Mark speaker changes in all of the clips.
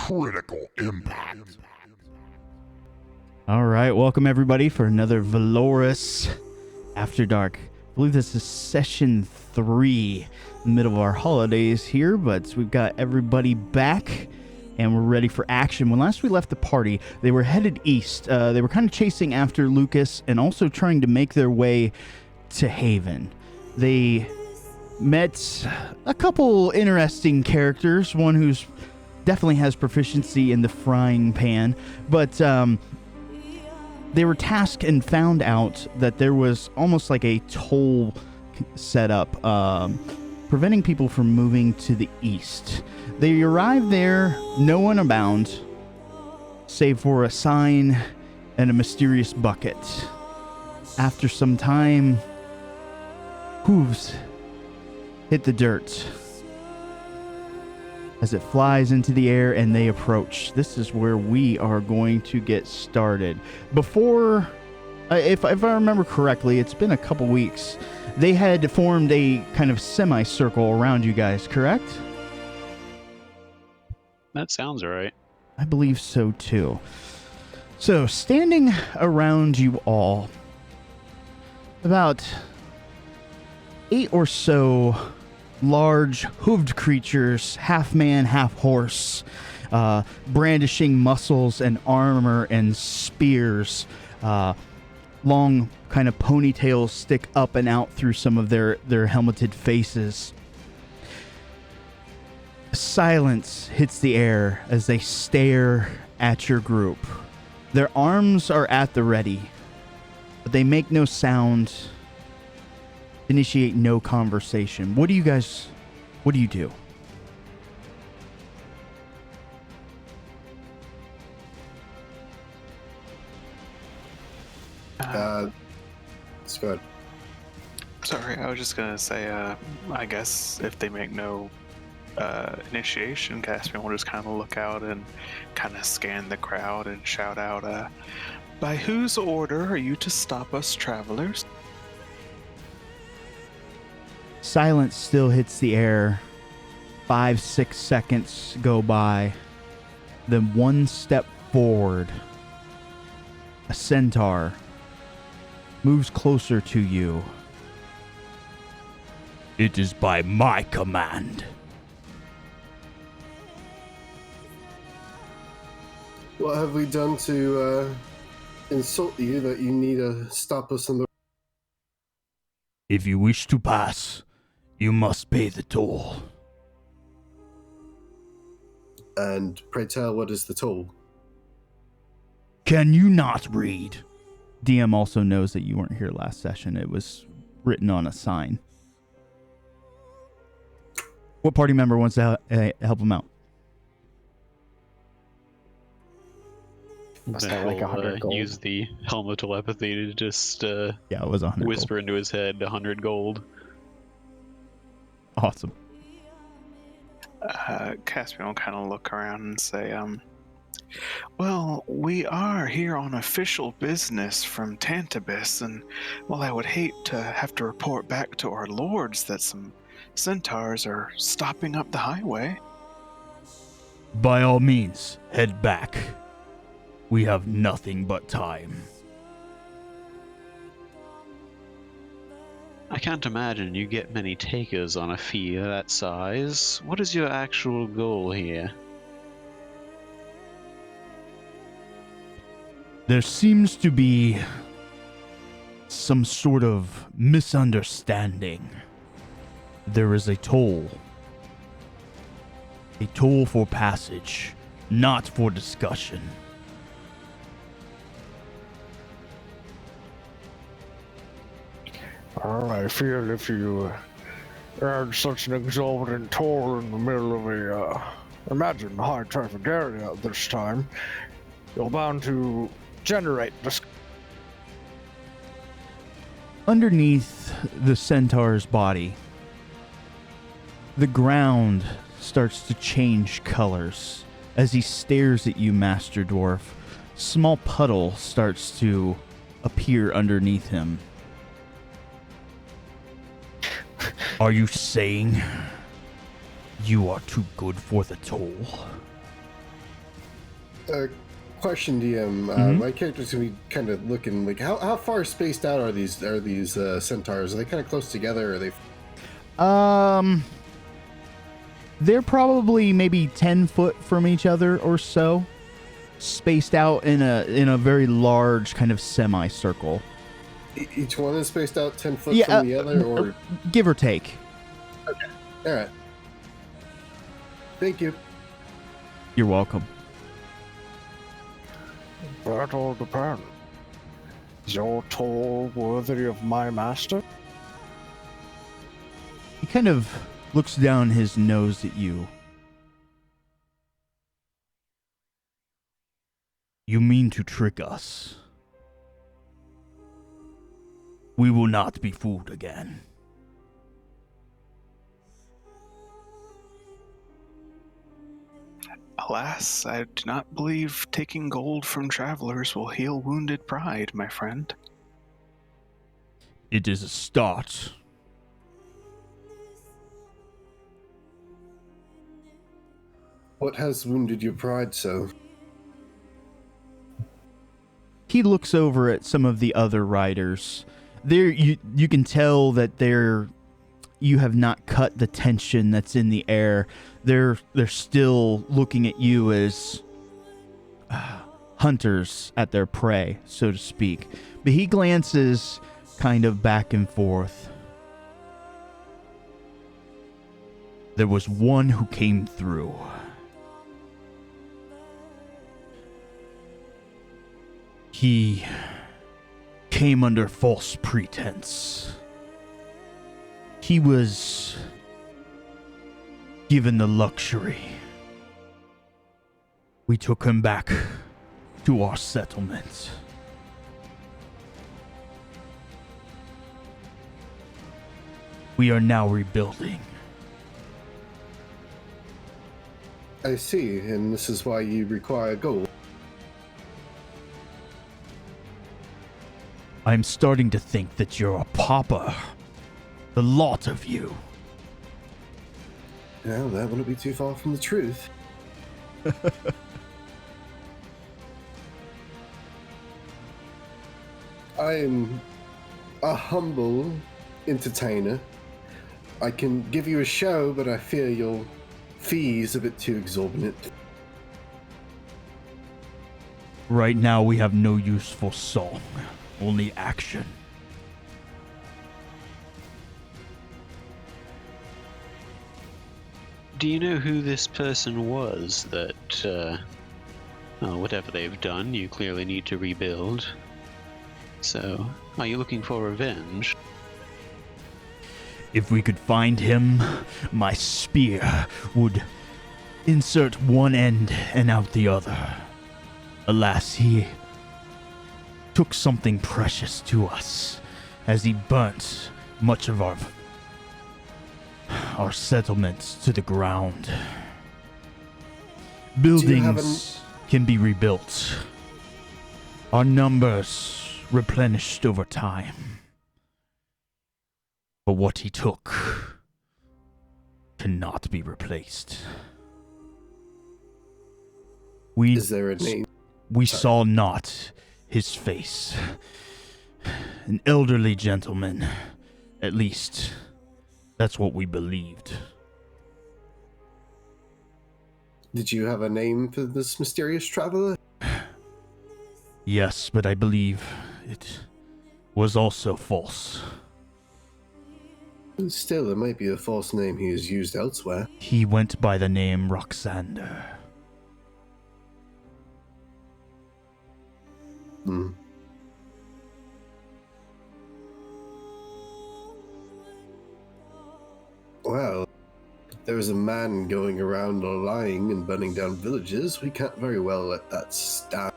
Speaker 1: critical impact.
Speaker 2: All right, welcome everybody for another Valoris Afterdark. I believe this is session 3, in the middle of our holidays here, but we've got everybody back and we're ready for action. When last we left the party, they were headed east. They were kind of chasing after Lucas and also trying to make their way to Haven. They met a couple interesting characters, one who's definitely has proficiency in the frying pan, but they were tasked and found out that there was almost like a toll set up, preventing people from moving to the east. They arrived there, no one abound, save for a sign and a mysterious bucket. After some time, hooves hit the dirt as it flies into the air and they approach. This is where we are going to get started. Before, if I remember correctly, it's been a couple weeks. They had formed a kind of semicircle around you guys, correct?
Speaker 3: That sounds right.
Speaker 2: I believe so too. So, standing around you all, about 8 or so large hooved creatures, half man, half horse, brandishing muscles and armor and spears. Long kind of ponytails stick up and out through some of their helmeted faces. Silence hits the air as they stare at your group. Their arms are at the ready, but they make no sound, initiate no conversation. What do you do?
Speaker 4: It's good.
Speaker 3: Sorry, I was just gonna say, I guess if they make no initiation, Caspian will just kind of look out and kind of scan the crowd and shout out, by whose order are you to stop us travelers?
Speaker 2: Silence still hits the air. 5-6 seconds go by. Then one step forward. A centaur moves closer to you. It is by my command.
Speaker 4: What have we done to insult you that you need to stop us on the...
Speaker 2: If you wish to pass, you must pay the toll.
Speaker 4: And pray tell, what is the toll?
Speaker 2: Can you not read? DM also knows that you weren't here last session. It was written on a sign. What party member wants to help him out?
Speaker 5: Must have like 100 gold.
Speaker 3: Use the helm of telepathy to just
Speaker 2: Yeah, it was 100
Speaker 3: whisper
Speaker 2: gold.
Speaker 3: into his head 100 gold.
Speaker 2: Awesome.
Speaker 3: Caspian will kind of look around and say, well, we are here on official business from Tantabus, and well, I would hate to have to report back to our lords that some centaurs are stopping up the highway.
Speaker 2: By all means, head back. We have nothing but time.
Speaker 3: I can't imagine you get many takers on a fee that size. What is your actual goal here?
Speaker 2: There seems to be some sort of misunderstanding. There is a toll. A toll for passage, not for discussion.
Speaker 5: I feel if you add such an exorbitant toll in the middle of a, imagine high traffic area at this time, you're bound to generate this.
Speaker 2: Underneath the centaur's body, the ground starts to change colors as he stares at you, Master Dwarf. Small puddle starts to appear underneath him. Are you saying you are too good for the toll?
Speaker 4: Question, DM.
Speaker 2: Mhm.
Speaker 4: My character's gonna be kind of looking like how far spaced out are these centaurs? Are they kind of close together? Or are they?
Speaker 2: They're probably maybe 10 foot from each other or so, spaced out in a very large kind of semicircle.
Speaker 4: Each one is spaced out 10 foot
Speaker 2: Yeah,
Speaker 4: from the other, or
Speaker 2: give or take.
Speaker 4: all right. Thank you.
Speaker 2: You're welcome.
Speaker 5: That all depends. Is your toll worthy of my master?
Speaker 2: He kind of looks down his nose at you. You mean to trick us? We will not be fooled again.
Speaker 3: Alas, I do not believe taking gold from travelers will heal wounded pride, my friend.
Speaker 2: It is a start.
Speaker 4: What has wounded your pride so?
Speaker 2: He looks over at some of the other riders. There, you can tell that you have not cut the tension that's in the air. They're still looking at you as hunters at their prey, so to speak. But he glances kind of back and forth. There was one who came through. He came under false pretense. He was given the luxury. We took him back to our settlement. We are now rebuilding.
Speaker 4: I see, and this is why you require gold.
Speaker 2: I'm starting to think that you're a pauper. The lot of you.
Speaker 4: Well, that wouldn't be too far from the truth. I am a humble entertainer. I can give you a show, but I fear your fee is a bit too exorbitant.
Speaker 2: Right now we have no use for song, only action.
Speaker 6: Do you know who this person was that, whatever they've done, you clearly need to rebuild? So, are you looking for revenge?
Speaker 2: If we could find him, my spear would insert one end and out the other. Alas, he took something precious to us as he burnt much of our settlements to the ground. Buildings can be rebuilt. Our numbers replenished over time. But what he took cannot be replaced.
Speaker 4: Is there a name?
Speaker 2: We saw not his face. An elderly gentleman. At least, that's what we believed.
Speaker 4: Did you have a name for this mysterious traveler?
Speaker 2: Yes, but I believe it was also false.
Speaker 4: Still, there might be a false name he has used elsewhere.
Speaker 2: He went by the name Roxander.
Speaker 4: Hmm. Well, there is a man going around lying and burning down villages. We can't very well let that stand.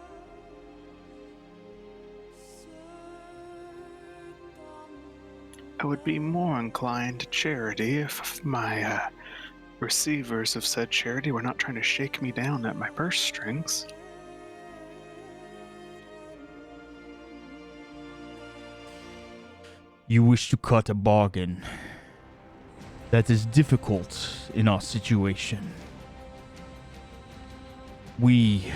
Speaker 3: I would be more inclined to charity if my receivers of said charity were not trying to shake me down at my purse strings.
Speaker 2: You wish to cut a bargain. That is difficult in our situation. We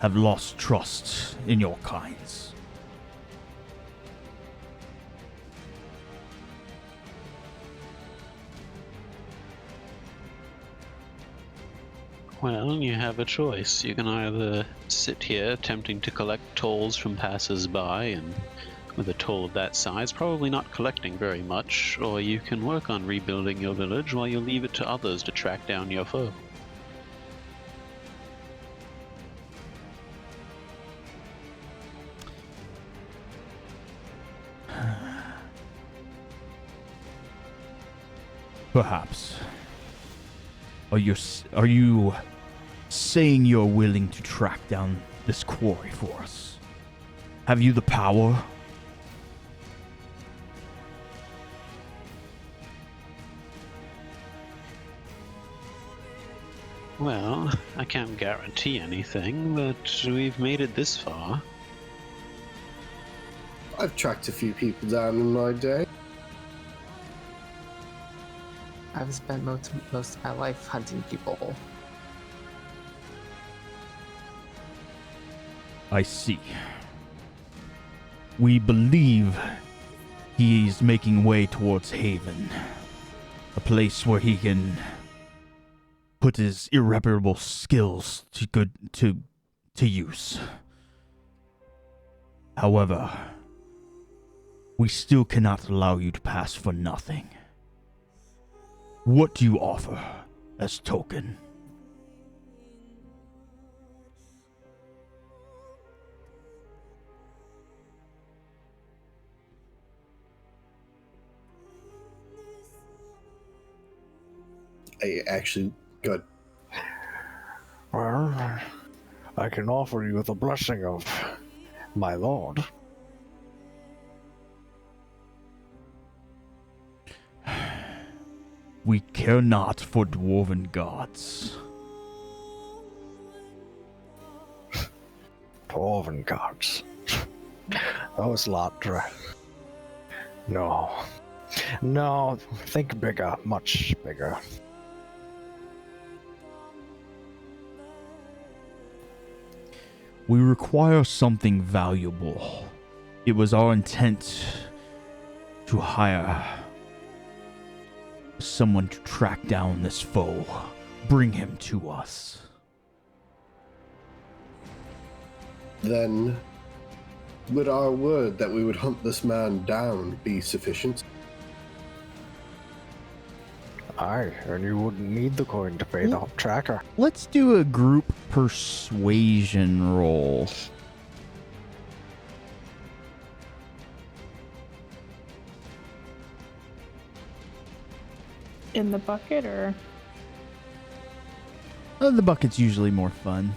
Speaker 2: have lost trust in your kinds.
Speaker 6: Well, you have a choice. You can either sit here attempting to collect tolls from passers-by, and with a toll of that size, probably not collecting very much, or you can work on rebuilding your village while you leave it to others to track down your foe.
Speaker 2: Perhaps. Are you saying you're willing to track down this quarry for us? Have you the power?
Speaker 6: Well, I can't guarantee anything, but we've made it this far.
Speaker 4: I've tracked a few people down in my day.
Speaker 7: I've spent most of my life hunting people.
Speaker 2: I see. We believe he's making way towards Haven, a place where he can put his irreparable skills to use. However, we still cannot allow you to pass for nothing. What do you offer as token?
Speaker 4: I actually got.
Speaker 5: Well, I can offer you the blessing of my lord.
Speaker 2: We care not for dwarven gods.
Speaker 5: Dwarven gods. Those lot. No. No, think bigger, much bigger.
Speaker 2: We require something valuable. It was our intent to hire someone to track down this foe, bring him to us.
Speaker 4: Then, would our word that we would hunt this man down be sufficient?
Speaker 5: Aye, and you wouldn't need the coin to pay the tracker.
Speaker 2: Let's do a group persuasion roll.
Speaker 8: In the bucket, or?
Speaker 2: The bucket's usually more fun.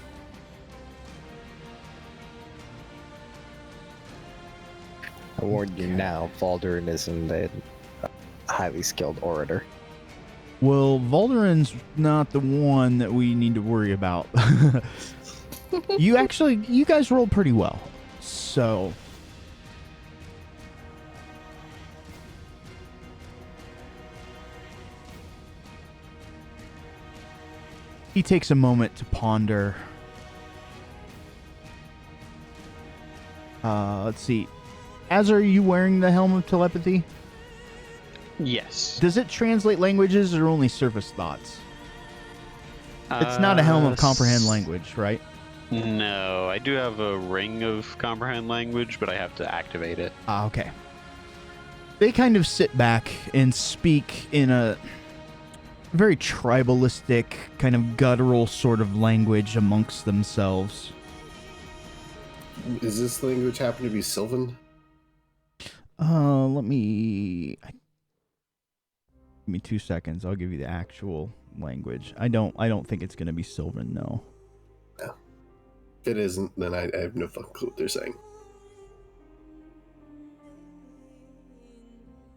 Speaker 9: I warn you now, Valderin isn't a highly skilled orator.
Speaker 2: Well, Valderin's not the one that we need to worry about. You guys rolled pretty well. So. He takes a moment to ponder. Let's see. Azar, are you wearing the Helm of Telepathy?
Speaker 6: Yes.
Speaker 2: Does it translate languages or only surface thoughts? It's not a Helm of Comprehend Language, right?
Speaker 6: No, I do have a ring of Comprehend Language, but I have to activate it.
Speaker 2: Ah, okay. They kind of sit back and speak in a very tribalistic, kind of guttural sort of language amongst themselves.
Speaker 4: Is this language happen to be Sylvan?
Speaker 2: Give me 2 seconds. I'll give you the actual language. I don't think it's gonna be Sylvan, no.
Speaker 4: No. If it isn't, then I have no fucking clue what they're saying.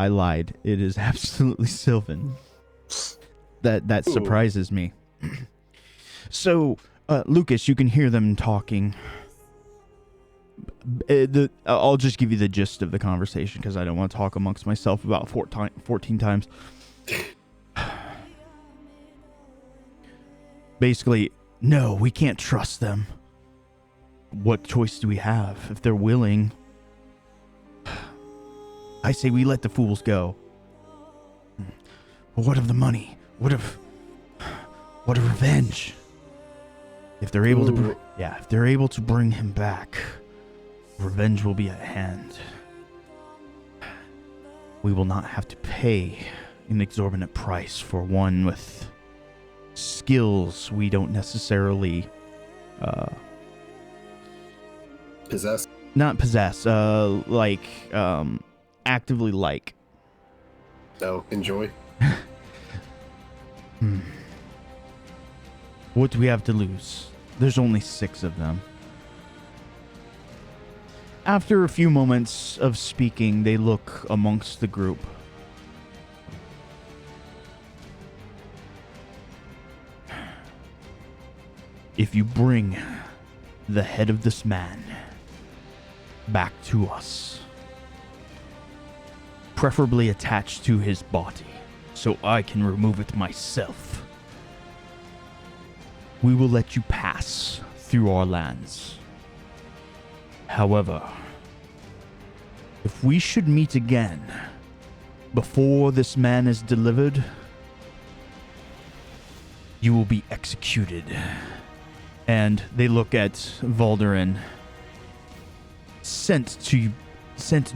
Speaker 2: I lied. It is absolutely Sylvan. That surprises me. So, Lucas, you can hear them talking. I'll just give you the gist of the conversation because I don't want to talk amongst myself about 14 times. Basically, no, we can't trust them. what choice do we have? If they're willing, I say we let the fools go. But what of the money? What of revenge? If they're able to, if they're able to bring him back, revenge will be at hand. We will not have to pay an exorbitant price for one with skills we don't necessarily
Speaker 4: Possess.
Speaker 2: Not possess, actively like.
Speaker 4: No, enjoy.
Speaker 2: What do we have to lose? There's only 6 of them. After a few moments of speaking, they look amongst the group. If you bring the head of this man back to us, preferably attached to his body, so I can remove it myself, we will let you pass through our lands. However, if we should meet again before this man is delivered, you will be executed. And they look at Valderin. Sent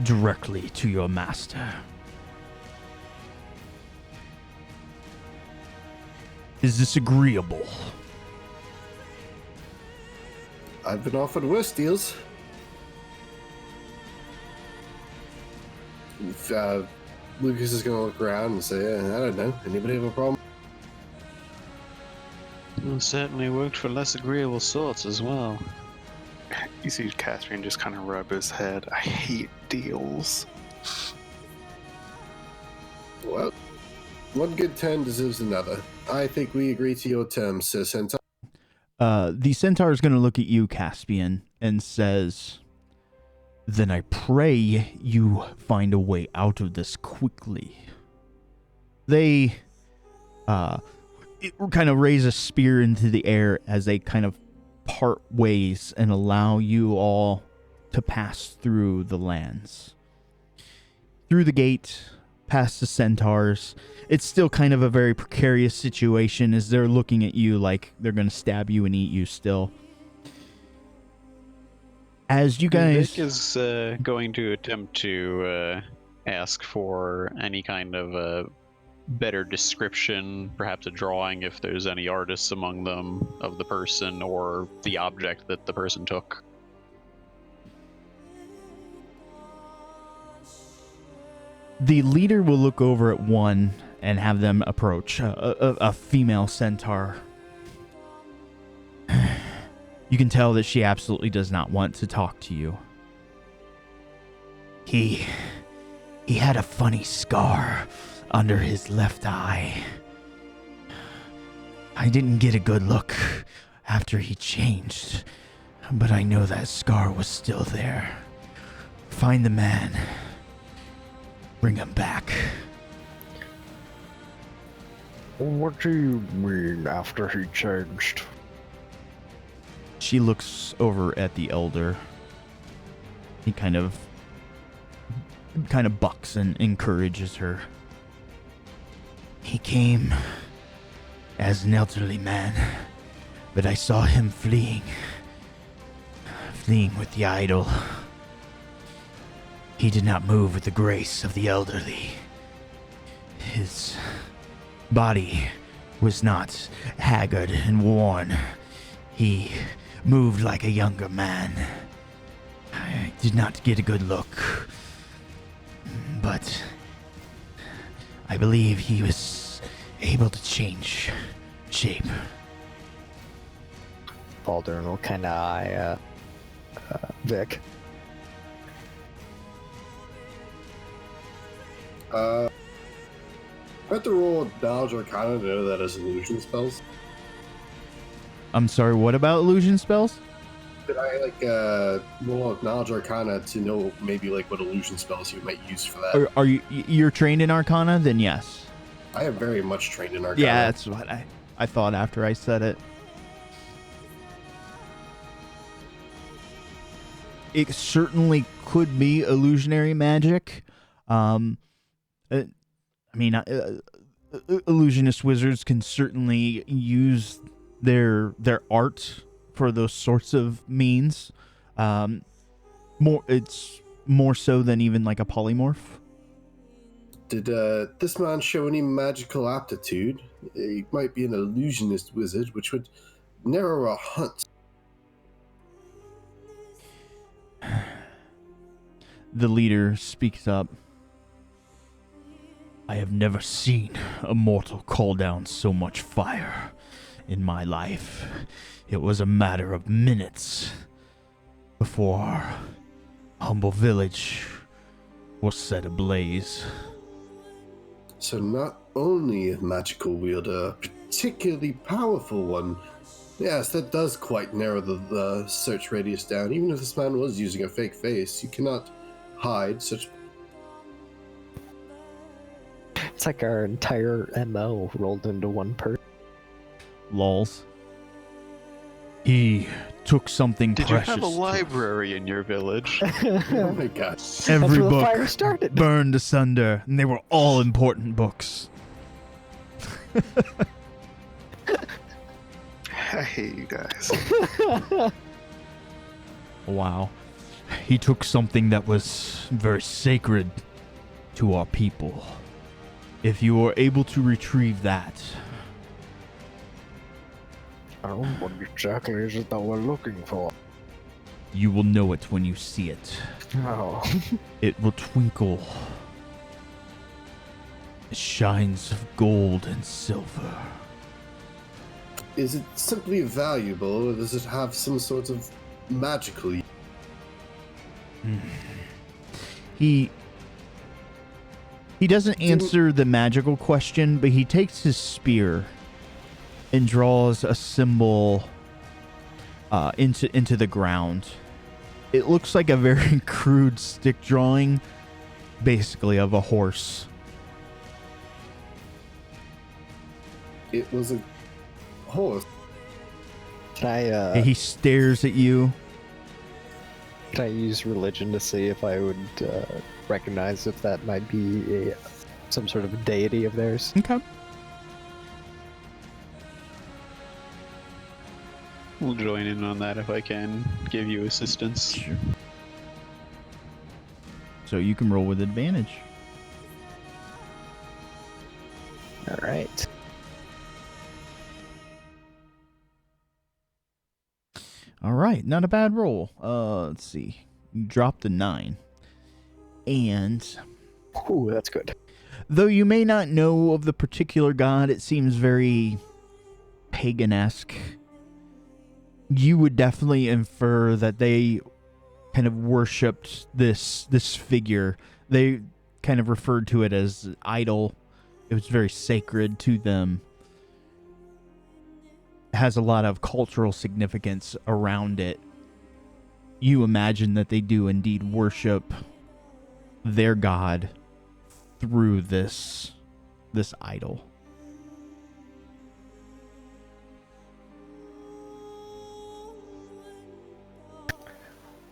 Speaker 2: directly to your master. Is this agreeable?
Speaker 4: I've been offered worse deals. Lucas is going to look around and say, I don't know, anybody have a problem?
Speaker 6: Well, certainly worked for less agreeable sorts as well.
Speaker 3: You see Catherine just kind of rub his head. I hate deals.
Speaker 4: Well, one good turn deserves another. I think we agree to your terms, Sir Centaur.
Speaker 2: The centaur is going to look at you, Caspian, and says, then I pray you find a way out of this quickly. They kind of raise a spear into the air as they kind of part ways and allow you all to pass through the lands. Through the gate, past the centaurs. It's still kind of a very precarious situation as they're looking at you like they're going to stab you and eat you still. As you guys...
Speaker 6: Vic is going to attempt to ask for any kind of a better description, perhaps a drawing if there's any artists among them of the person or the object that the person took.
Speaker 2: The leader will look over at one and have them approach a female centaur. You can tell that she absolutely does not want to talk to you. He had a funny scar under his left eye. I didn't get a good look after he changed, but I know that scar was still there. Find the man. Bring him back.
Speaker 5: What do you mean after he changed?
Speaker 2: She looks over at the elder. He kind of bucks and encourages her. He came as an elderly man, but I saw him fleeing with the idol. He did not move with the grace of the elderly. His body was not haggard and worn. He moved like a younger man. I did not get a good look, but I believe he was able to change shape.
Speaker 9: Baldwin will kind of eye Vic.
Speaker 4: I have to roll knowledge arcana to know that as illusion spells.
Speaker 2: I'm sorry, what about illusion spells?
Speaker 4: Did I roll knowledge arcana to know maybe like what illusion spells you might use for that?
Speaker 2: Are you're trained in arcana? Then yes.
Speaker 4: I am very much trained in arcana.
Speaker 2: Yeah, that's what I thought after I said it. it certainly could be illusionary magic. Illusionist wizards can certainly use their art for those sorts of means. It's more so than even like a polymorph.
Speaker 4: Did this man show any magical aptitude? He might be an illusionist wizard, which would narrow our hunt.
Speaker 2: The leader speaks up. I have never seen a mortal call down so much fire in my life. It was a matter of minutes before our humble village was set ablaze.
Speaker 4: So not only a magical wielder, a particularly powerful one. Yes, that does quite narrow the search radius down. Even if this man was using a fake face, you cannot hide such.
Speaker 9: It's like our entire MO rolled into one person.
Speaker 2: Lols. He took something
Speaker 6: Did you
Speaker 2: precious.
Speaker 6: have a library in your village?
Speaker 4: Oh my god.
Speaker 2: Every
Speaker 9: That's where the
Speaker 2: book
Speaker 9: fire started.
Speaker 2: burned asunder, and they were all important books.
Speaker 3: I hate you guys.
Speaker 2: Wow. He took something that was very sacred to our people. If you are able to retrieve that,
Speaker 5: Oh, what exactly is it that we're looking for?
Speaker 2: you will know it when you see it.
Speaker 5: Oh,
Speaker 2: It will twinkle. It shines of gold and silver.
Speaker 4: Is it simply valuable, or does it have some sort of magical use?
Speaker 2: He doesn't answer the magical question, but he takes his spear and draws a symbol into the ground. It looks like a very crude stick drawing, basically, of a horse.
Speaker 4: It was a horse.
Speaker 9: Can
Speaker 2: He stares at you.
Speaker 9: I use religion to see if I would recognize if that might be some sort of deity of theirs?
Speaker 2: Okay.
Speaker 6: We'll join in on that if I can give you assistance.
Speaker 2: Sure. So you can roll with advantage.
Speaker 9: All right.
Speaker 2: All right, not a bad roll. Let's see. You dropped a 9. And
Speaker 9: Ooh, that's good.
Speaker 2: though you may not know of the particular god, it seems very pagan-esque. You would definitely infer that they kind of worshipped this figure. They kind of referred to it as idol. It was very sacred to them. It has a lot of cultural significance around it. You imagine that they do indeed worship their god through this idol.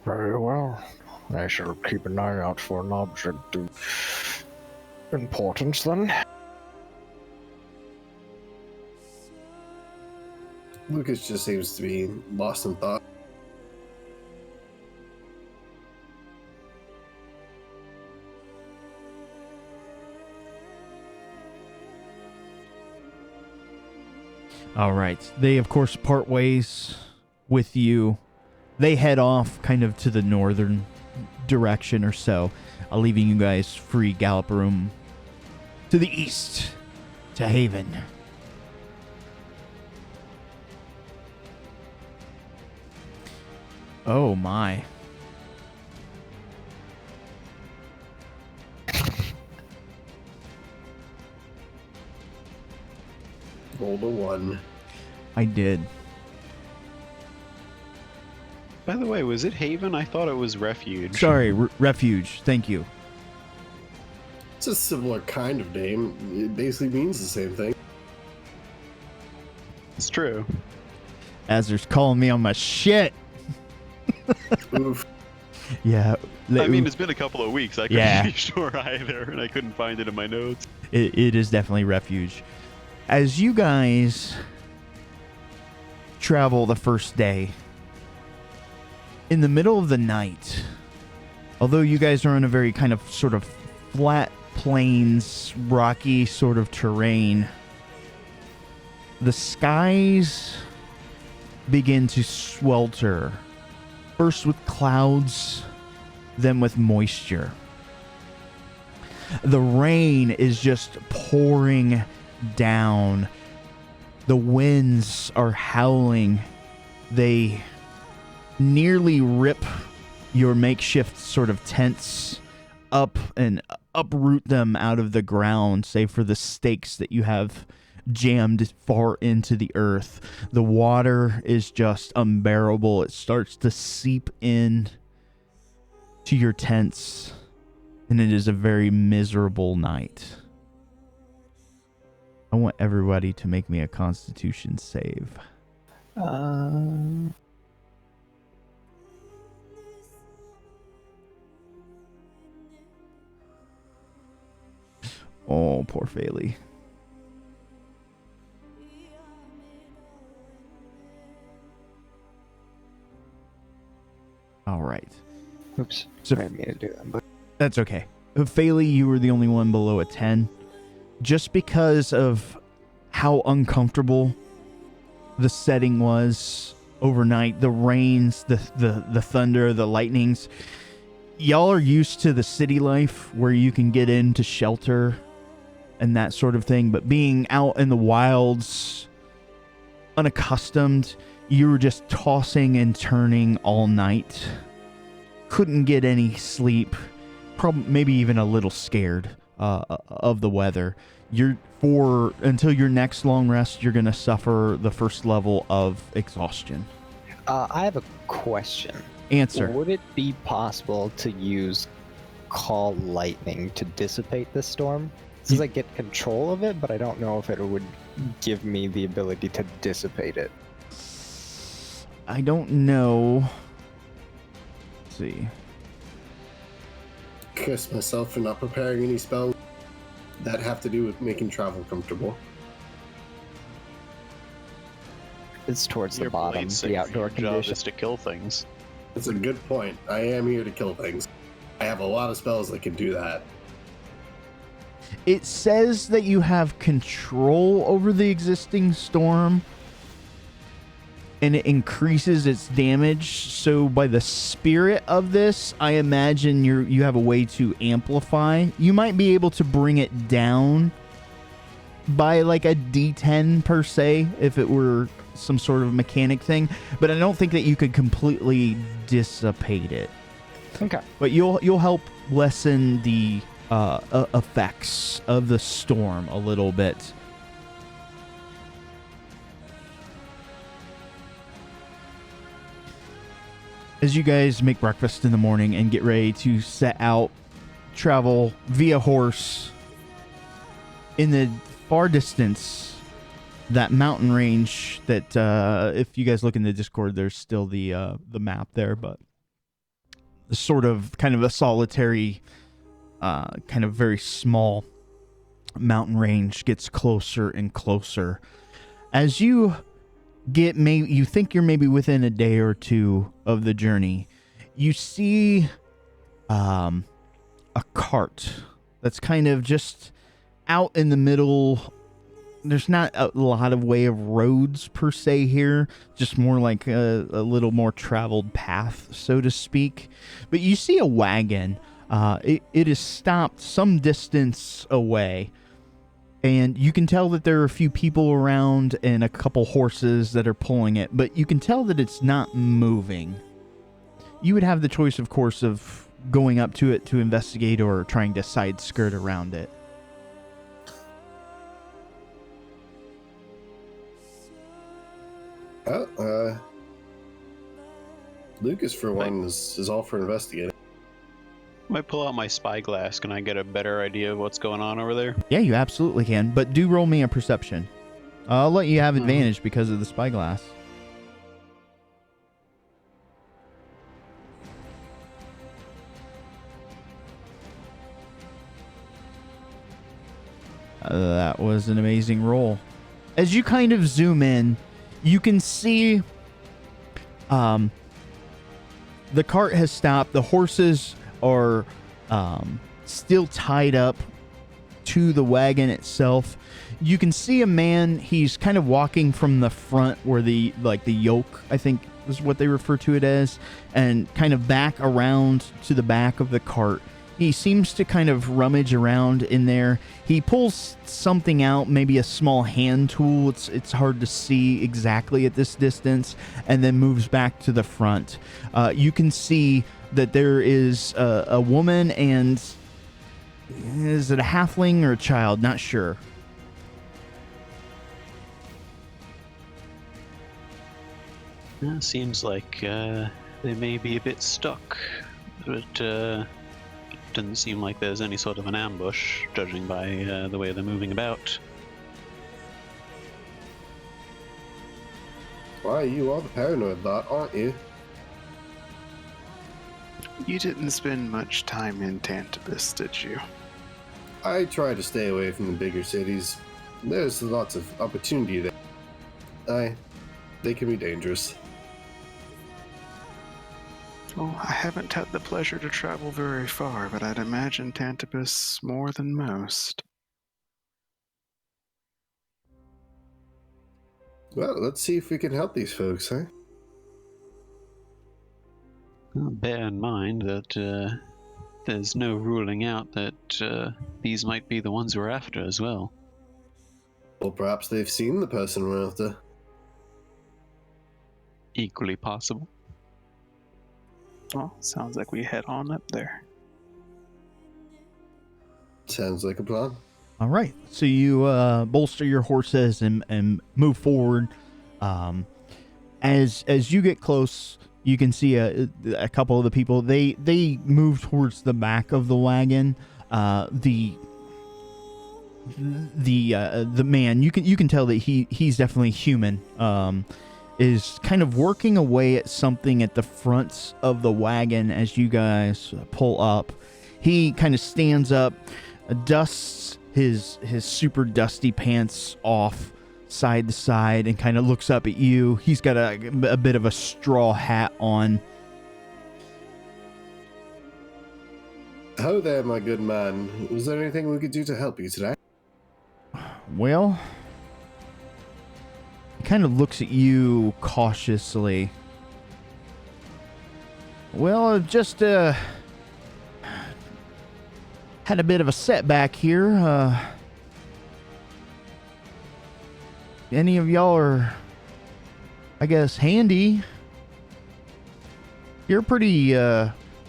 Speaker 5: very well. I shall keep an eye out for an object of importance then.
Speaker 4: Lucas just seems to be lost in thought.
Speaker 2: All right. They, of course, part ways with you. They head off kind of to the northern direction or so, leaving you guys free gallop room to the east, to Haven. Oh, my.
Speaker 4: Rolled a 1.
Speaker 2: I did.
Speaker 6: By the way, was it Haven? I thought it was Refuge.
Speaker 2: Sorry, refuge. Thank you.
Speaker 4: It's a similar kind of name. It basically means the same thing.
Speaker 6: It's true.
Speaker 2: Azer's calling me on my shit.
Speaker 4: Oof.
Speaker 2: Yeah.
Speaker 6: I mean, it's been a couple of weeks. I couldn't
Speaker 2: Yeah.
Speaker 6: be sure either, and I couldn't find it in my notes.
Speaker 2: It is definitely refuge. As you guys travel the first day, in the middle of the night, although you guys are in a very kind of sort of flat plains, rocky sort of terrain, the skies begin to swelter. First with clouds, then with moisture. The rain is just pouring down. The winds are howling. They nearly rip your makeshift sort of tents up and uproot them out of the ground, save for the stakes that you have jammed far into the earth. The water is just unbearable. It starts to seep in to your tents, and it is a very miserable night. I want everybody to make me a Constitution save. Oh, poor Faley. All right.
Speaker 9: Oops.
Speaker 2: So-
Speaker 9: I didn't mean to do that, but
Speaker 2: That's okay. Faley, you were the only one below a 10. Just because of how uncomfortable the setting was overnight, the rains, the thunder, the lightnings. Y'all are used to the city life where you can get into shelter and that sort of thing, but being out in the wilds, unaccustomed, you were just tossing and turning all night. Couldn't get any sleep. Probably, maybe even a little scared of the weather. Until your next long rest, you're gonna suffer the first level of exhaustion.
Speaker 9: I have a question.
Speaker 2: Answer.
Speaker 9: Would it be possible to use Call Lightning to dissipate this storm? Since I get control of it, but I don't know if it would give me the ability to dissipate it.
Speaker 2: I don't know. Let's see.
Speaker 4: Curse myself for not preparing any spells that have to do with making travel comfortable.
Speaker 9: It's towards
Speaker 6: Your
Speaker 9: the bottom,
Speaker 6: blade's
Speaker 9: the
Speaker 6: sick.
Speaker 9: outdoor
Speaker 6: Your job
Speaker 9: condition.
Speaker 6: is to kill things.
Speaker 4: That's a good point. I am here to kill things. I have a lot of spells that can do that.
Speaker 2: It says that you have control over the existing storm, and it increases its damage. So by the spirit of this, I imagine you have a way to amplify. You might be able to bring it down by like a D10 per se, if it were some sort of mechanic thing, but I don't think that you could completely dissipate it.
Speaker 9: Okay.
Speaker 2: But you'll help lessen the effects of the storm a little bit. As you guys make breakfast in the morning and get ready to set out, travel via horse in the far distance, that mountain range that if you guys look in the Discord, there's still the map there, but the sort of kind of a solitary kind of very small mountain range gets closer and closer. As you you think you're maybe within a day or two of the journey, you see a cart that's kind of just out in the middle. There's not a lot of way of roads per se here, just more like a little more traveled path, so to speak. But you see a wagon. It is stopped some distance away, and you can tell that there are a few people around and a couple horses that are pulling it, but you can tell that it's not moving. You would have the choice, of course, of going up to it to investigate or trying to side skirt around it.
Speaker 4: Well, Lucas, for one, is all for investigating.
Speaker 6: Might pull out my spyglass. Can I get a better idea of what's going on over there?
Speaker 2: Yeah, you absolutely can, but do roll me a perception. I'll let you have advantage because of the spyglass. That was an amazing roll. As you kind of zoom in, you can see the cart has stopped. The horses are still tied up to the wagon itself. You can see a man. He's kind of walking from the front where the yoke, I think is what they refer to it as, and kind of back around to the back of the cart. He seems to kind of rummage around in there. He pulls something out, maybe a small hand tool. It's hard to see exactly at this distance, and then moves back to the front. You can see that there is a woman, and is it a halfling or a child? Not sure.
Speaker 6: Seems like they may be a bit stuck, but doesn't seem like there's any sort of an ambush, judging by the way they're moving about.
Speaker 4: Why, you are the paranoid lot, aren't you?
Speaker 3: You didn't spend much time in Tantabus, did you?
Speaker 4: I try to stay away from the bigger cities. There's lots of opportunity there. They can be dangerous.
Speaker 3: Well, I haven't had the pleasure to travel very far, but I'd imagine Tantabus more than most.
Speaker 4: Well, let's see if we can help these folks, huh?
Speaker 6: Well, bear in mind that there's no ruling out that these might be the ones we're after as well.
Speaker 4: Or perhaps they've seen the person we're after.
Speaker 6: Equally possible.
Speaker 3: Well, sounds like we head on up there.
Speaker 4: Sounds like a plan.
Speaker 2: All right, so you bolster your horses and move forward. As you get close, you can see a couple of the people. They move towards the back of the wagon. The man, you can tell that he's definitely human. Is kind of working away at something at the front of the wagon as you guys pull up. He kind of stands up, dusts his super dusty pants off side to side, and kind of looks up at you. He's got a bit of a straw hat on.
Speaker 4: Hello there, my good man. Was there anything we could do to help you today?
Speaker 2: Well, he kind of looks at you cautiously. Well, I've just had a bit of a setback here. Any of y'all are, I guess, handy? You're a pretty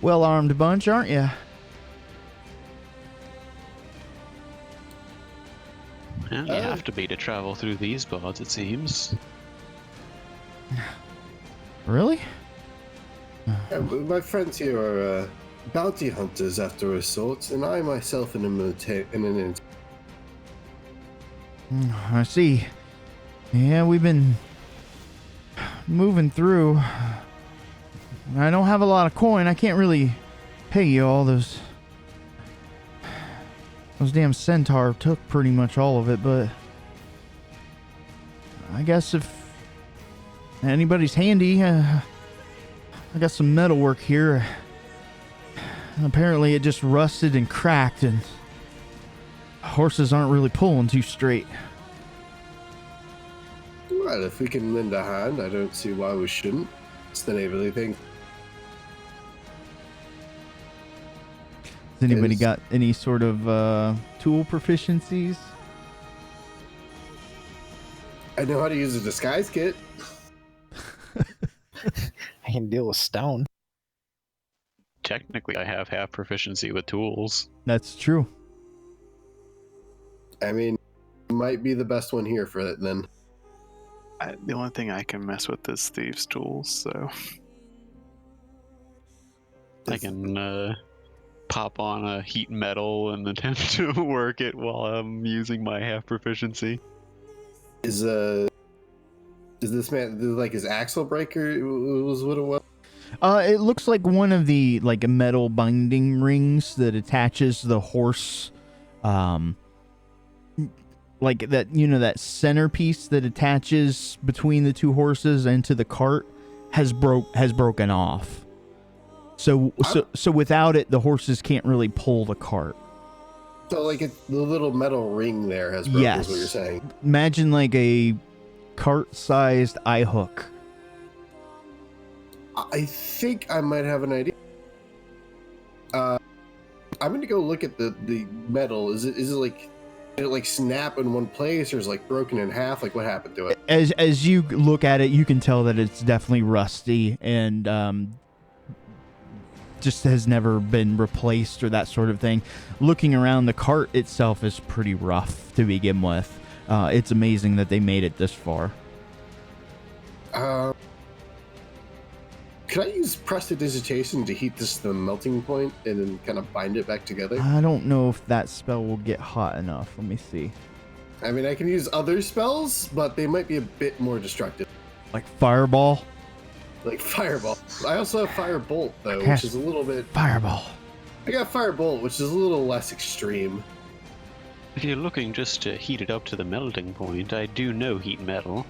Speaker 2: well-armed bunch, aren't you?
Speaker 6: Well, you have to be to travel through these boards, it seems.
Speaker 2: Really?
Speaker 4: My friends here are bounty hunters after a sort, and I myself am
Speaker 2: I see. Yeah, we've been moving through. I don't have a lot of coin. I can't really pay you all those. Those damn centaur took pretty much all of it, but I guess if anybody's handy, I got some metalwork here. Apparently it just rusted and cracked, and horses aren't really pulling too straight.
Speaker 4: Well, if we can lend a hand, I don't see why we shouldn't. It's the neighborly thing.
Speaker 2: Has anybody got any sort of tool proficiencies?
Speaker 4: I know how to use a disguise kit.
Speaker 9: I can deal with stone.
Speaker 6: Technically, I have half proficiency with tools.
Speaker 2: That's true.
Speaker 4: I mean, might be the best one here for it then.
Speaker 3: The only thing I can mess with is thieves' tools, so...
Speaker 6: I can pop on a heat metal and attempt to work it while I'm using my half proficiency.
Speaker 4: Is this man, like, his axle breaker was what it was?
Speaker 2: It looks like one of the metal binding rings that attaches the horse like that, that centerpiece that attaches between the two horses and to the cart has broken off. So without it, the horses can't really pull the cart.
Speaker 4: So like the little metal ring there has broken,
Speaker 2: Yes.
Speaker 4: is what you're saying.
Speaker 2: Imagine like a cart-sized eye hook.
Speaker 4: I think I might have an idea. I'm going to go look at the metal. Is it like, did it like snap in one place, or is it like broken in half? Like what happened to it?
Speaker 2: As you look at it, you can tell that it's definitely rusty and just has never been replaced or that sort of thing. Looking around, the cart itself is pretty rough to begin with. It's amazing that they made it this far.
Speaker 4: Could I use prestidigitation to heat this to the melting point and then kind of bind it back together?
Speaker 2: I don't know if that spell will get hot enough. Let me see.
Speaker 4: I mean, I can use other spells, but they might be a bit more destructive.
Speaker 2: Like fireball?
Speaker 4: Like Fireball. I also have Firebolt, though,
Speaker 2: Okay.
Speaker 4: which is a little bit...
Speaker 2: Fireball.
Speaker 4: I got Firebolt, which is a little less extreme.
Speaker 6: If you're looking just to heat it up to the melting point, I do know heat metal.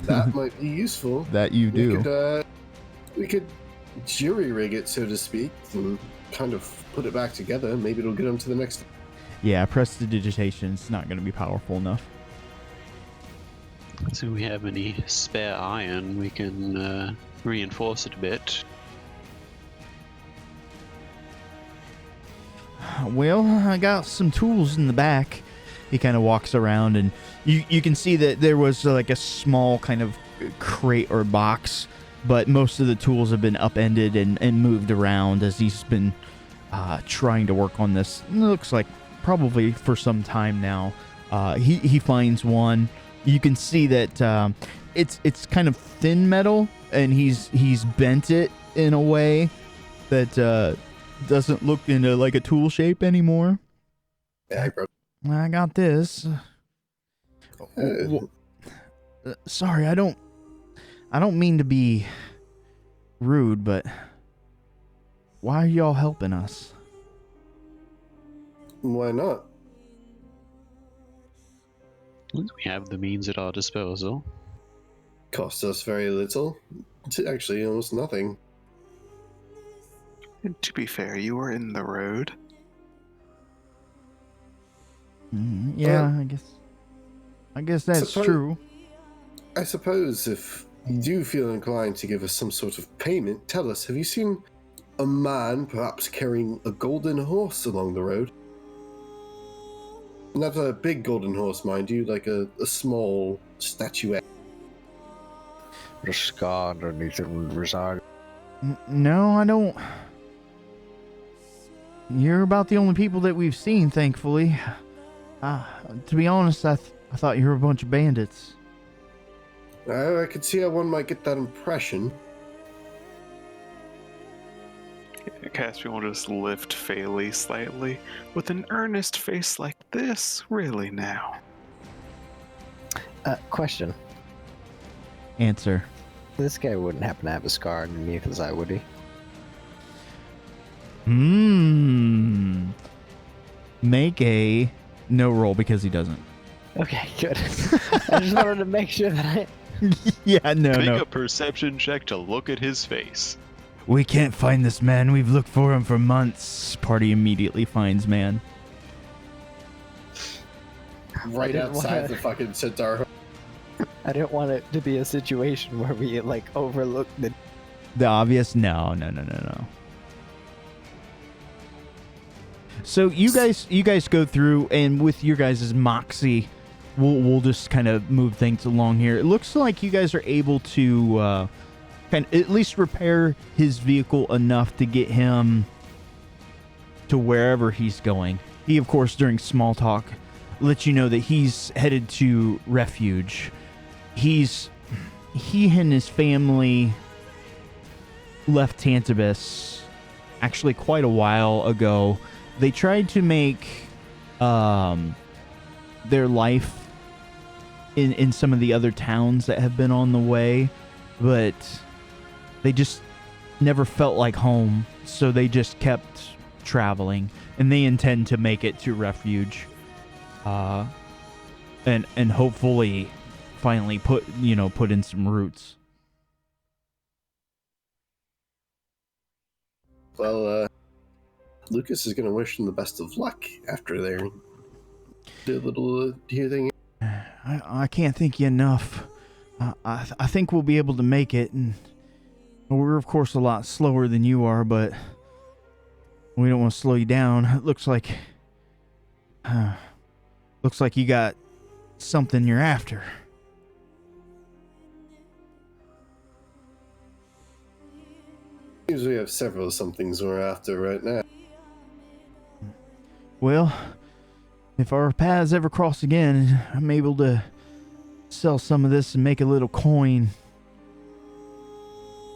Speaker 4: That might be useful.
Speaker 2: That you do.
Speaker 4: We could jury rig it, so to speak, and kind of put it back together. Maybe it'll get them to the next...
Speaker 2: Yeah, prestidigitation's not going to be powerful enough.
Speaker 6: So we have any spare iron, we can reinforce it a bit.
Speaker 2: Well, I got some tools in the back. He kind of walks around, and you can see that there was like a small kind of crate or box, but most of the tools have been upended and moved around as he's been trying to work on this. It looks like probably for some time now. He finds one. You can see that it's kind of thin metal, and he's bent it in a way that doesn't look into like a tool shape anymore.
Speaker 4: Yeah, bro.
Speaker 2: I got this. Sorry, I don't mean to be rude, but why are y'all helping us?
Speaker 4: Why not?
Speaker 6: We have the means at our disposal.
Speaker 4: Costs us very little. It's actually almost nothing.
Speaker 3: And to be fair, you were in the road.
Speaker 2: Yeah, I guess that's true.
Speaker 4: I suppose if you do feel inclined to give us some sort of payment, tell us, have you seen a man perhaps carrying a golden horse along the road? Not a big golden horse, mind you, like a small statuette.
Speaker 5: The scar underneath it would reside.
Speaker 2: No, I don't. You're about the only people that we've seen, thankfully. To be honest, I thought you were a bunch of bandits.
Speaker 4: I could see how one might get that impression.
Speaker 3: Caspian will just lift Phaley slightly. With an earnest face like this, really now?
Speaker 9: Question.
Speaker 2: Answer.
Speaker 9: This guy wouldn't happen to have a scar underneath his eye, would he?
Speaker 2: Make a no roll because he doesn't.
Speaker 9: Okay, good. I just wanted to make sure that I...
Speaker 2: Yeah, no.
Speaker 6: Make a perception check to look at his face.
Speaker 2: We can't find this man. We've looked for him for months. Party immediately finds man.
Speaker 4: Right
Speaker 9: didn't
Speaker 4: outside
Speaker 9: wanna-
Speaker 4: the fucking centaur.
Speaker 9: I didn't want it to be a situation where we, like, overlook
Speaker 2: The obvious? No. So you guys go through, and with your guys' moxie, we'll just kind of move things along here. It looks like you guys are able to kind of at least repair his vehicle enough to get him to wherever he's going. He, of course, during small talk, lets you know that he's headed to refuge. He and his family left Tantabus actually quite a while ago. They tried to make their life in some of the other towns that have been on the way, but they just never felt like home, so they just kept traveling, and they intend to make it to refuge. and hopefully finally put in some roots.
Speaker 4: Well, Lucas is going to wish them the best of luck after their little thing.
Speaker 2: I can't thank you enough. I think we'll be able to make it, and we're of course a lot slower than you are, but we don't want to slow you down. It looks like you got something you're after.
Speaker 4: Seems we have several somethings we're after right now.
Speaker 2: Well, if our paths ever cross again, I'm able to sell some of this and make a little coin.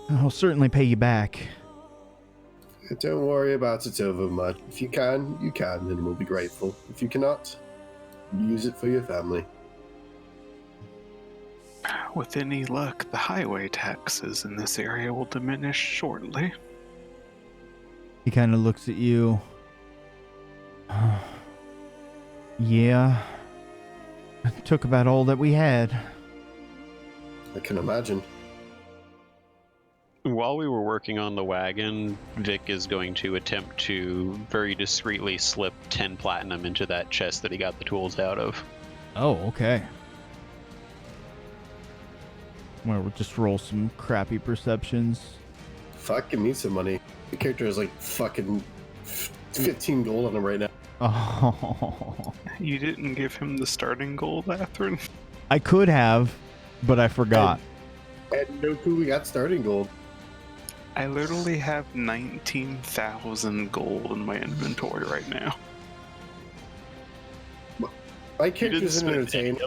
Speaker 2: I'll certainly pay you back.
Speaker 4: Don't worry about it over much. If you can, you can, and we'll be grateful. If you cannot, use it for your family.
Speaker 3: With any luck, the highway taxes in this area will diminish shortly.
Speaker 2: He kind of looks at you. Yeah. It took about all that we had.
Speaker 4: I can imagine.
Speaker 6: While we were working on the wagon, Vic is going to attempt to very discreetly slip 10 platinum into that chest that he got the tools out of.
Speaker 2: Oh, okay. Well, we'll just roll some crappy perceptions.
Speaker 4: Fuck, give me some money. The character has like fucking 15 gold on him right now.
Speaker 2: Oh.
Speaker 3: You didn't give him the starting gold, Athrun?
Speaker 2: I could have, but I forgot.
Speaker 4: I had no clue we got starting gold.
Speaker 3: I literally have 19,000 gold in my inventory right now.
Speaker 4: My character's an entertainer.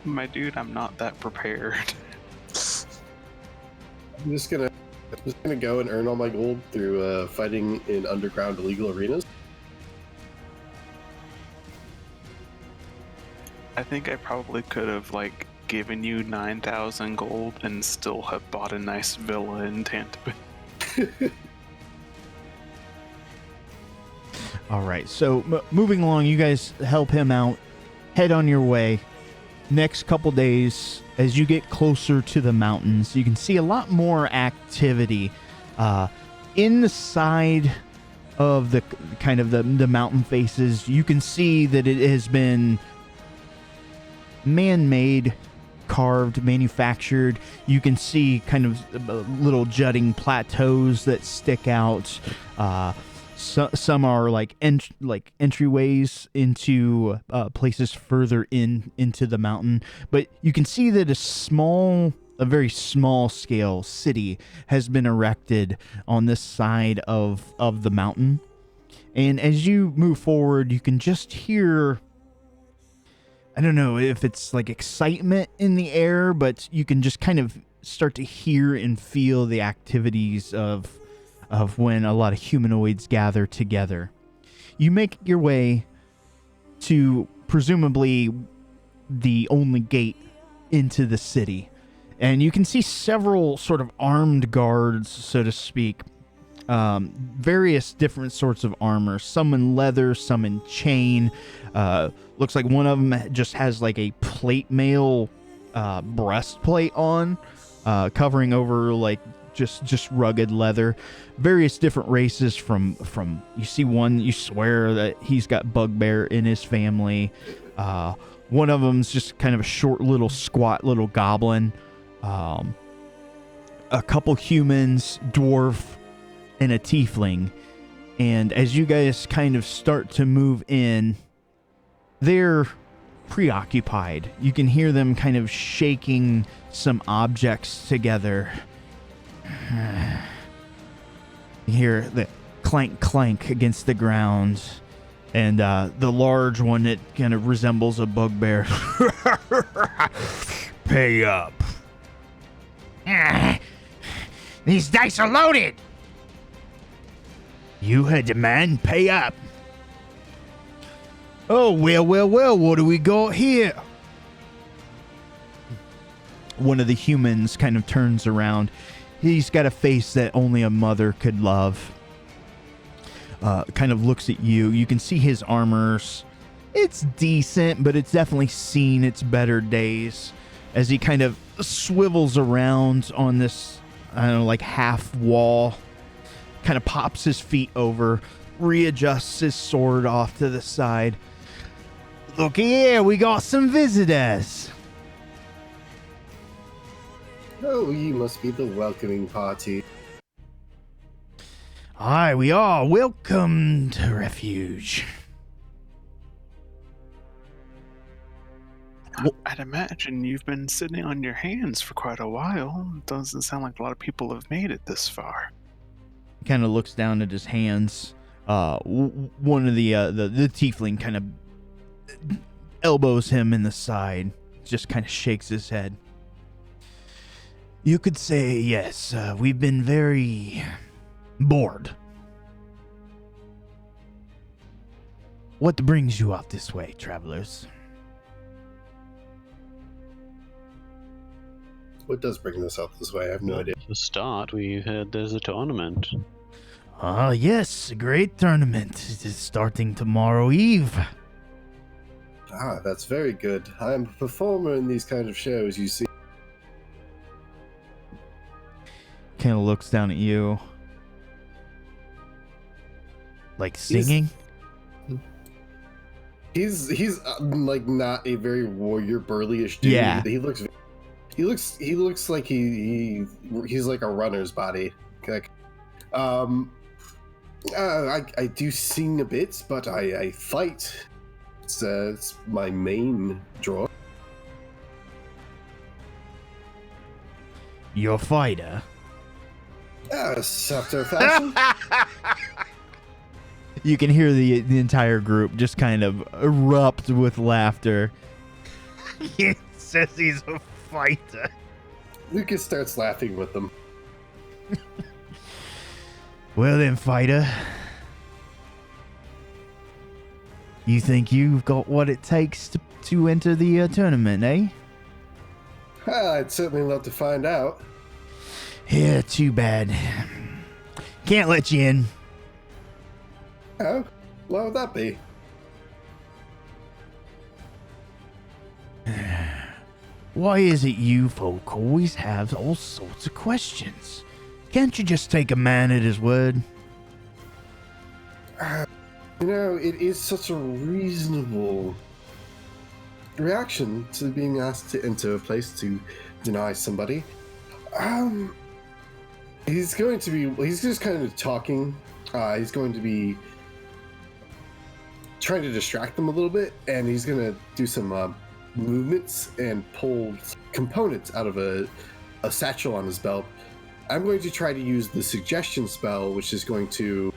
Speaker 3: My dude, I'm not that prepared.
Speaker 4: I'm just gonna go and earn all my gold through fighting in underground illegal arenas.
Speaker 3: I think I probably could have, like, given you 9,000 gold and still have bought a nice villa in Tantabit.
Speaker 2: All right, so moving along, you guys help him out. Head on your way. Next couple days, as you get closer to the mountains, you can see a lot more activity in the side of the kind of the mountain faces. You can see that it has been man-made, carved, manufactured. You can see kind of little jutting plateaus that stick out. Some are like entryways into places further into the mountain, but you can see that a very small scale city has been erected on this side of the mountain. And as you move forward, you can just hear, I don't know if it's like excitement in the air, but you can just kind of start to hear and feel the activities of when a lot of humanoids gather together. You make your way to presumably the only gate into the city, and you can see several sort of armed guards, so to speak. Various different sorts of armor, some in leather, some in chain. Looks like one of them just has like a plate mail breastplate on, covering over like just rugged leather. Various different races from you see one, you swear that he's got bugbear in his family. One of them's just kind of a short little squat little goblin. A couple humans, dwarf, and a tiefling. And as you guys kind of start to move in, they're preoccupied. You can hear them kind of shaking some objects together. You hear the clank clank against the ground, and the large one that kind of resembles a bugbear. Pay up.
Speaker 1: These dice are loaded.
Speaker 2: You heard the man. Pay up. Oh, well, what do we got here? One of the humans kind of turns around. He's got a face that only a mother could love. Kind of looks at you. You can see his armor's it's decent, but it's definitely seen its better days as he kind of swivels around on this, I don't know, like half wall, kind of pops his feet over, readjusts his sword off to the side. Look here, we got some visitors.
Speaker 4: Oh, you must be the welcoming party.
Speaker 2: Aye, we are. Welcome to Refuge.
Speaker 3: I'd imagine you've been sitting on your hands for quite a while. Doesn't sound like a lot of people have made it this far.
Speaker 2: Kind of looks down at his hands. One of the tiefling kind of elbows him in the side. Just kind of shakes his head. You could say yes. We've been very bored. What brings you out this way, travelers?
Speaker 4: What does bring this out this way? I have no idea.
Speaker 6: For start, we heard there's a tournament.
Speaker 2: Ah, yes, a great tournament. It is starting tomorrow eve.
Speaker 4: Ah, that's very good. I'm a performer in these kind of shows, you see.
Speaker 2: Kind of looks down at you. Like singing?
Speaker 4: He's like not a very warrior burlyish dude.
Speaker 2: Yeah.
Speaker 4: He looks like he's like a runner's body. Like, I do sing a bit, but I fight. It's my main draw.
Speaker 2: You're a fighter.
Speaker 4: After fashion.
Speaker 2: You can hear the entire group just kind of erupt with laughter. He says he's a fighter.
Speaker 4: Lucas starts laughing with them.
Speaker 2: Well then, fighter. You think you've got what it takes to enter the tournament, eh?
Speaker 4: I'd certainly love to find out.
Speaker 2: Yeah, too bad. Can't let you in.
Speaker 4: Oh, what would that be?
Speaker 2: Why is it you folk always have all sorts of questions? Can't you just take a man at his word?
Speaker 4: You know, it is such a reasonable reaction to being asked to enter a place to deny somebody. He's just kind of talking. He's going to be trying to distract them a little bit, and he's going to do some movements and pull components out of a satchel on his belt. I'm going to try to use the suggestion spell, which is going to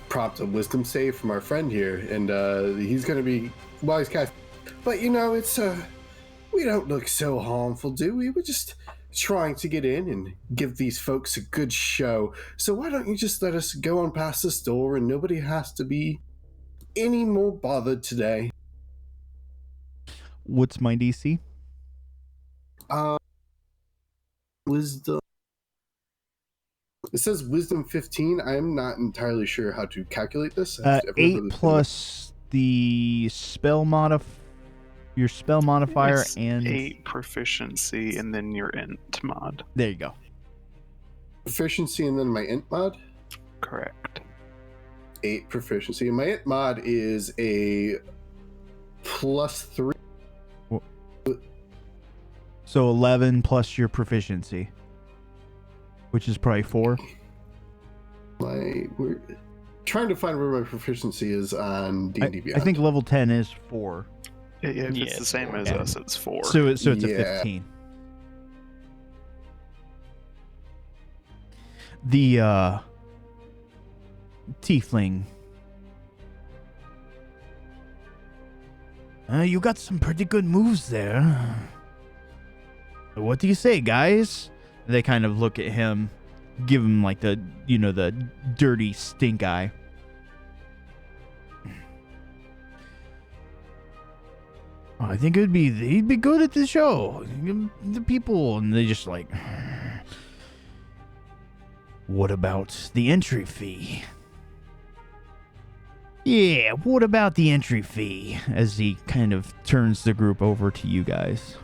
Speaker 4: prompt a wisdom save from our friend here, and he's going to be he's casting. But you know, it's we don't look so harmful, do we? We're just trying to get in and give these folks a good show. So why don't you just let us go on past this door, and nobody has to be any more bothered today.
Speaker 2: What's my DC?
Speaker 4: Wisdom. It says wisdom 15. I am not entirely sure how to calculate this.
Speaker 2: 8 plus the spell your spell modifier,
Speaker 3: It's
Speaker 2: and
Speaker 3: 8 proficiency, and then your int mod.
Speaker 2: there you go.
Speaker 4: Proficiency and then my int mod.
Speaker 3: Correct.
Speaker 4: 8 proficiency. And my int mod is a +3.
Speaker 2: So 11 plus your proficiency, which is probably 4.
Speaker 4: We're trying to find where my proficiency is on D&D Beyond.
Speaker 2: I think level 10 is 4.
Speaker 3: Yeah, if
Speaker 6: Yeah,
Speaker 3: it's the
Speaker 6: it's
Speaker 3: same
Speaker 6: 4.
Speaker 3: as us, it's 4.
Speaker 2: So it's a
Speaker 4: Yeah.
Speaker 2: 15. The tiefling. You got some pretty good moves there. What do you say, guys? They kind of look at him, give him like the dirty stink eye. I think he'd be good at the show. The people, and they just like, what about the entry fee? Yeah, what about the entry fee? As he kind of turns the group over to you guys.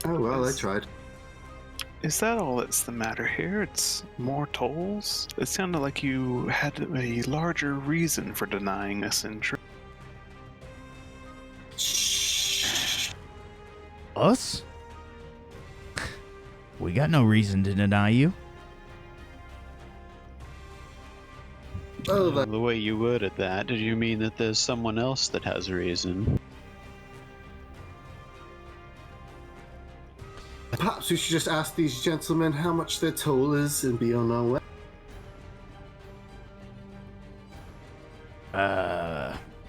Speaker 4: Oh, well, I tried.
Speaker 3: Is that all that's the matter here? It's more tolls? It sounded like you had a larger reason for denying us entry.
Speaker 2: Us? We got no reason to deny you.
Speaker 4: Oh,
Speaker 6: Well, the way you worded that, did you mean that there's someone else that has a reason?
Speaker 4: perhaps we should just ask these gentlemen how much their toll is and be on our way.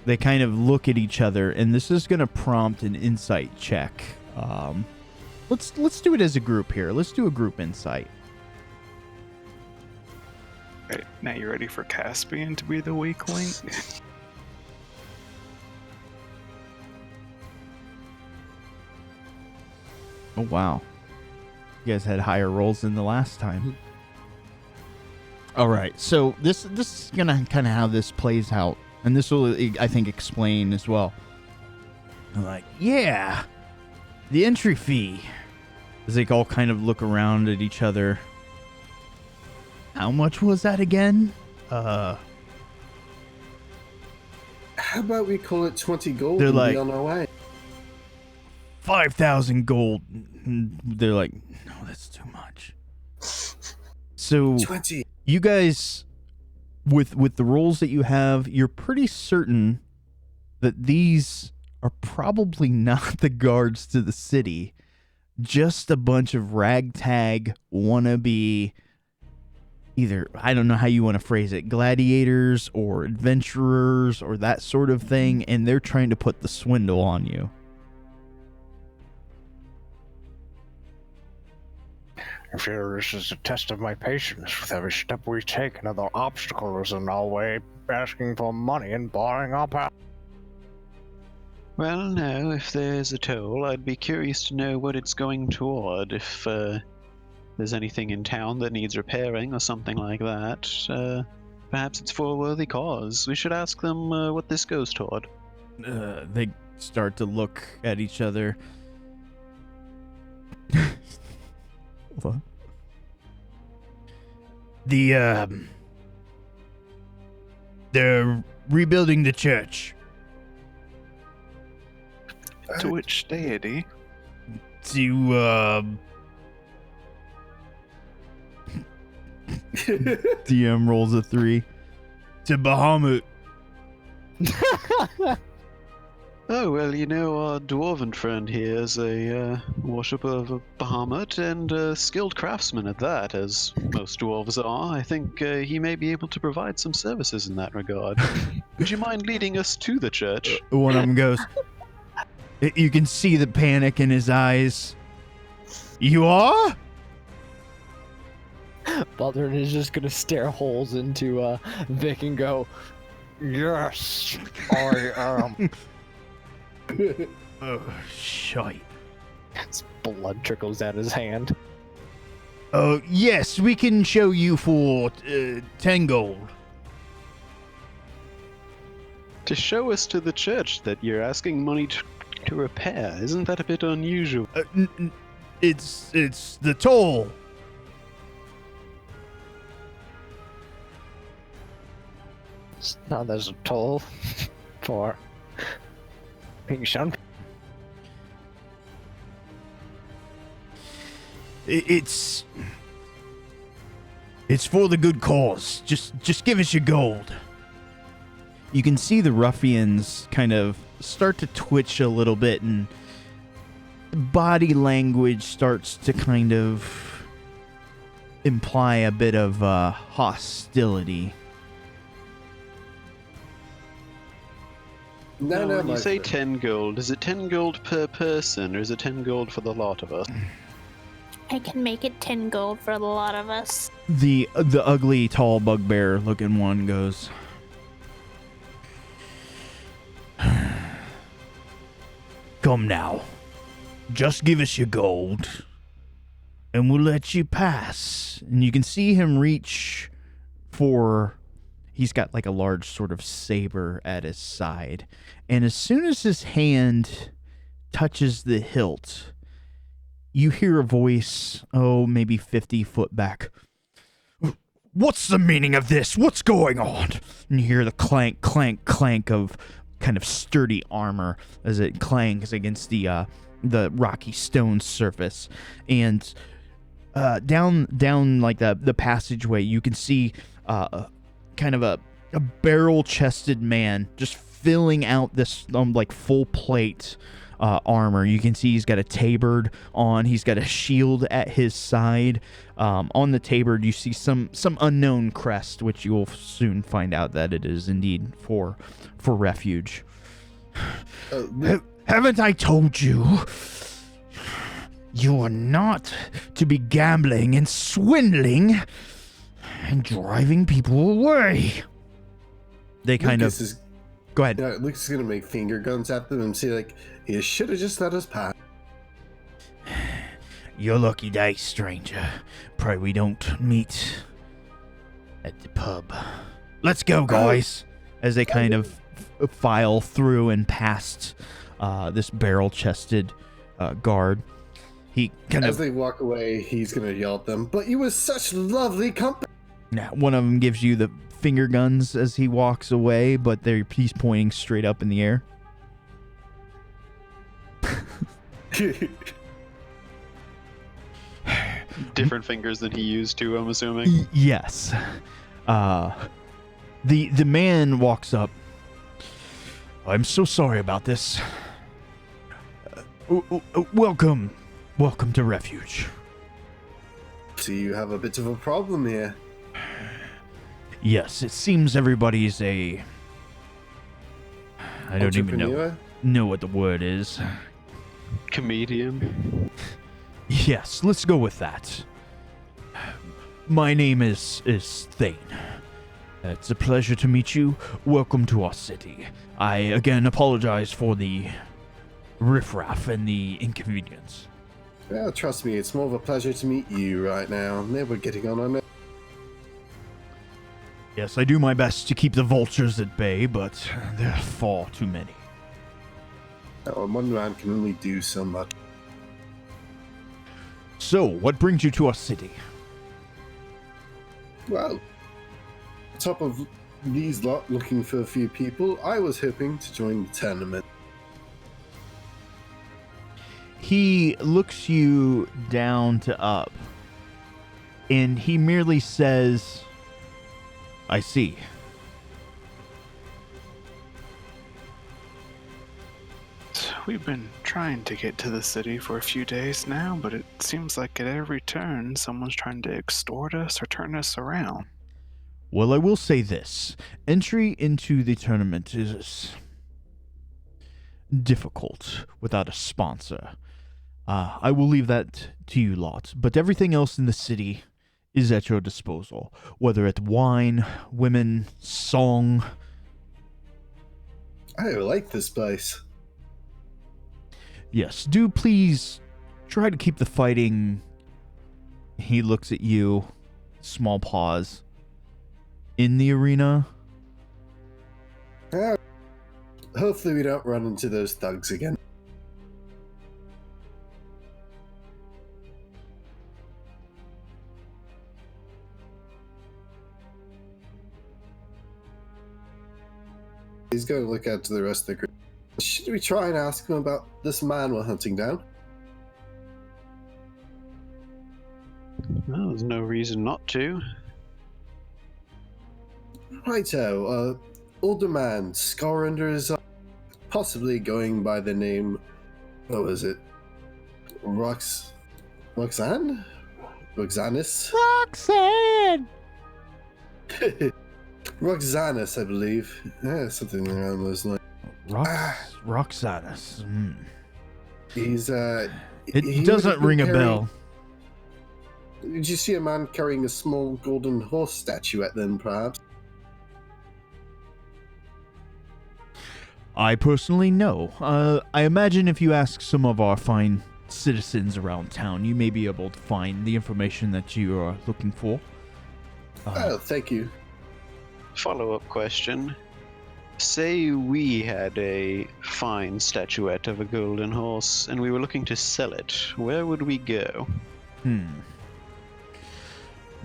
Speaker 2: They kind of look at each other, and this is going to prompt an insight check. Let's do it as a group here. Let's do a group insight.
Speaker 3: Right, now you ready for Caspian to be the weak link?
Speaker 2: Oh wow, you guys had higher rolls than the last time. All right, so this is gonna kind of how this plays out, and this will, I think, explain as well. Like, yeah, the entry fee. As they all kind of look around at each other. How much was that again?
Speaker 4: How about we call it 20 gold
Speaker 2: They're
Speaker 4: and
Speaker 2: like-
Speaker 4: be on our way?
Speaker 2: 5,000 gold. And they're like, no, that's too much. So
Speaker 4: 20.
Speaker 2: you guys, with the rolls that you have, you're pretty certain that these are probably not the guards to the city, just a bunch of ragtag wannabe, either, I don't know how you want to phrase it, gladiators or adventurers or that sort of thing, and they're trying to put the swindle on you.
Speaker 5: I fear this is a test of my patience. With every step we take, another obstacle is in our way, asking for money and barring our path.
Speaker 6: Well, no, if there's a toll, I'd be curious to know what it's going toward. If there's anything in town that needs repairing or something like that, perhaps it's for a worthy cause. We should ask them what this goes toward.
Speaker 2: They start to look at each other. Hold on. They're rebuilding the church
Speaker 3: To which deity?
Speaker 2: to DM rolls a 3 to Bahamut.
Speaker 6: Oh, well, you know, our dwarven friend here is a worshipper of a Bahamut and a skilled craftsman at that, as most dwarves are. I think he may be able to provide some services in that regard. Would you mind leading us to the church?
Speaker 2: One of them goes, you can see the panic in his eyes. You are?
Speaker 9: Baldwin is just gonna stare holes into Vic and go,
Speaker 5: Yes, I am.
Speaker 2: Oh, shite.
Speaker 9: his blood trickles down his hand.
Speaker 2: Oh, yes, we can show you for 10 gold.
Speaker 6: To show us to the church that you're asking money to repair, isn't that a bit unusual?
Speaker 2: It's the toll.
Speaker 9: Now there's a toll for being shown.
Speaker 2: It's for the good cause. Just give us your gold. You can see the ruffians kind of start to twitch a little bit, and body language starts to kind of imply a bit of hostility.
Speaker 4: No,
Speaker 6: When you
Speaker 4: my
Speaker 6: say
Speaker 4: friend.
Speaker 6: 10 gold, is it 10 gold per person, or is it 10 gold for the lot of us?
Speaker 8: I can make it 10 gold for the lot of us.
Speaker 2: The ugly, tall, bugbear looking one goes, come now. Just give us your gold, and we'll let you pass. And you can see him reach for he's got like a large sort of saber at his side. And as soon as his hand touches the hilt, you hear a voice, maybe 50 foot back. What's the meaning of this? What's going on? And you hear the clank, clank, clank of kind of sturdy armor as it clangs against the rocky stone surface. And down like the passageway, you can see kind of a barrel-chested man just filling out this like full plate armor. You can see he's got a tabard on. He's got a shield at his side. On the tabard, you see some unknown crest, which you will soon find out that it is indeed for refuge. Haven't I told you? You are not to be gambling and swindling and driving people away. They kind
Speaker 4: Lucas
Speaker 2: of...
Speaker 4: is,
Speaker 2: Go ahead.
Speaker 4: Lucas is going to make finger guns at them and say, like, you should have just let us pass.
Speaker 1: Your lucky day, stranger. Pray we don't meet at the pub.
Speaker 2: Let's go, guys. As they kind of file through and past this barrel-chested guard. He kind
Speaker 4: As
Speaker 2: of...
Speaker 4: they walk away, he's going to yell at them, but you were such lovely company.
Speaker 2: Now, one of them gives you the finger guns as he walks away, but he's pointing straight up in the air.
Speaker 6: Different fingers than he used to, I'm assuming.
Speaker 2: Yes. The man walks up. I'm so sorry about this. Welcome to Refuge.
Speaker 4: So you have a bit of a problem here.
Speaker 2: Yes, it seems everybody's I don't even know what the word is.
Speaker 6: Comedian.
Speaker 2: Yes, let's go with that. My name is Thane. It's a pleasure to meet you. Welcome to our city. I again apologize for the riffraff and the inconvenience.
Speaker 4: Well, trust me, it's more of a pleasure to meet you right now. They were getting on it.
Speaker 2: Yes, I do my best to keep the vultures at bay, but there are far too many.
Speaker 4: One man can only do so much.
Speaker 2: So, what brings you to our city?
Speaker 4: Well, top of these lot looking for a few people, I was hoping to join the tournament.
Speaker 2: He looks you down to up, and he merely says, I see.
Speaker 3: We've been trying to get to the city for a few days now, but it seems like at every turn someone's trying to extort us or turn us around.
Speaker 2: Well, I will say this. Entry into the tournament is difficult without a sponsor. I will leave that to you lot, but everything else in the city is at your disposal, whether it's wine, women, song.
Speaker 4: I like this place.
Speaker 2: Yes, do please try to keep the fighting. He looks at you, small pause, in the arena.
Speaker 4: Hopefully we don't run into those thugs again. He's going to look out to the rest of the group. Should we try and ask him about this man we're hunting down?
Speaker 6: Well, there's no reason not to.
Speaker 4: Righto, older man, scar under his eye, possibly going by the name, what was it? Roxanne? Roxanus?
Speaker 2: Roxanne!
Speaker 4: Roxanus, I believe. Yeah, something around those lines.
Speaker 2: Roxanus.
Speaker 4: He's,
Speaker 2: It doesn't ring a bell.
Speaker 4: Did you see a man carrying a small golden horse statuette then, perhaps?
Speaker 2: I personally know. I imagine if you ask some of our fine citizens around town, you may be able to find the information that you are looking for.
Speaker 4: Oh, thank you.
Speaker 6: follow-up question. Say we had a fine statuette of a golden horse and we were looking to sell it. Where would we go?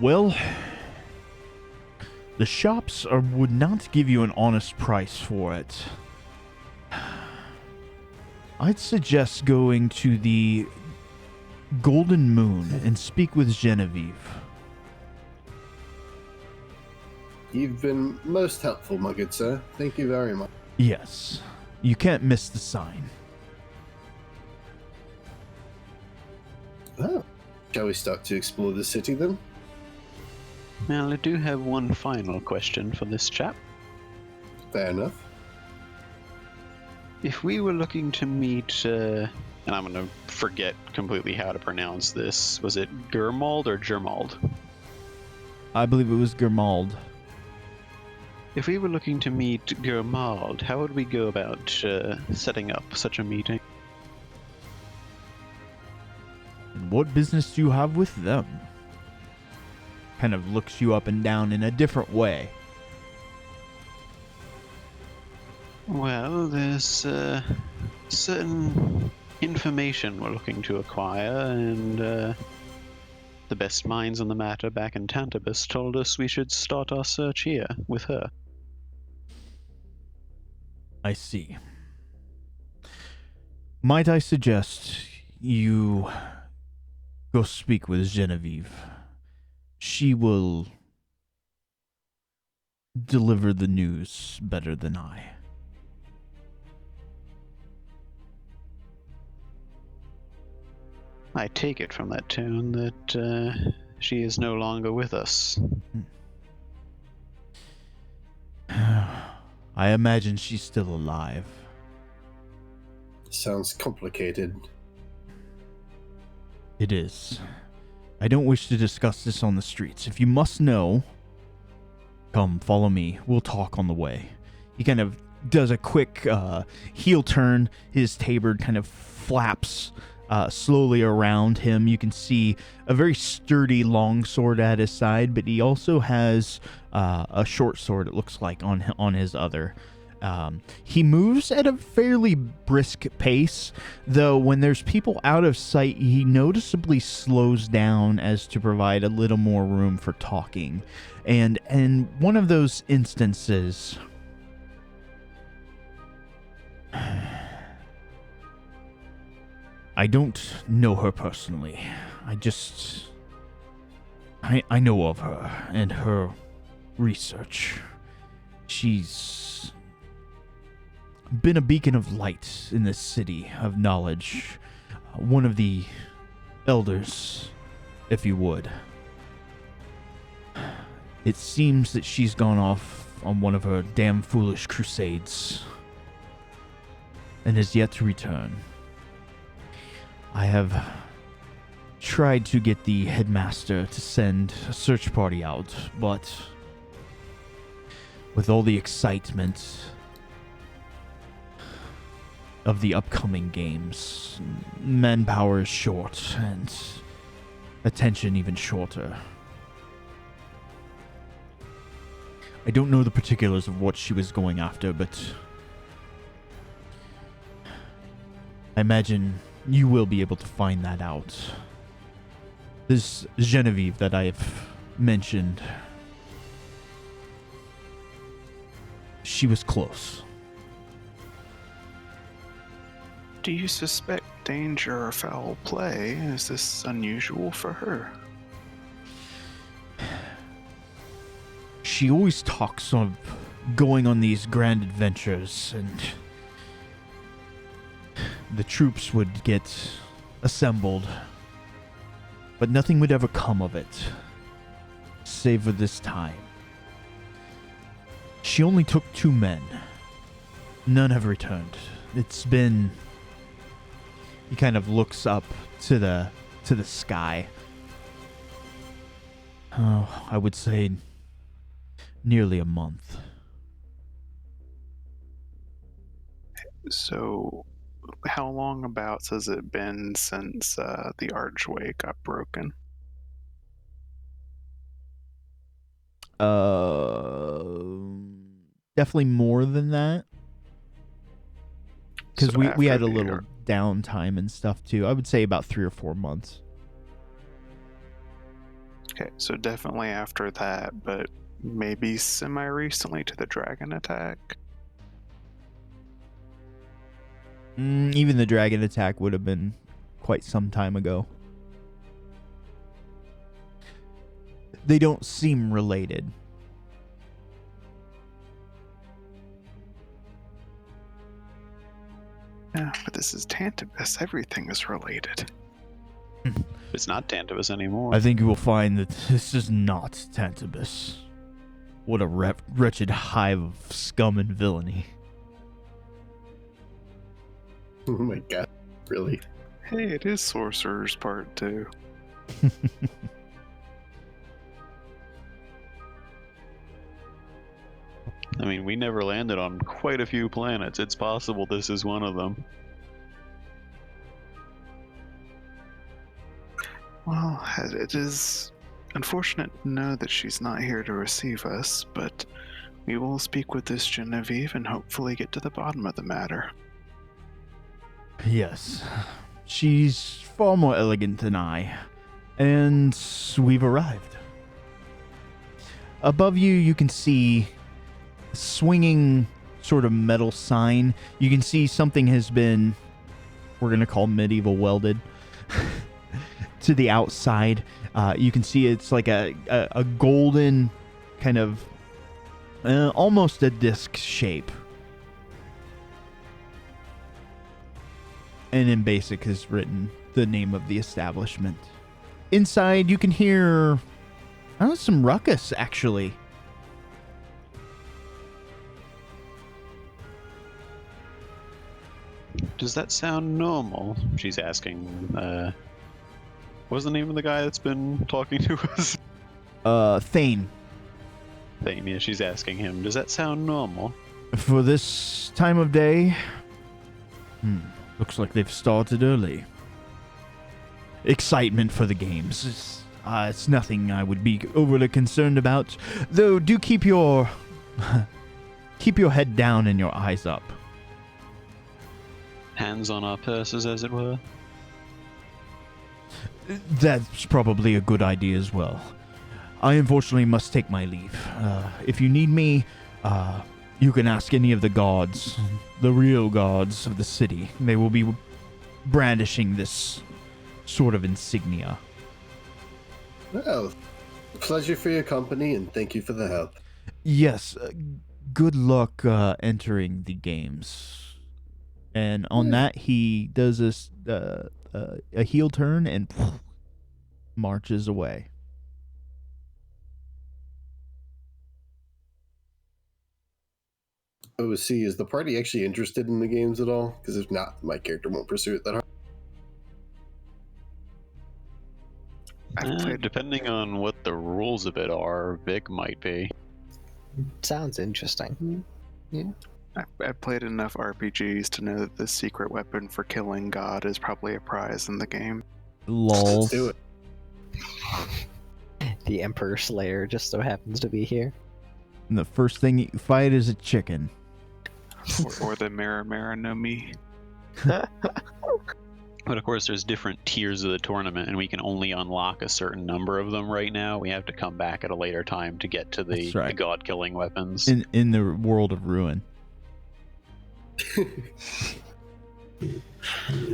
Speaker 2: Well, the shops would not give you an honest price for it. I'd suggest going to the Golden Moon and speak with Genevieve.
Speaker 4: You've been most helpful, my good sir. Thank you very much.
Speaker 2: Yes, you can't miss the sign.
Speaker 4: Oh. Shall we start to explore the city then?
Speaker 6: Well, I do have one final question for this chap.
Speaker 4: Fair enough.
Speaker 6: If we were looking to meet, and I'm going to forget completely how to pronounce this, was it Germald or Germald?
Speaker 2: I believe it was Germald.
Speaker 6: If we were looking to meet Germald, how would we go about setting up such a meeting?
Speaker 2: And what business do you have with them? Kind of looks you up and down in a different way.
Speaker 6: Well, there's certain information we're looking to acquire, and the best minds on the matter back in Tantabus told us we should start our search here with her.
Speaker 2: I see. Might I suggest you go speak with Genevieve? She will deliver the news better than I.
Speaker 6: I take it from that tone that she is no longer with us.
Speaker 2: I imagine she's still alive.
Speaker 4: Sounds complicated.
Speaker 2: It is. I don't wish to discuss this on the streets. If you must know, come, follow me. We'll talk on the way. He kind of does a quick heel turn. His tabard kind of flaps slowly around him. You can see a very sturdy long sword at his side, but he also has a short sword, it looks like, on his other. He moves at a fairly brisk pace, though when there's people out of sight, he noticeably slows down as to provide a little more room for talking. And in one of those instances, I don't know her personally. I know of her and her research. She's been a beacon of light in this city of knowledge. One of the elders, if you would. It seems that she's gone off on one of her damn foolish crusades and is yet to return. I have tried to get the headmaster to send a search party out, but with all the excitement of the upcoming games, manpower is short and attention even shorter. I don't know the particulars of what she was going after, but I imagine you will be able to find that out. This Genevieve that I've mentioned, she was close.
Speaker 3: Do you suspect danger or foul play? Is this unusual for her?
Speaker 2: She always talks of going on these grand adventures, and the troops would get assembled, but nothing would ever come of it, save for this time. She only took 2 men. None have returned. It's been... He kind of looks up to the sky. Oh, I would say nearly a month.
Speaker 3: So, how long about has it been since the archway got broken?
Speaker 2: definitely more than that. Because
Speaker 3: So
Speaker 2: we had
Speaker 3: after
Speaker 2: a
Speaker 3: the-
Speaker 2: little downtime and stuff too. I would say about 3 or 4 months.
Speaker 3: Okay, so definitely after that, but maybe semi-recently to the dragon attack.
Speaker 2: Even the dragon attack would have been quite some time ago. They don't seem related.
Speaker 3: Yeah, but this is Tantabus. Everything is related.
Speaker 6: It's not Tantabus anymore.
Speaker 2: I think you will find that this is not Tantabus. What a wretched hive of scum and villainy.
Speaker 4: Oh my god, really?
Speaker 3: Hey, it is Sorcerer's Part 2.
Speaker 6: I mean, we never landed on quite a few planets. It's possible this is one of them.
Speaker 3: Well, it is unfortunate to know that she's not here to receive us, but we will speak with this Genevieve and hopefully get to the bottom of the matter.
Speaker 2: Yes. She's far more elegant than I. And we've arrived. Above you, you can see a swinging sort of metal sign. You can see something has been, we're going to call medieval welded, to the outside. You can see it's like a golden kind of, almost a disc shape. And in basic is written the name of the establishment. Inside, you can hear some ruckus, actually.
Speaker 6: Does that sound normal? She's asking. What's the name of the guy that's been talking to us?
Speaker 2: Thane.
Speaker 6: Thane, yeah, she's asking him. Does that sound normal?
Speaker 2: For this time of day, looks like they've started early. Excitement for the games. It's nothing I would be overly concerned about, though do keep your head down and your eyes up.
Speaker 6: Hands on our purses, as it were.
Speaker 2: That's probably a good idea as well. I unfortunately must take my leave. If you need me, you can ask any of the gods, the real gods of the city. They will be brandishing this sort of insignia.
Speaker 4: Well, pleasure for your company and thank you for the help.
Speaker 2: Yes, good luck entering the games. And on that, he does this a heel turn and marches away.
Speaker 4: Oh, see, is the party actually interested in the games at all? Because if not, my character won't pursue it that hard.
Speaker 6: Depending on what the rules of it are, Vic might be.
Speaker 9: Sounds interesting.
Speaker 3: I've played enough RPGs to know that the secret weapon for killing God is probably a prize in the game.
Speaker 2: Lol.
Speaker 4: Let's do it.
Speaker 9: The Emperor Slayer just so happens to be here.
Speaker 2: And the first thing you fight is a chicken.
Speaker 3: Or the Mara no Mi.
Speaker 6: But of course, there's different tiers of the tournament, and we can only unlock a certain number of them right now. We have to come back at a later time to get to the god-killing weapons.
Speaker 2: In the world of ruin.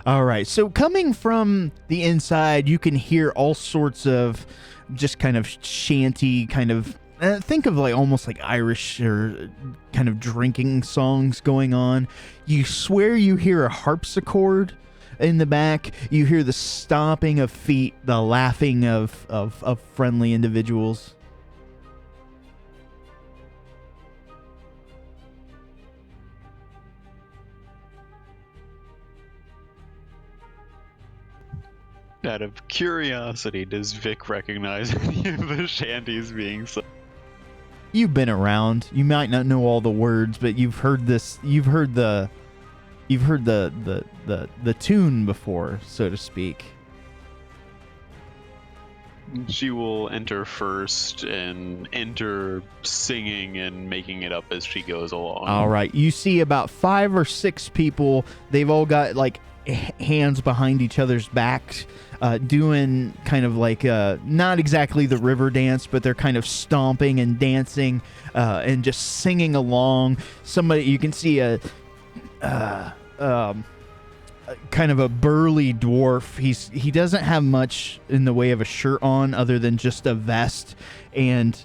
Speaker 2: All right, so coming from the inside, you can hear all sorts of just kind of shanty, kind of think of like almost like Irish or kind of drinking songs going on. You swear you hear a harpsichord in the back. You hear the stomping of feet, the laughing of friendly individuals.
Speaker 6: Out of curiosity, does Vic recognize any of the shanties being sung?
Speaker 2: You've been around. You might not know all the words, but you've heard this. You've heard the tune before, so to speak.
Speaker 6: She will enter first and enter singing and making it up as she goes along.
Speaker 2: All right. You see about 5 or 6 people. They've all got like hands behind each other's backs, doing kind of like not exactly the river dance, but they're kind of stomping and dancing and just singing along. Somebody, you can see a kind of a burly dwarf. He doesn't have much in the way of a shirt on other than just a vest, and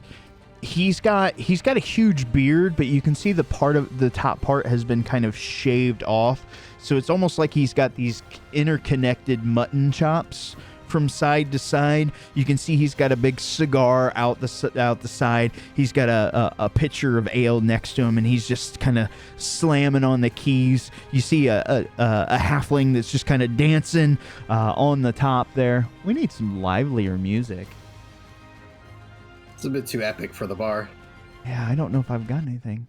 Speaker 2: he's got a huge beard, but you can see the top part has been kind of shaved off, so it's almost like he's got these interconnected mutton chops from side to side. You can see he's got a big cigar out the side. He's got a pitcher of ale next to him, and he's just kind of slamming on the keys. You see a halfling that's just kind of dancing on the top there. We need some livelier music.
Speaker 4: It's a bit too epic for the bar.
Speaker 2: Yeah, I don't know if I've got anything.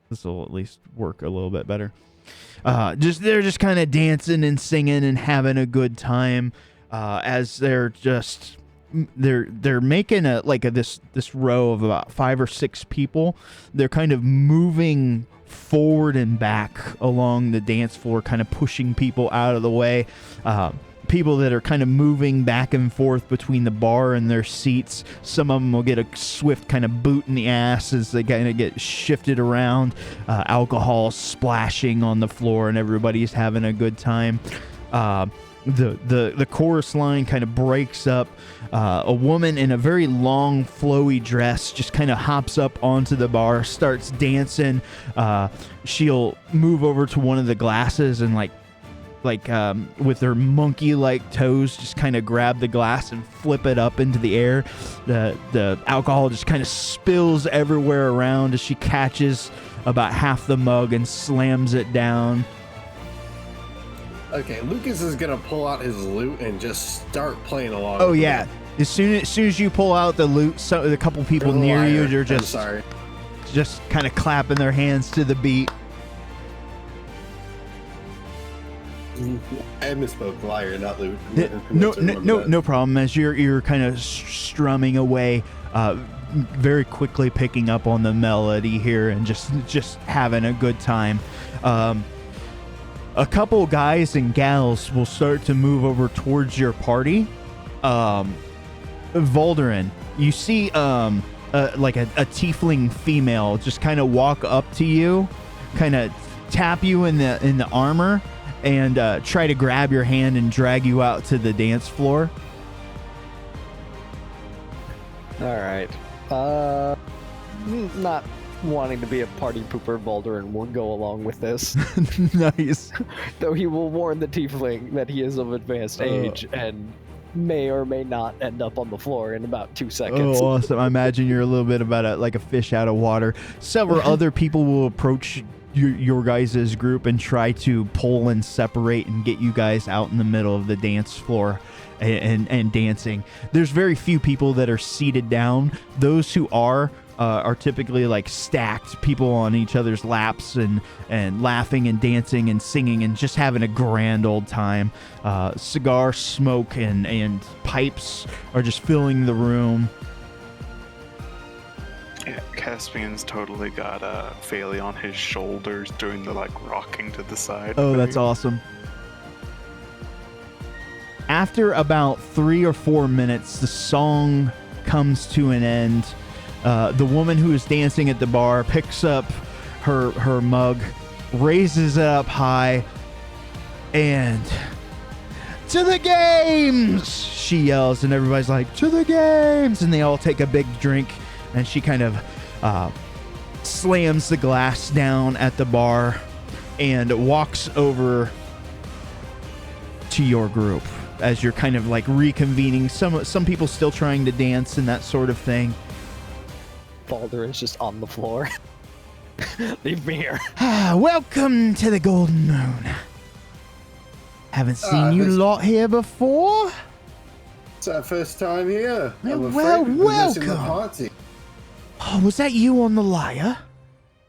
Speaker 2: This will at least work a little bit better. They're just kind of dancing and singing and having a good time as they're making this row of about 5 or 6 people. They're kind of moving forward and back along the dance floor, kind of pushing people out of the way. People that are kind of moving back and forth between the bar and their seats. Some of them will get a swift kind of boot in the ass as they kind of get shifted around. Alcohol splashing on the floor, and everybody's having a good time. The chorus line kind of breaks up. A woman in a very long, flowy dress just kind of hops up onto the bar, starts dancing. She'll move over to one of the glasses and with her monkey-like toes, just kind of grab the glass and flip it up into the air. The alcohol just kind of spills everywhere around as she catches about half the mug and slams it down.
Speaker 4: Okay, Lucas is gonna pull out his lute and just start playing along.
Speaker 2: Oh yeah, as soon as you pull out the lute, a couple people near you, they're just kind of clapping their hands to the beat.
Speaker 4: I misspoke, lyre, not lute.
Speaker 2: No problem. As you're kind of strumming away, very quickly picking up on the melody here and just having a good time. A couple guys and gals will start to move over towards your party. Valderin, you see like a tiefling female just kind of walk up to you, kind of tap you in the armor, and try to grab your hand and drag you out to the dance floor.
Speaker 9: All right. Not wanting to be a party pooper, Valderin will go along with this.
Speaker 2: Nice.
Speaker 9: Though he will warn the tiefling that he is of advanced age and may or may not end up on the floor in about 2 seconds.
Speaker 2: Oh, awesome. I imagine you're a little bit about like a fish out of water. Several other people will approach your guys' group and try to pull and separate and get you guys out in the middle of the dance floor and dancing. There's very few people that are seated down. Those who are typically like stacked people on each other's laps and laughing and dancing and singing and just having a grand old time. Cigar smoke and pipes are just filling the room.
Speaker 3: Yeah, Caspian's totally got Phaley on his shoulders doing the rocking to the side.
Speaker 2: Oh, that's awesome. After about 3 or 4 minutes, the song comes to an end. The woman who is dancing at the bar picks up her mug, raises it up high, and "To the games!" she yells, and everybody's like, "To the games!" And they all take a big drink. And she kind of slams the glass down at the bar and walks over to your group as you're kind of reconvening. Some people still trying to dance and that sort of thing.
Speaker 9: Balder is just on the floor. Leave me here.
Speaker 2: Welcome to the Golden Moon. Haven't seen you lot here before.
Speaker 4: It's our first time here. I'm
Speaker 2: Well,
Speaker 4: afraid we've been missing the
Speaker 2: welcome.
Speaker 4: party.
Speaker 2: Oh, was that you on the lyre?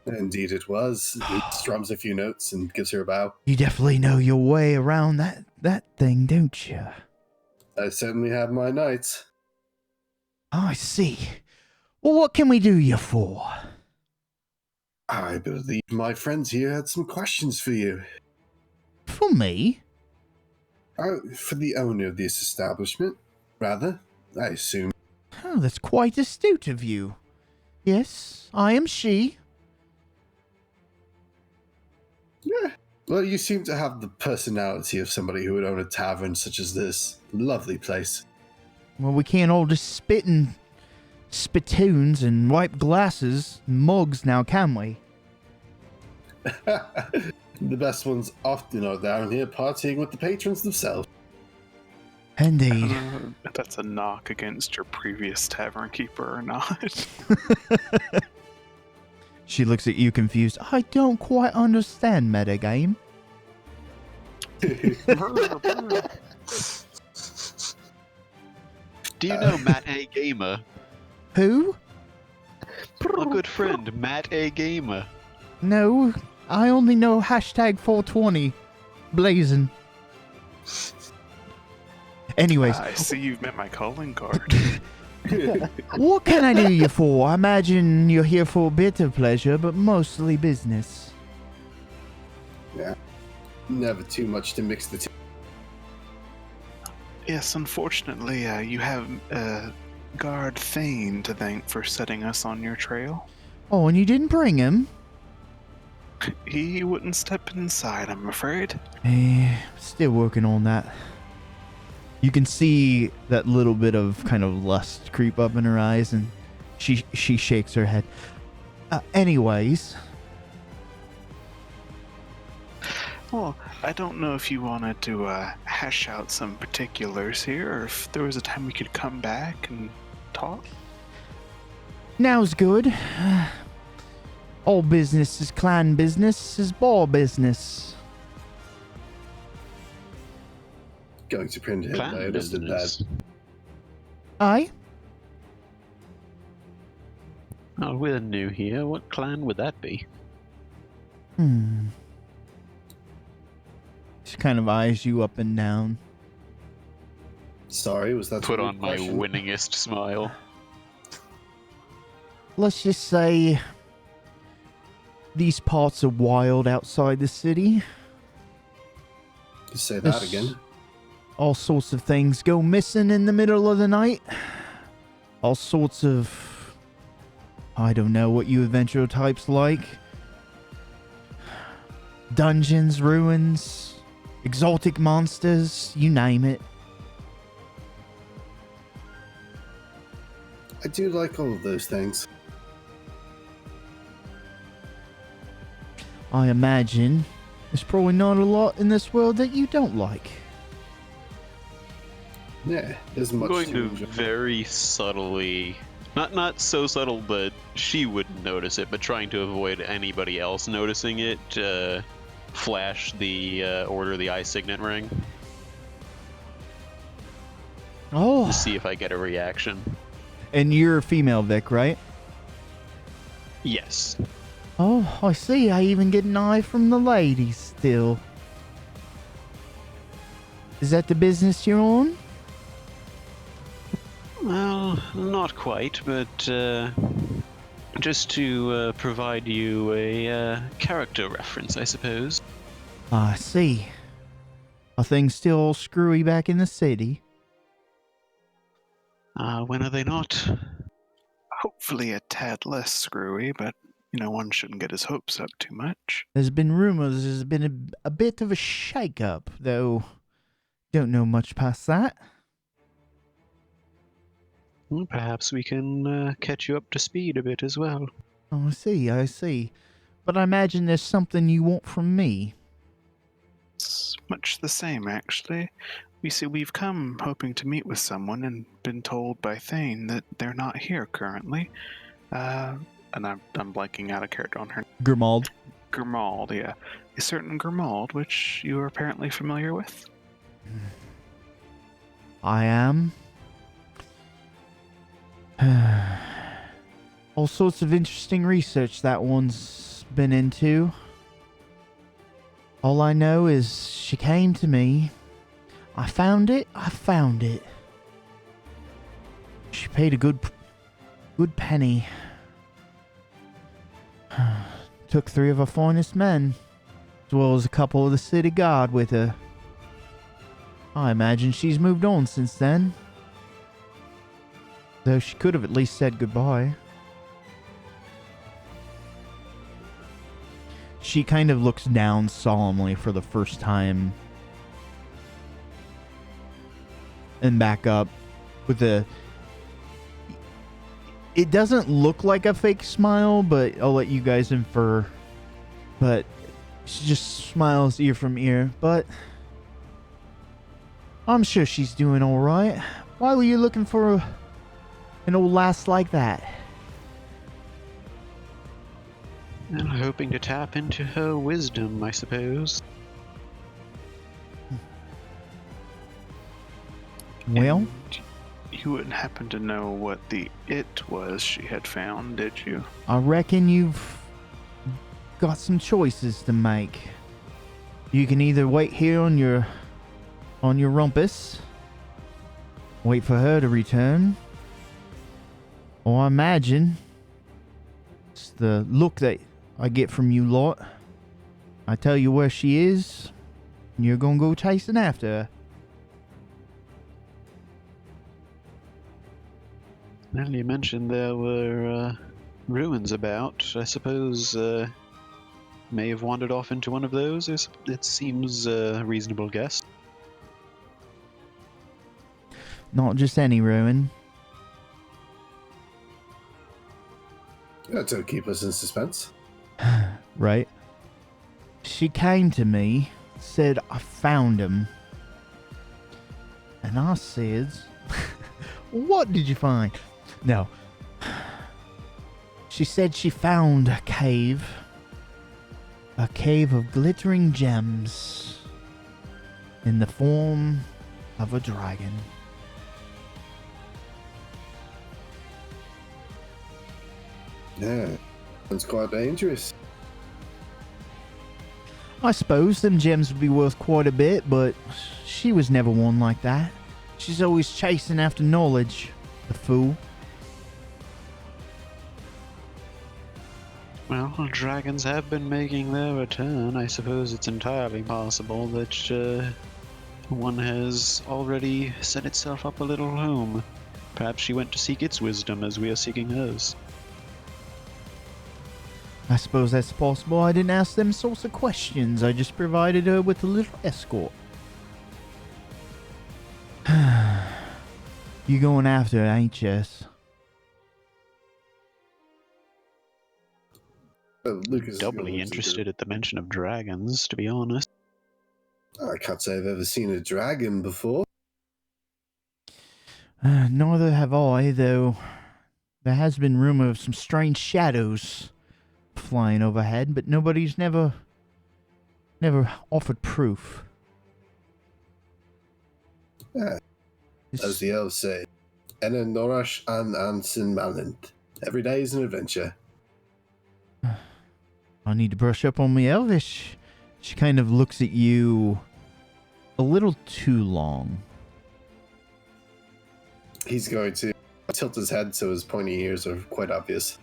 Speaker 4: Indeed it was. He strums a few notes and gives her a bow.
Speaker 2: You definitely know your way around that thing, don't you?
Speaker 4: I certainly have my nights.
Speaker 1: I see. Well, what can we do you for?
Speaker 4: I believe my friends here had some questions for you.
Speaker 1: For me?
Speaker 4: For the owner of this establishment, rather, I assume.
Speaker 1: Oh, that's quite astute of you. Yes, I am she.
Speaker 4: Yeah. Well, you seem to have the personality of somebody who would own a tavern such as this. Lovely place.
Speaker 1: Well, we can't all just spit in spittoons and wipe glasses and mugs now, can we?
Speaker 4: The best ones often are down here partying with the patrons themselves.
Speaker 1: Indeed.
Speaker 3: If that's a knock against your previous tavern keeper or not.
Speaker 1: She looks at you confused. I don't quite understand metagame.
Speaker 6: Do you know Matt A. Gamer?
Speaker 1: Who?
Speaker 6: Our good friend, Matt A. Gamer.
Speaker 1: No, I only know hashtag 420. Blazing. Anyways.
Speaker 3: I see you've met my calling card.
Speaker 1: What can I do you for? I imagine you're here for a bit of pleasure, but mostly business.
Speaker 4: Yeah. Never too much to mix the two.
Speaker 3: Yes, unfortunately, you have guard Thane to thank for setting us on your trail.
Speaker 1: Oh, and you didn't bring him?
Speaker 3: He wouldn't step inside, I'm afraid.
Speaker 1: Still working on that. You can see that little bit of kind of lust creep up in her eyes, and she shakes her head. Anyways.
Speaker 3: Well, I don't know if you wanted to hash out some particulars here, or if there was a time we could come back and talk.
Speaker 1: Now's good. All business is clan business, is ball business.
Speaker 4: Going to print it,
Speaker 6: Clan
Speaker 4: I understood
Speaker 6: business.
Speaker 4: that.
Speaker 1: Aye?
Speaker 6: Oh, we're new here. What clan would that be?
Speaker 1: She kind of eyes you up and down.
Speaker 4: Sorry, was that
Speaker 6: Put
Speaker 4: a
Speaker 6: on my
Speaker 4: question?
Speaker 6: winningest smile.
Speaker 1: Let's just say these parts are wild outside the city.
Speaker 4: Say that
Speaker 1: This-
Speaker 4: again.
Speaker 1: All sorts of things go missing in the middle of the night. All sorts of... I don't know what you adventurer types like. Dungeons, ruins, exotic monsters, you name it.
Speaker 4: I do like all of those things.
Speaker 1: I imagine there's probably not a lot in this world that you don't like.
Speaker 4: Yeah, there's much
Speaker 6: I'm going to
Speaker 4: enjoy.
Speaker 6: very subtly, not so subtle, but she wouldn't notice it, but trying to avoid anybody else noticing it, flash the Order of the Eye Signet ring
Speaker 1: Oh,
Speaker 6: to see if I get a reaction.
Speaker 1: and you're a female, Vic, right?
Speaker 6: Yes.
Speaker 1: Oh, I see. I even get an eye from the ladies still. Is that the business you're on?
Speaker 6: Well, not quite, but just to provide you a character reference, I suppose.
Speaker 1: I see. Are things still all screwy back in the city?
Speaker 6: When are they not?
Speaker 3: Hopefully a tad less screwy, but, one shouldn't get his hopes up too much.
Speaker 1: There's been rumors there's been a bit of a shake-up, though don't know much past that.
Speaker 6: Well, perhaps we can catch you up to speed a bit as well.
Speaker 1: Oh, I see. But I imagine there's something you want from me.
Speaker 3: It's much the same, actually. You see, we've come hoping to meet with someone and been told by Thane that they're not here currently. And I'm blanking out a character on her.
Speaker 1: Grimald.
Speaker 3: Grimald, yeah. A certain Grimald, which you are apparently familiar with.
Speaker 1: I am. All sorts of interesting research that one's been into. All I know is she came to me. I found it. I found it. She paid a good penny. Took 3 of her finest men, as well as a couple of the city guard with her. I imagine she's moved on since then. Though she could have at least said goodbye. She kind of looks down solemnly for the first time. And back up with a... It doesn't look like a fake smile, but I'll let you guys infer. But she just smiles ear from ear. But I'm sure she's doing all right. Why were you looking for an old lass like that?
Speaker 6: And hoping to tap into her wisdom, I suppose.
Speaker 1: Well,
Speaker 3: And you wouldn't happen to know what the it was she had found, did you?
Speaker 1: I reckon you've got some choices to make. You can either wait here on your rumpus, wait for her to return, or I imagine it's the look that I get from you lot. I tell you where she is, and you're gonna go chasing after her.
Speaker 6: Well, you mentioned there were ruins about. I suppose may have wandered off into one of those. It seems a reasonable guess.
Speaker 1: Not just any ruin.
Speaker 4: That'll keep us in suspense.
Speaker 1: Right? She came to me, said I found him. And I said, what did you find? No. She said she found a cave of glittering gems in the form of a dragon.
Speaker 4: Yeah, that's quite dangerous.
Speaker 1: I suppose them gems would be worth quite a bit, but she was never one like that. She's always chasing after knowledge, the fool.
Speaker 6: Well, dragons have been making their return. I suppose it's entirely possible that one has already set itself up a little home. Perhaps she went to seek its wisdom as we are seeking hers.
Speaker 1: I suppose that's possible. I didn't ask them sorts of questions. I just provided her with a little escort. You going after her, ain't you?
Speaker 4: Lucas,
Speaker 6: Doubly interested at the mention of dragons, to be honest.
Speaker 4: I can't say I've ever seen a dragon before.
Speaker 1: Neither have I, though. There has been rumor of some strange shadows flying overhead, but nobody's never offered proof.
Speaker 4: Yeah, as the elves say, Ena Norash and Ansin Malint. Every day is an adventure.
Speaker 1: I need to brush up on my Elvish. She kind of looks at you a little too long.
Speaker 4: He's going to tilt his head so his pointy ears are quite obvious.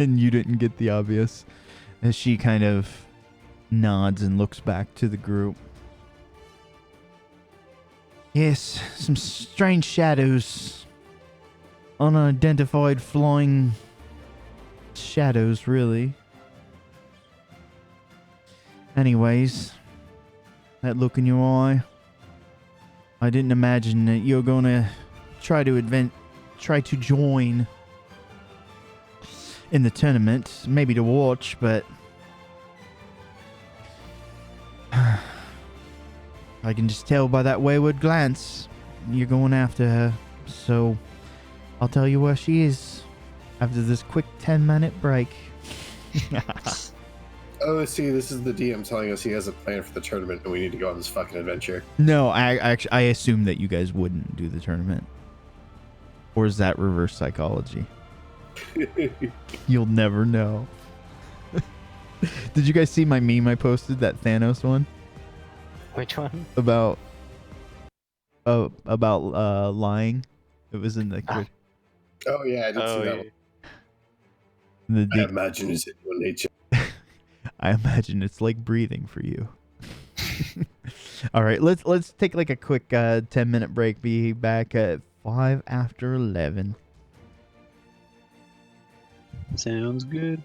Speaker 1: And you didn't get the obvious. As she kind of nods and looks back to the group. Yes, some strange shadows. Unidentified flying shadows, really. Anyways, that look in your eye. I didn't imagine that you're gonna try to join in the tournament, maybe to watch, but I can just tell by that wayward glance you're going after her. So I'll tell you where she is after this quick 10-minute break.
Speaker 4: Oh, see, this is the DM telling us he has a plan for the tournament and we need to go on this fucking adventure.
Speaker 1: No, I assume that you guys wouldn't do the tournament. Or is that reverse psychology? You'll never know. Did you guys see my meme I posted, that Thanos one?
Speaker 9: Which one?
Speaker 1: about lying. It was in the
Speaker 4: Oh yeah, I did see that one. I
Speaker 1: the
Speaker 4: imagine it's in your nature.
Speaker 1: I imagine it's like breathing for you. All right, let's take like a quick 10-minute break. Be back at 5 after 11.
Speaker 6: Sounds good.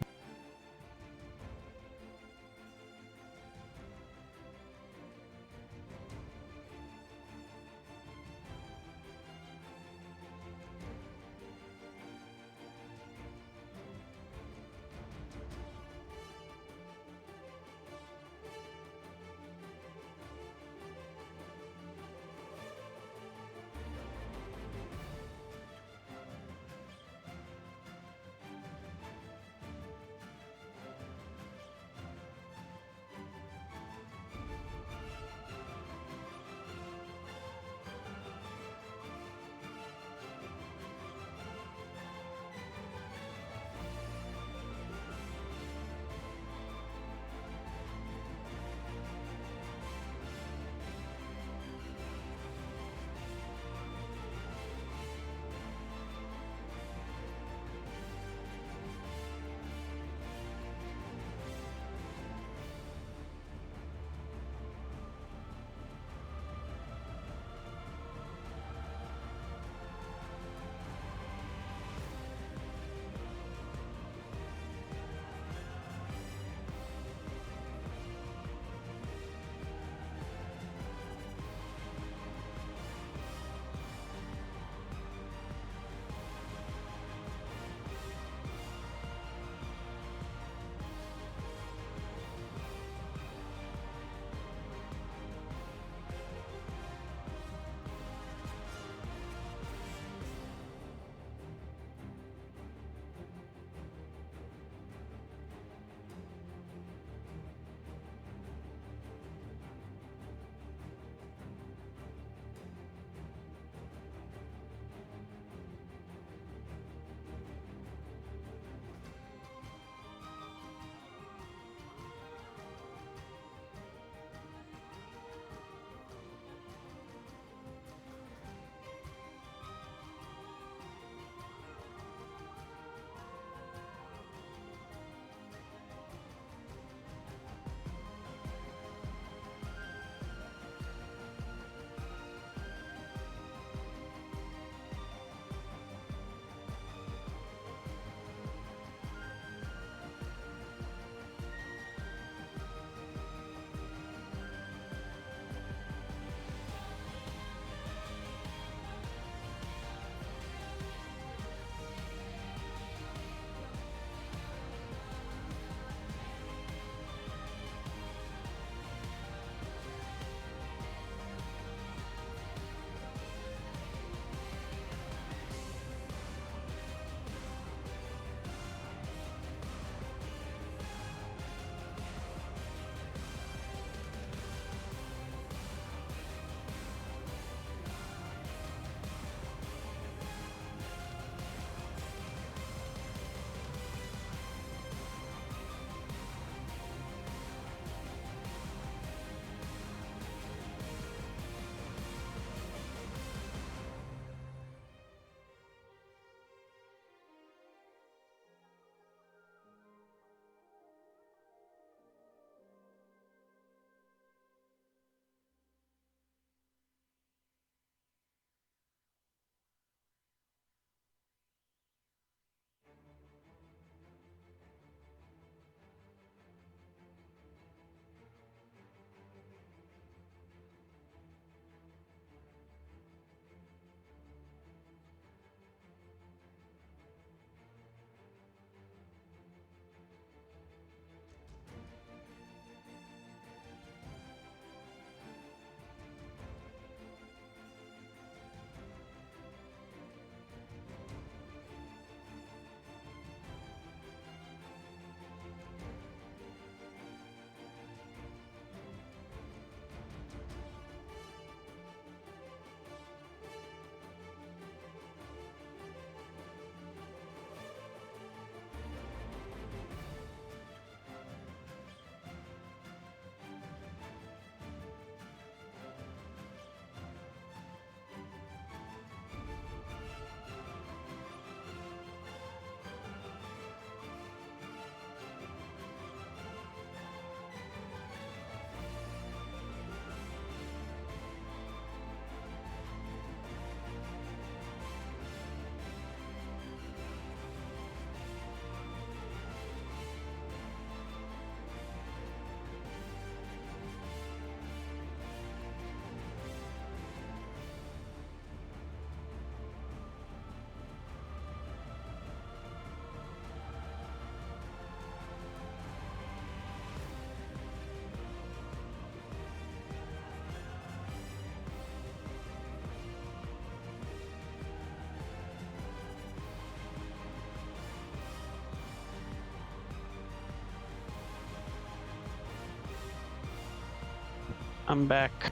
Speaker 6: I'm back.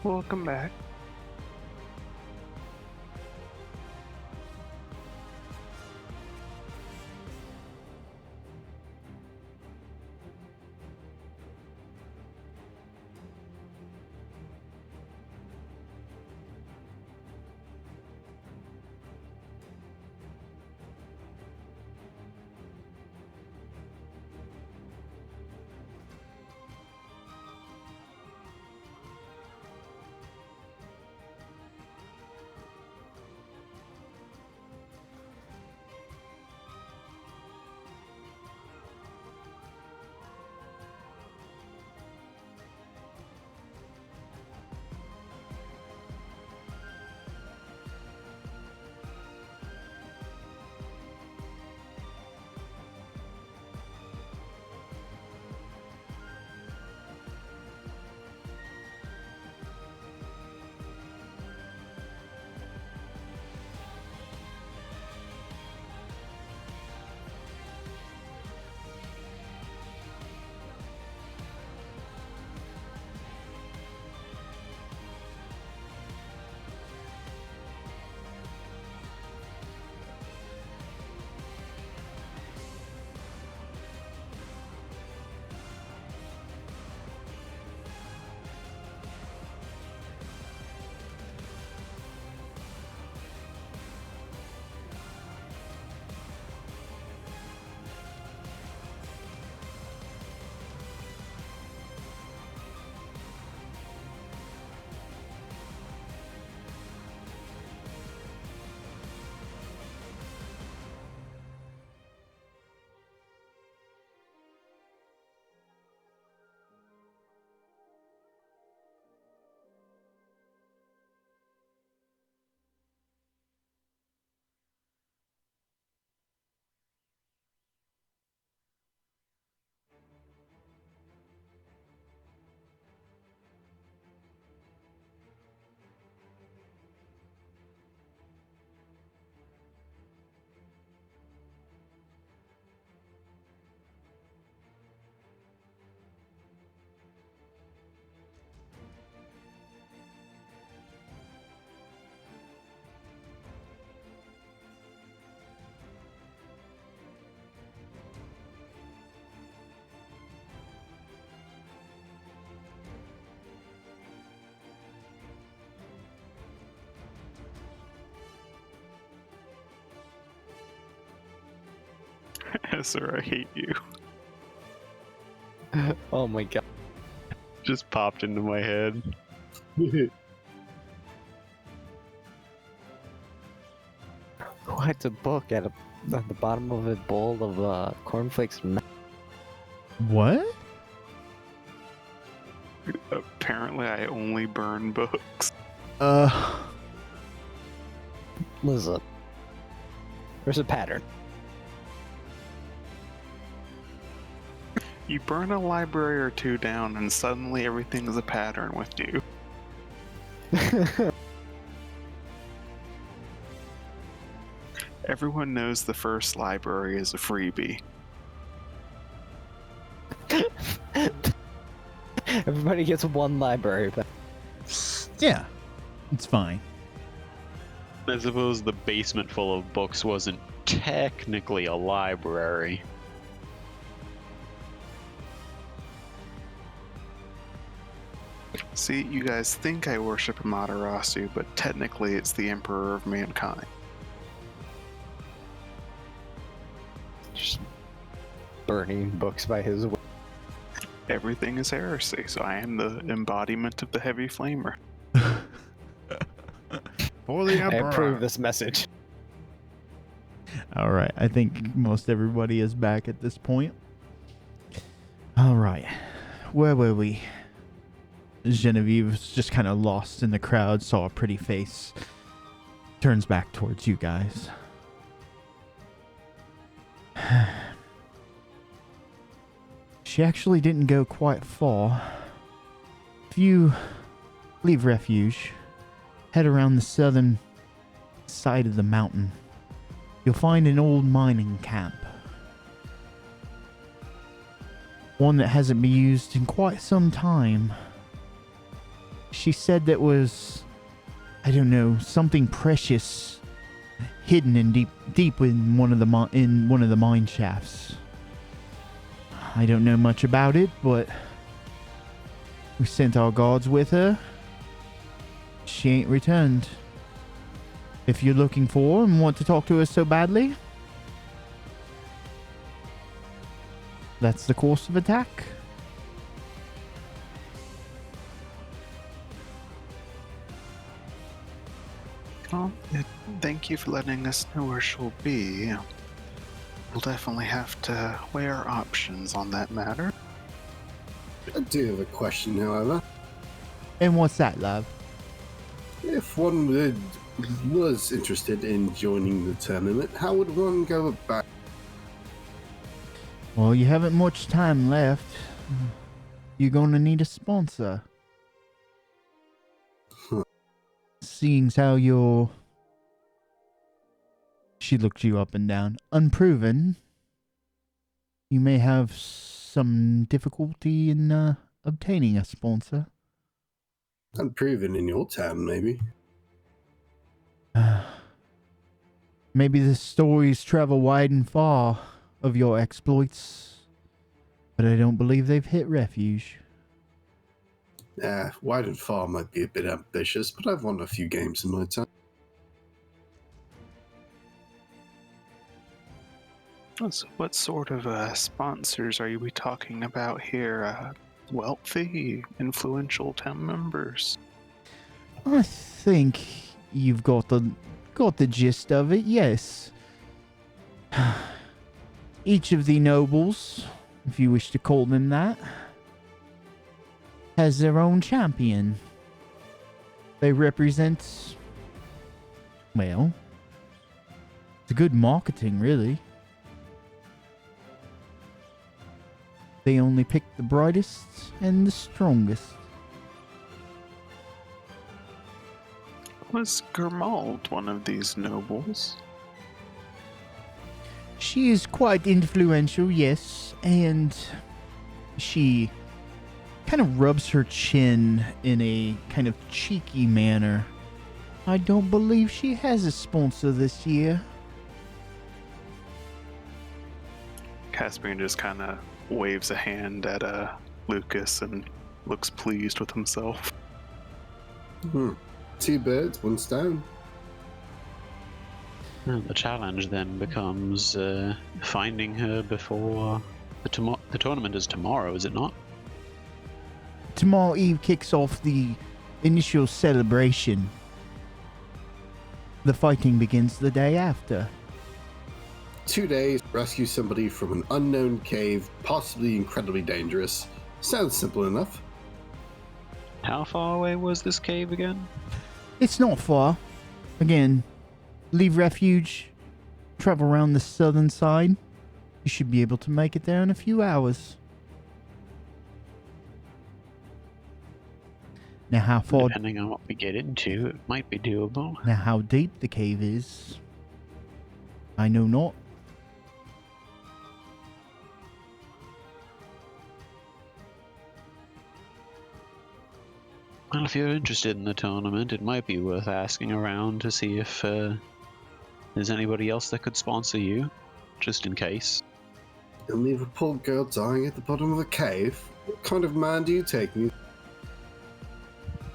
Speaker 3: Welcome back. Sir, I hate you.
Speaker 9: Oh my god.
Speaker 6: Just popped into my head.
Speaker 9: Who hides a book at the bottom of a bowl of cornflakes?
Speaker 1: What?
Speaker 3: Apparently, I only burn books.
Speaker 9: Listen, there's a pattern.
Speaker 3: You burn a library or two down, and suddenly everything's a pattern with you. Everyone knows the first library is a freebie.
Speaker 9: Everybody gets one library, but
Speaker 1: Yeah, it's fine.
Speaker 6: I suppose the basement full of books wasn't technically a library.
Speaker 3: See, you guys think I worship Amaterasu, but technically it's the Emperor of Mankind.
Speaker 9: just burning books by his will.
Speaker 3: Everything is heresy, so I am the embodiment of the heavy flamer.
Speaker 1: For the
Speaker 9: I approve this message.
Speaker 1: All right, I think most everybody is back at this point. All right, where were we? Genevieve was just kind of lost in the crowd, saw a pretty face, turns back towards you guys. She actually didn't go quite far. If you leave refuge, head around the southern side of the mountain, you'll find an old mining camp.
Speaker 2: One that hasn't been used in quite some time. She said that was, I don't know, something precious hidden in deep in one of the mine shafts. I don't know much about it, but we sent our guards with her. She ain't returned. If you're looking for her and want to talk to her so badly, that's the course of attack.
Speaker 3: Well, thank you for letting us know where she'll be. We'll definitely have to weigh our options on that matter.
Speaker 4: I do have a question, however.
Speaker 2: And what's that, love?
Speaker 4: If one was interested in joining the tournament, how would one go about?
Speaker 2: Well, you haven't much time left. You're going to need a sponsor. Seeing how you're... She looked you up and down. Unproven. You may have some difficulty in obtaining a sponsor.
Speaker 4: Unproven in your town, maybe.
Speaker 2: Maybe the stories travel wide and far of your exploits, but I don't believe they've hit refuge.
Speaker 4: Wide and far might be a bit ambitious, but I've won a few games in my time.
Speaker 3: So what sort of sponsors are we talking about here? Wealthy, influential town members?
Speaker 2: I think you've got the gist of it, yes. Each of the nobles, if you wish to call them that, has their own champion. They represent, well, it's a good marketing, really. They only pick the brightest and the strongest.
Speaker 3: Was Germald one of these nobles?
Speaker 2: She is quite influential, yes, and she kind of rubs her chin in a kind of cheeky manner. I don't believe she has a sponsor this year.
Speaker 3: Caspian just kind of waves a hand at Lucas and looks pleased with himself.
Speaker 4: Two birds, one stone.
Speaker 6: Well, the challenge then becomes finding her before the tournament is tomorrow, is it not?
Speaker 2: Tomorrow Eve kicks off the initial celebration. The fighting begins the day after.
Speaker 4: 2 days, rescue somebody from an unknown cave, possibly incredibly dangerous. Sounds simple enough.
Speaker 6: How far away was this cave again?
Speaker 2: It's not far. Again, leave refuge, travel around the southern side. You should be able to make it there in a few hours. Now how far...
Speaker 6: Depending on what we get into, it might be doable.
Speaker 2: Now how deep the cave is, I know not.
Speaker 6: Well, if you're interested in the tournament, it might be worth asking around to see if there's anybody else that could sponsor you, just in case.
Speaker 4: You'll leave a poor girl dying at the bottom of a cave? What kind of man do you take me?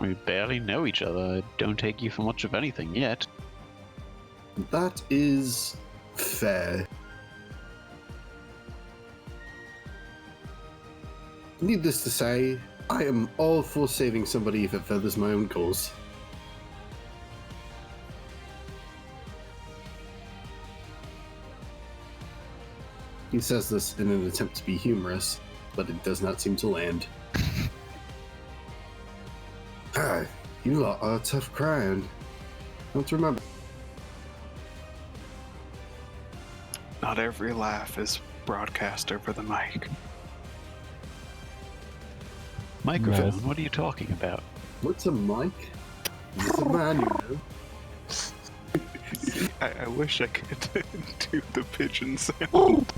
Speaker 6: We barely know each other. I don't take you for much of anything yet.
Speaker 4: That is fair. Needless to say, I am all for saving somebody if it furthers my own cause. He says this in an attempt to be humorous, but it does not seem to land. You lot are a tough crowd. Don't remember.
Speaker 3: Not every laugh is broadcast over the mic.
Speaker 6: Microphone?
Speaker 2: Yes.
Speaker 6: What are you talking about?
Speaker 4: What's a mic? It's a man, you know.
Speaker 3: I wish I could do the pigeon sound.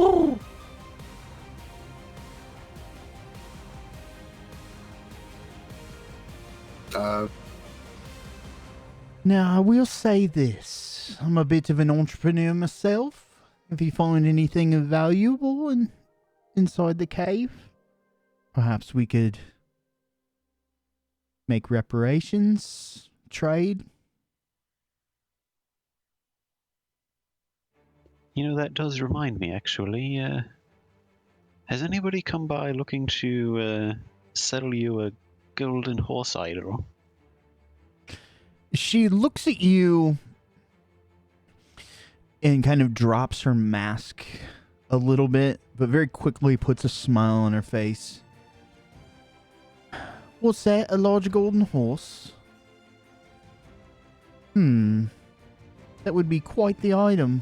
Speaker 2: Now, I will say this. I'm a bit of an entrepreneur myself. If you find anything valuable inside the cave, perhaps we could make reparations, trade.
Speaker 6: You know, that does remind me, actually. Has anybody come by looking to sell you a golden horse idol?
Speaker 2: She looks at you and kind of drops her mask a little bit, but very quickly puts a smile on her face. What's that? A large golden horse? That would be quite the item.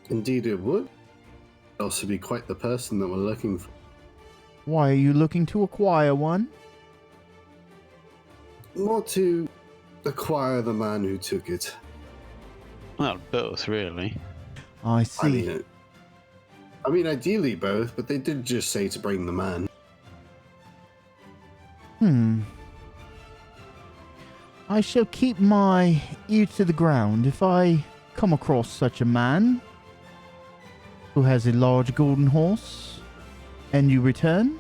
Speaker 4: Indeed it would. Also be quite the person that we're looking for.
Speaker 2: Why are you looking to acquire one?
Speaker 4: More to acquire the man who took it.
Speaker 6: Well, both, really.
Speaker 2: I see.
Speaker 4: I mean, ideally both, but they did just say to bring the man.
Speaker 2: I shall keep my ear to the ground if I come across such a man who has a large golden horse, and you return.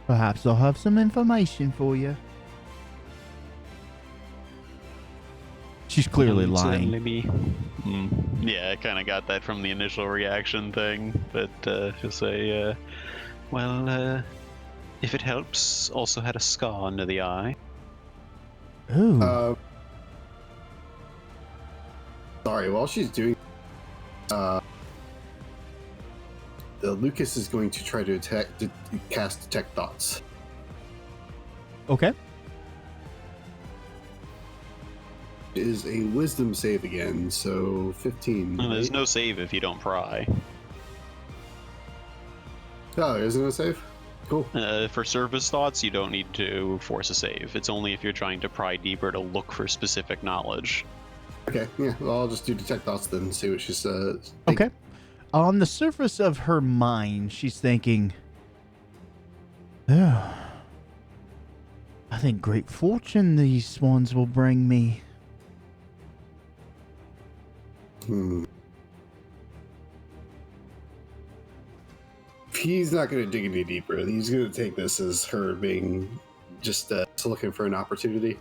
Speaker 2: Perhaps I'll have some information for you. She's clearly lying.
Speaker 6: Maybe. Yeah, I kind of got that from the initial reaction thing, but she'll say, well, if it helps, also had a scar under the eye.
Speaker 2: Ooh.
Speaker 4: Sorry, while she's doing Lucas is going to try to cast Detect Thoughts.
Speaker 2: Okay.
Speaker 4: It is a Wisdom save again, so 15.
Speaker 6: Well, there's no save if you don't pry.
Speaker 4: Oh, isn't it a save? Cool.
Speaker 6: For surface thoughts, you don't need to force a save. It's only if you're trying to pry deeper to look for specific knowledge.
Speaker 4: Okay, yeah, well, I'll just do Detect Thoughts then and see what she says.
Speaker 2: Okay. On the surface of her mind, she's thinking, oh, I think great fortune these ones will bring me.
Speaker 4: He's not going to dig any deeper. He's going to take this as her being just looking for an opportunity.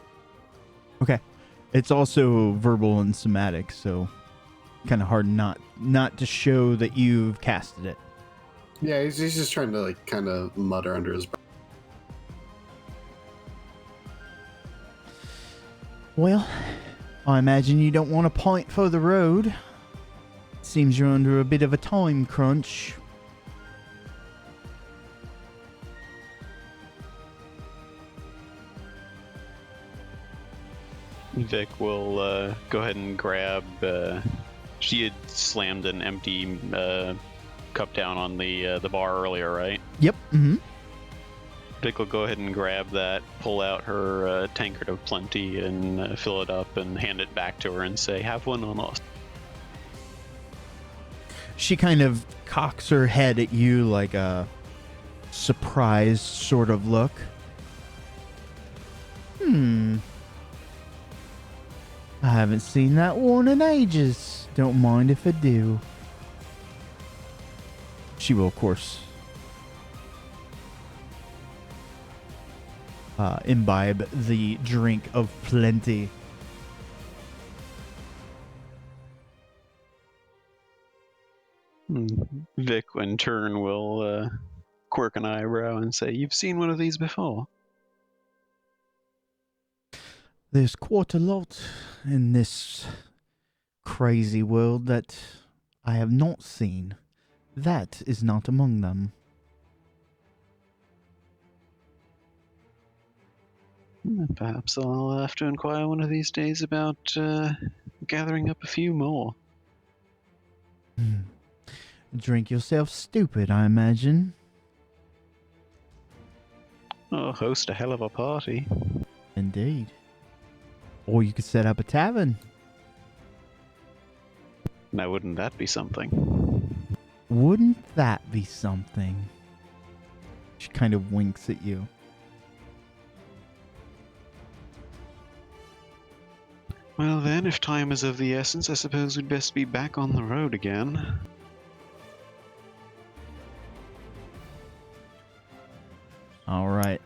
Speaker 2: Okay. It's also verbal and somatic, so kind of hard not to show that you've casted it.
Speaker 4: Yeah, he's just trying to like kind of mutter under his breath.
Speaker 2: Well, I imagine you don't want to point for the road. Seems you're under a bit of a time crunch.
Speaker 6: Vic will go ahead and grab. She had slammed an empty cup down on the bar earlier, right?
Speaker 2: Yep. Mm-hmm.
Speaker 6: Vic will go ahead and grab that, pull out her tankard of plenty, and fill it up, and hand it back to her and say, "Have one on us."
Speaker 2: She kind of cocks her head at you like a surprised sort of look. I haven't seen that one in ages. Don't mind if I do. She will, of course, imbibe the drink of plenty.
Speaker 6: Vic, in turn, will quirk an eyebrow and say, "You've seen one of these before?"
Speaker 2: There's quite a lot in this crazy world that I have not seen. That is not among them.
Speaker 6: Perhaps I'll have to inquire one of these days about gathering up a few more.
Speaker 2: Drink yourself stupid, I imagine.
Speaker 6: Oh, host a hell of a party.
Speaker 2: Indeed. Or you could set up a tavern.
Speaker 6: Now, wouldn't that be something?
Speaker 2: Wouldn't that be something? She kind of winks at you.
Speaker 6: Well then, if time is of the essence, I suppose we'd best be back on the road again.
Speaker 2: All right.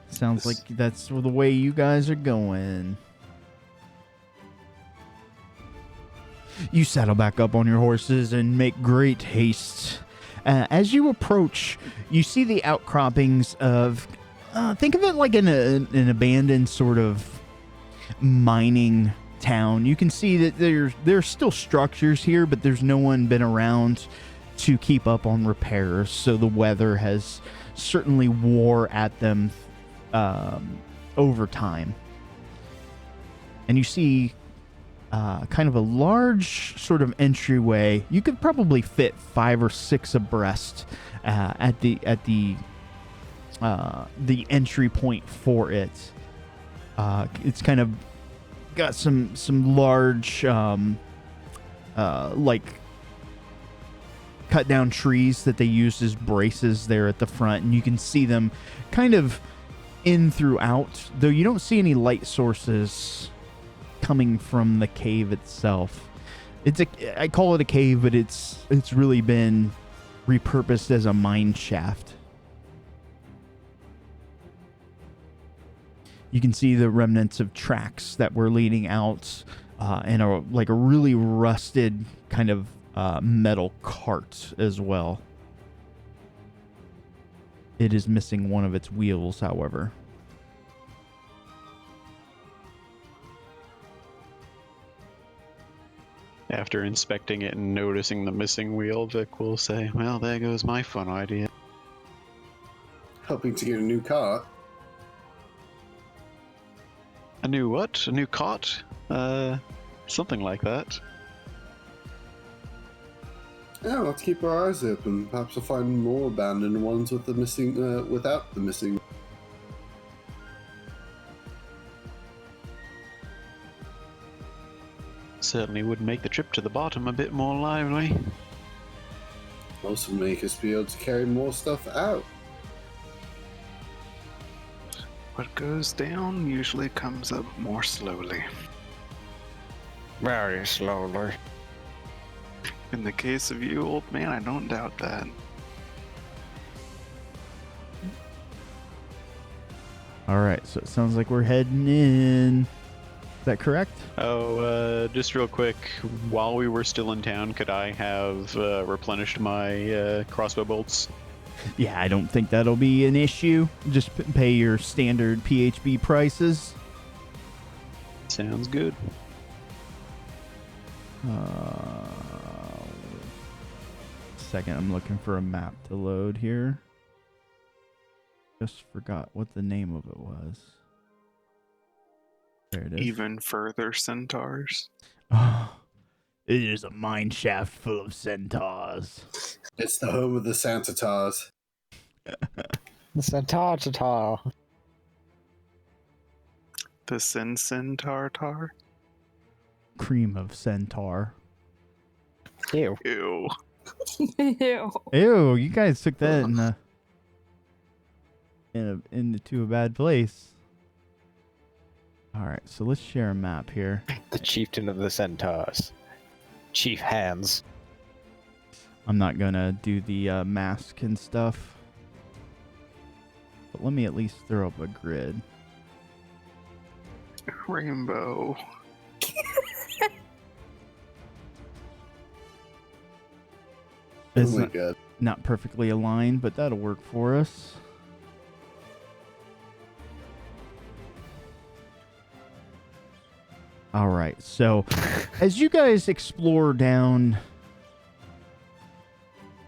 Speaker 2: Sounds like that's the way you guys are going. You saddle back up on your horses and make great haste. As you approach, you see the outcroppings of, think of it like an abandoned sort of mining town. You can see that there's still structures here, but there's no one been around to keep up on repairs. So the weather has certainly wore at them over time. And you see kind of a large sort of entryway. You could probably fit 5 or 6 abreast at the entry point for it. It's kind of got some large like cut down trees that they used as braces there at the front, and you can see them kind of in throughout, though you don't see any light sources coming from the cave itself. I call it a cave, but it's really been repurposed as a mine shaft. You can see the remnants of tracks that were leading out, and a really rusted kind of metal cart as well. It is missing one of its wheels, however.
Speaker 6: After inspecting it and noticing the missing wheel, Vic will say, well, there goes my fun idea.
Speaker 4: Hoping to get a new cart.
Speaker 6: A new what? A new cot? Something like that.
Speaker 4: Yeah, let's keep our eyes open. Perhaps we'll find more abandoned ones with the missing, without the missing.
Speaker 6: Certainly would make the trip to the bottom a bit more lively.
Speaker 4: Also make us be able to carry more stuff out.
Speaker 3: What goes down usually comes up more slowly.
Speaker 5: Very slowly.
Speaker 3: In the case of you, old man, I don't doubt that.
Speaker 2: All right, so it sounds like we're heading in. Is that correct?
Speaker 6: Oh, just real quick, while we were still in town, could I have replenished my crossbow bolts?
Speaker 2: Yeah, I don't think that'll be an issue. Just pay your standard PHB prices.
Speaker 6: Sounds good.
Speaker 2: Second, I'm looking for a map to load here. Just forgot what the name of it was. There it is.
Speaker 3: Even further centaurs.
Speaker 2: Oh, it is a mine shaft full of centaurs.
Speaker 4: It's the home of the Santa Tars.
Speaker 9: The centaur.
Speaker 3: The centaur.
Speaker 2: Cream of centaur.
Speaker 9: Ew.
Speaker 3: Ew.
Speaker 8: Ew.
Speaker 2: Ew, you guys took that into a bad place. All right, so let's share a map here.
Speaker 9: The chieftain of the centaurs. Chief Hands.
Speaker 2: I'm not gonna do the mask and stuff, but let me at least throw up a grid.
Speaker 3: Rainbow.
Speaker 2: It's
Speaker 4: Oh my god.
Speaker 2: not perfectly aligned, but that'll work for us. All right, so as you guys explore down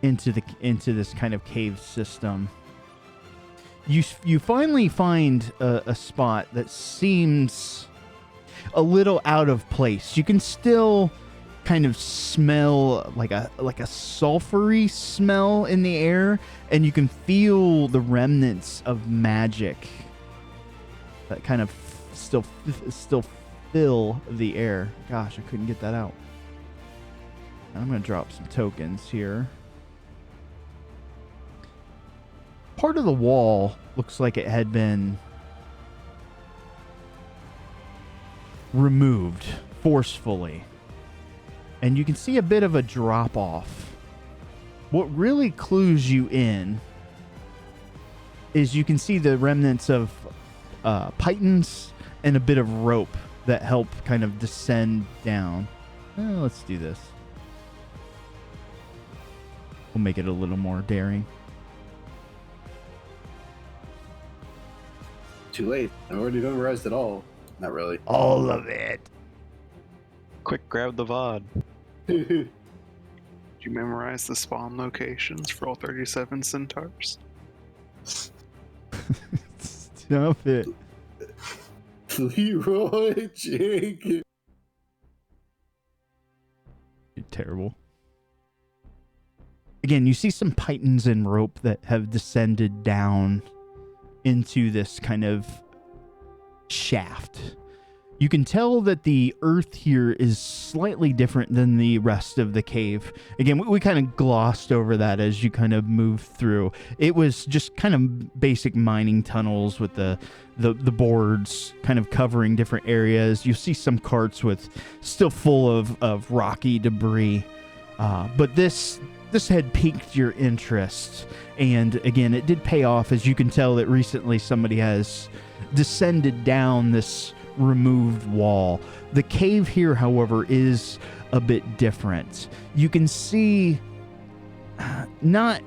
Speaker 2: into this kind of cave system, you finally find a spot that seems a little out of place. You can still kind of smell like a sulfury smell in the air, and you can feel the remnants of magic that kind of still fill the air. Gosh, I couldn't get that out. I'm gonna drop some tokens here. part of the wall looks like it had been removed forcefully. And you can see a bit of a drop off. What really clues you in is you can see the remnants of pythons and a bit of rope that help kind of descend down. Let's do this. We'll make it a little more daring.
Speaker 4: Too late. I already memorized it all. Not really.
Speaker 2: All of it.
Speaker 6: Quick, grab the VOD.
Speaker 3: Did you memorize the spawn locations for all 37 centaurs?
Speaker 2: Stop it.
Speaker 4: Leroy Jenkins.
Speaker 2: You're terrible. Again, you see some pythons and rope that have descended down into this kind of shaft. You can tell that the earth here is slightly different than the rest of the cave. Again, we kind of glossed over that as you kind of moved through. It was just kind of basic mining tunnels with the boards kind of covering different areas. You see some carts with still full of rocky debris. But this had piqued your interest. And again, it did pay off, as you can tell that recently somebody has descended down this removed wall. The cave here, however, is a bit different. You can see not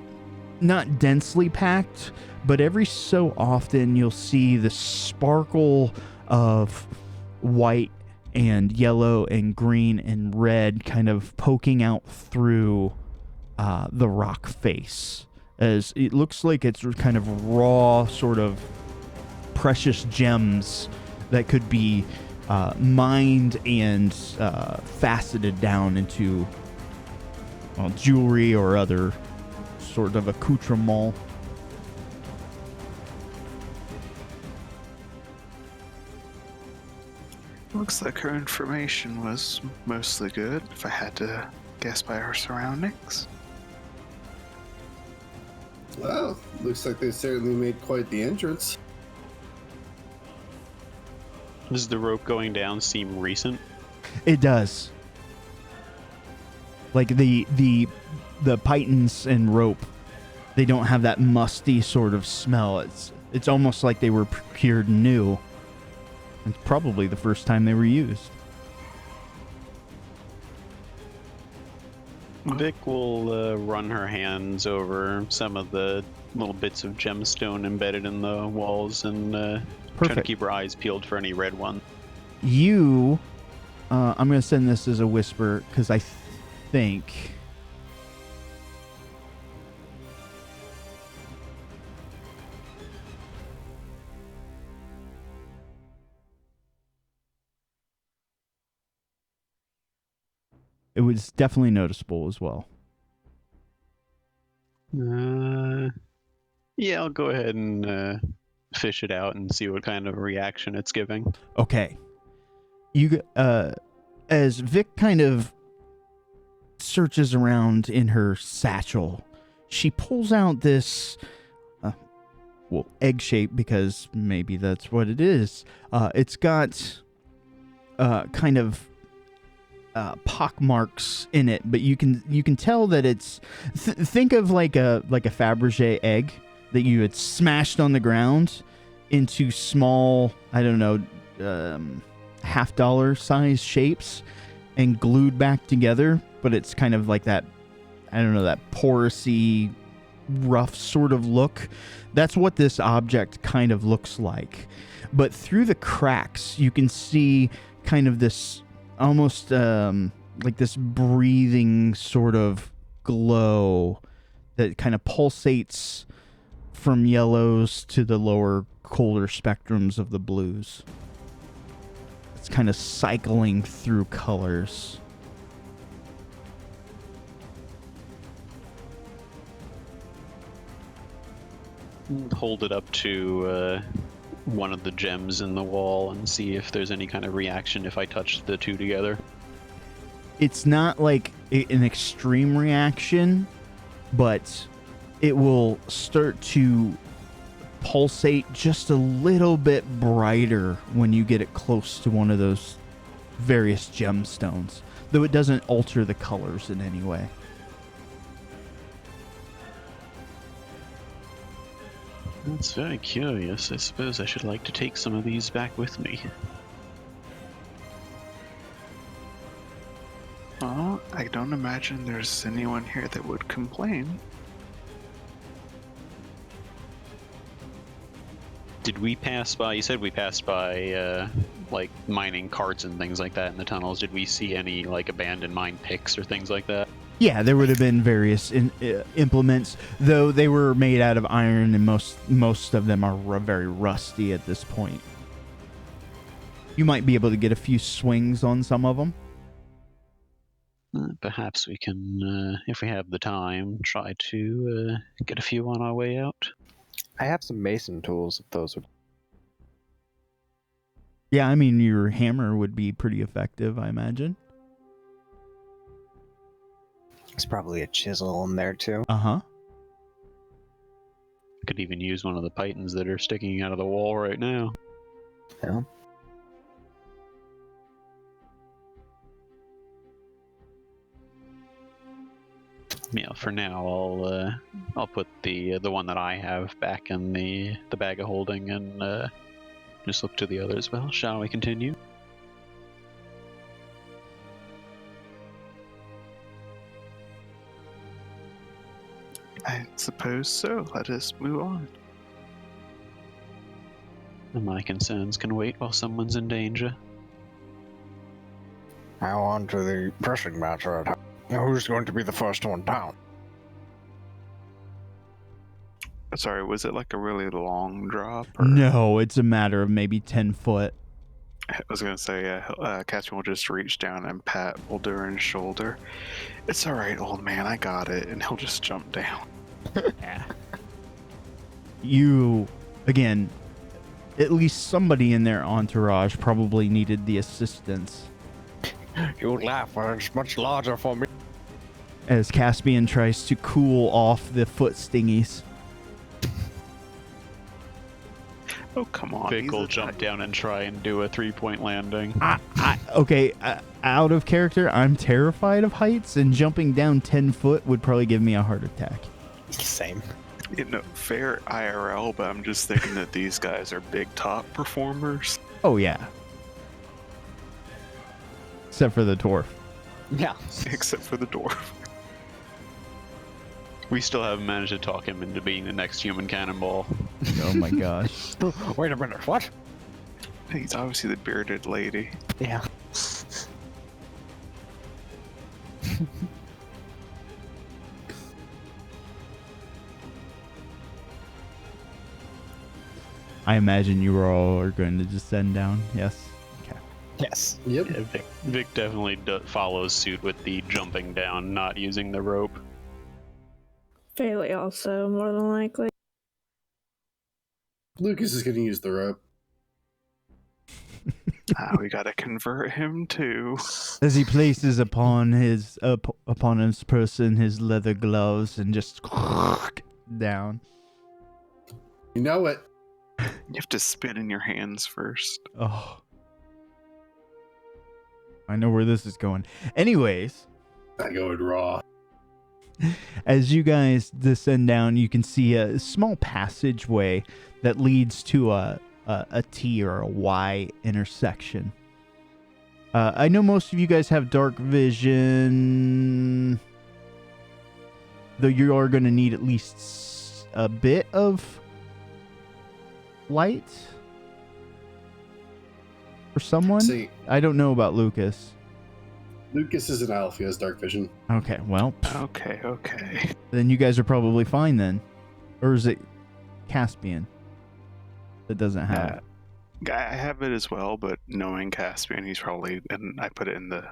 Speaker 2: densely packed, but every so often you'll see the sparkle of white and yellow and green and red kind of poking out through the rock face, as it looks like it's kind of raw, sort of precious gems that could be mined and faceted down into jewelry or other sort of accoutrement.
Speaker 3: Looks like her information was mostly good, if I had to guess by her surroundings.
Speaker 4: Well, looks like they certainly made quite the entrance.
Speaker 6: Does the rope going down seem recent?
Speaker 2: It does. Like the pythons and rope, they don't have that musty sort of smell. It's almost like they were procured new. It's probably the first time they were used.
Speaker 6: Vic will run her hands over some of the little bits of gemstone embedded in the walls and try to keep her eyes peeled for any red one.
Speaker 2: I'm going to send this as a whisper because I think... it was definitely noticeable as well.
Speaker 6: Yeah, I'll go ahead and fish it out and see what kind of reaction it's giving.
Speaker 2: Okay. You, as Vic kind of searches around in her satchel, she pulls out this, egg shape, because maybe that's what it is. It's got kind of pock marks in it, but you can tell that it's think of like a Fabergé egg that you had smashed on the ground into small, I don't know, $50 size shapes and glued back together, but it's kind of like that, I don't know, that porousy, rough sort of look. That's what this object kind of looks like. But through the cracks, you can see kind of this almost like this breathing sort of glow that kind of pulsates from yellows to the lower, colder spectrums of the blues. It's kind of cycling through colors.
Speaker 6: Hold it up to one of the gems in the wall and see if there's any kind of reaction if I touch the two together.
Speaker 2: It's not like an extreme reaction, but it will start to pulsate just a little bit brighter when you get it close to one of those various gemstones, though it doesn't alter the colors in any way.
Speaker 6: That's very curious. I suppose I should like to take some of these back with me.
Speaker 3: Well, I don't imagine there's anyone here that would complain.
Speaker 6: Did we pass by? You said we passed by, like mining carts and things like that in the tunnels. Did we see any like abandoned mine picks or things like that?
Speaker 2: Yeah, there would have been various implements, though they were made out of iron, and most of them are very rusty at this point. You might be able to get a few swings on some of them.
Speaker 6: Perhaps we can, if we have the time, try to get a few on our way out.
Speaker 9: I have some mason tools if those would.
Speaker 2: Yeah, I mean, your hammer would be pretty effective, I imagine.
Speaker 9: There's probably a chisel in there too.
Speaker 2: Uh-huh.
Speaker 6: Could even use one of the pythons that are sticking out of the wall right now.
Speaker 9: Yeah.
Speaker 6: Yeah, for now I'll put the one that I have back in the bag of holding and just look to the others. Well, shall we continue?
Speaker 3: I suppose so. Let us move on.
Speaker 6: My concerns can wait while someone's in danger.
Speaker 5: Now on to the pressing matter at hand. Now, who's going to be the first one down?
Speaker 3: Sorry, was it like a really long drop? Or...
Speaker 2: No, it's a matter of maybe 10 foot.
Speaker 3: I was gonna say, yeah, Caspian will just reach down and pat Boldurin's shoulder. It's alright, old man, I got it. And he'll just jump down.
Speaker 2: Yeah. You, again, at least somebody in their entourage probably needed the assistance.
Speaker 5: You laugh, but it's much larger for me.
Speaker 2: As Caspian tries to cool off the foot stingies.
Speaker 3: Oh, come on.
Speaker 6: Vic will jump down and try and do a 3-point landing.
Speaker 2: Okay, out of character, I'm terrified of heights, and jumping down 10 foot would probably give me a heart attack.
Speaker 9: Same.
Speaker 3: You know, fair IRL, but I'm just thinking that these guys are big top performers.
Speaker 2: Oh, yeah. Except for the dwarf.
Speaker 9: Yeah.
Speaker 3: Except for the dwarf.
Speaker 6: We still haven't managed to talk him into being the next human cannonball.
Speaker 2: Oh my gosh.
Speaker 5: Wait a minute, what?
Speaker 3: He's obviously the bearded lady.
Speaker 9: Yeah.
Speaker 2: I imagine you all are going to descend down, yes? Okay.
Speaker 9: Yes.
Speaker 4: Yep.
Speaker 6: Yeah, Vic definitely follows suit with the jumping down, not using the rope.
Speaker 8: Fairly also, more than likely.
Speaker 4: Lucas is going to use the rope.
Speaker 3: We gotta convert him too.
Speaker 2: As he places upon his person his leather gloves and just down.
Speaker 4: You know it.
Speaker 3: You have to spin in your hands first.
Speaker 2: Oh. I know where this is going. Anyways,
Speaker 4: I go with raw.
Speaker 2: as you guys descend down, you can see a small passageway that leads to a T or a Y intersection. I know most of you guys have dark vision, though you are going to need at least a bit of light for someone.
Speaker 4: See,
Speaker 2: I don't know about Lucas.
Speaker 4: Lucas is an elf. He has dark vision.
Speaker 2: Okay, well,
Speaker 3: Okay.
Speaker 2: then you guys are probably fine then. Or is it Caspian that doesn't have it?
Speaker 3: I have it as well, but knowing Caspian, he's probably, and I put it in the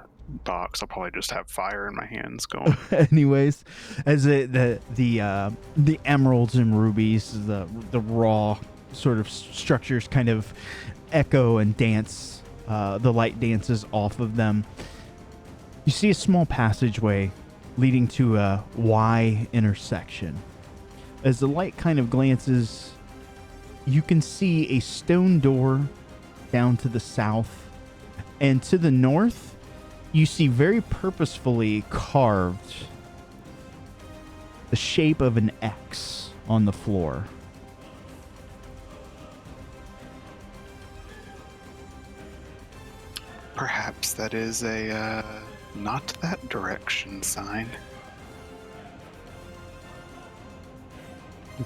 Speaker 3: box, I'll probably just have fire in my hands going.
Speaker 2: Anyways, as the emeralds and rubies, the raw sort of structures kind of echo and dance, the light dances off of them. You see a small passageway leading to a Y intersection. As the light kind of glances, you can see a stone door down to the south, and to the north, you see very purposefully carved the shape of an X on the floor.
Speaker 3: Perhaps that is a not that direction sign.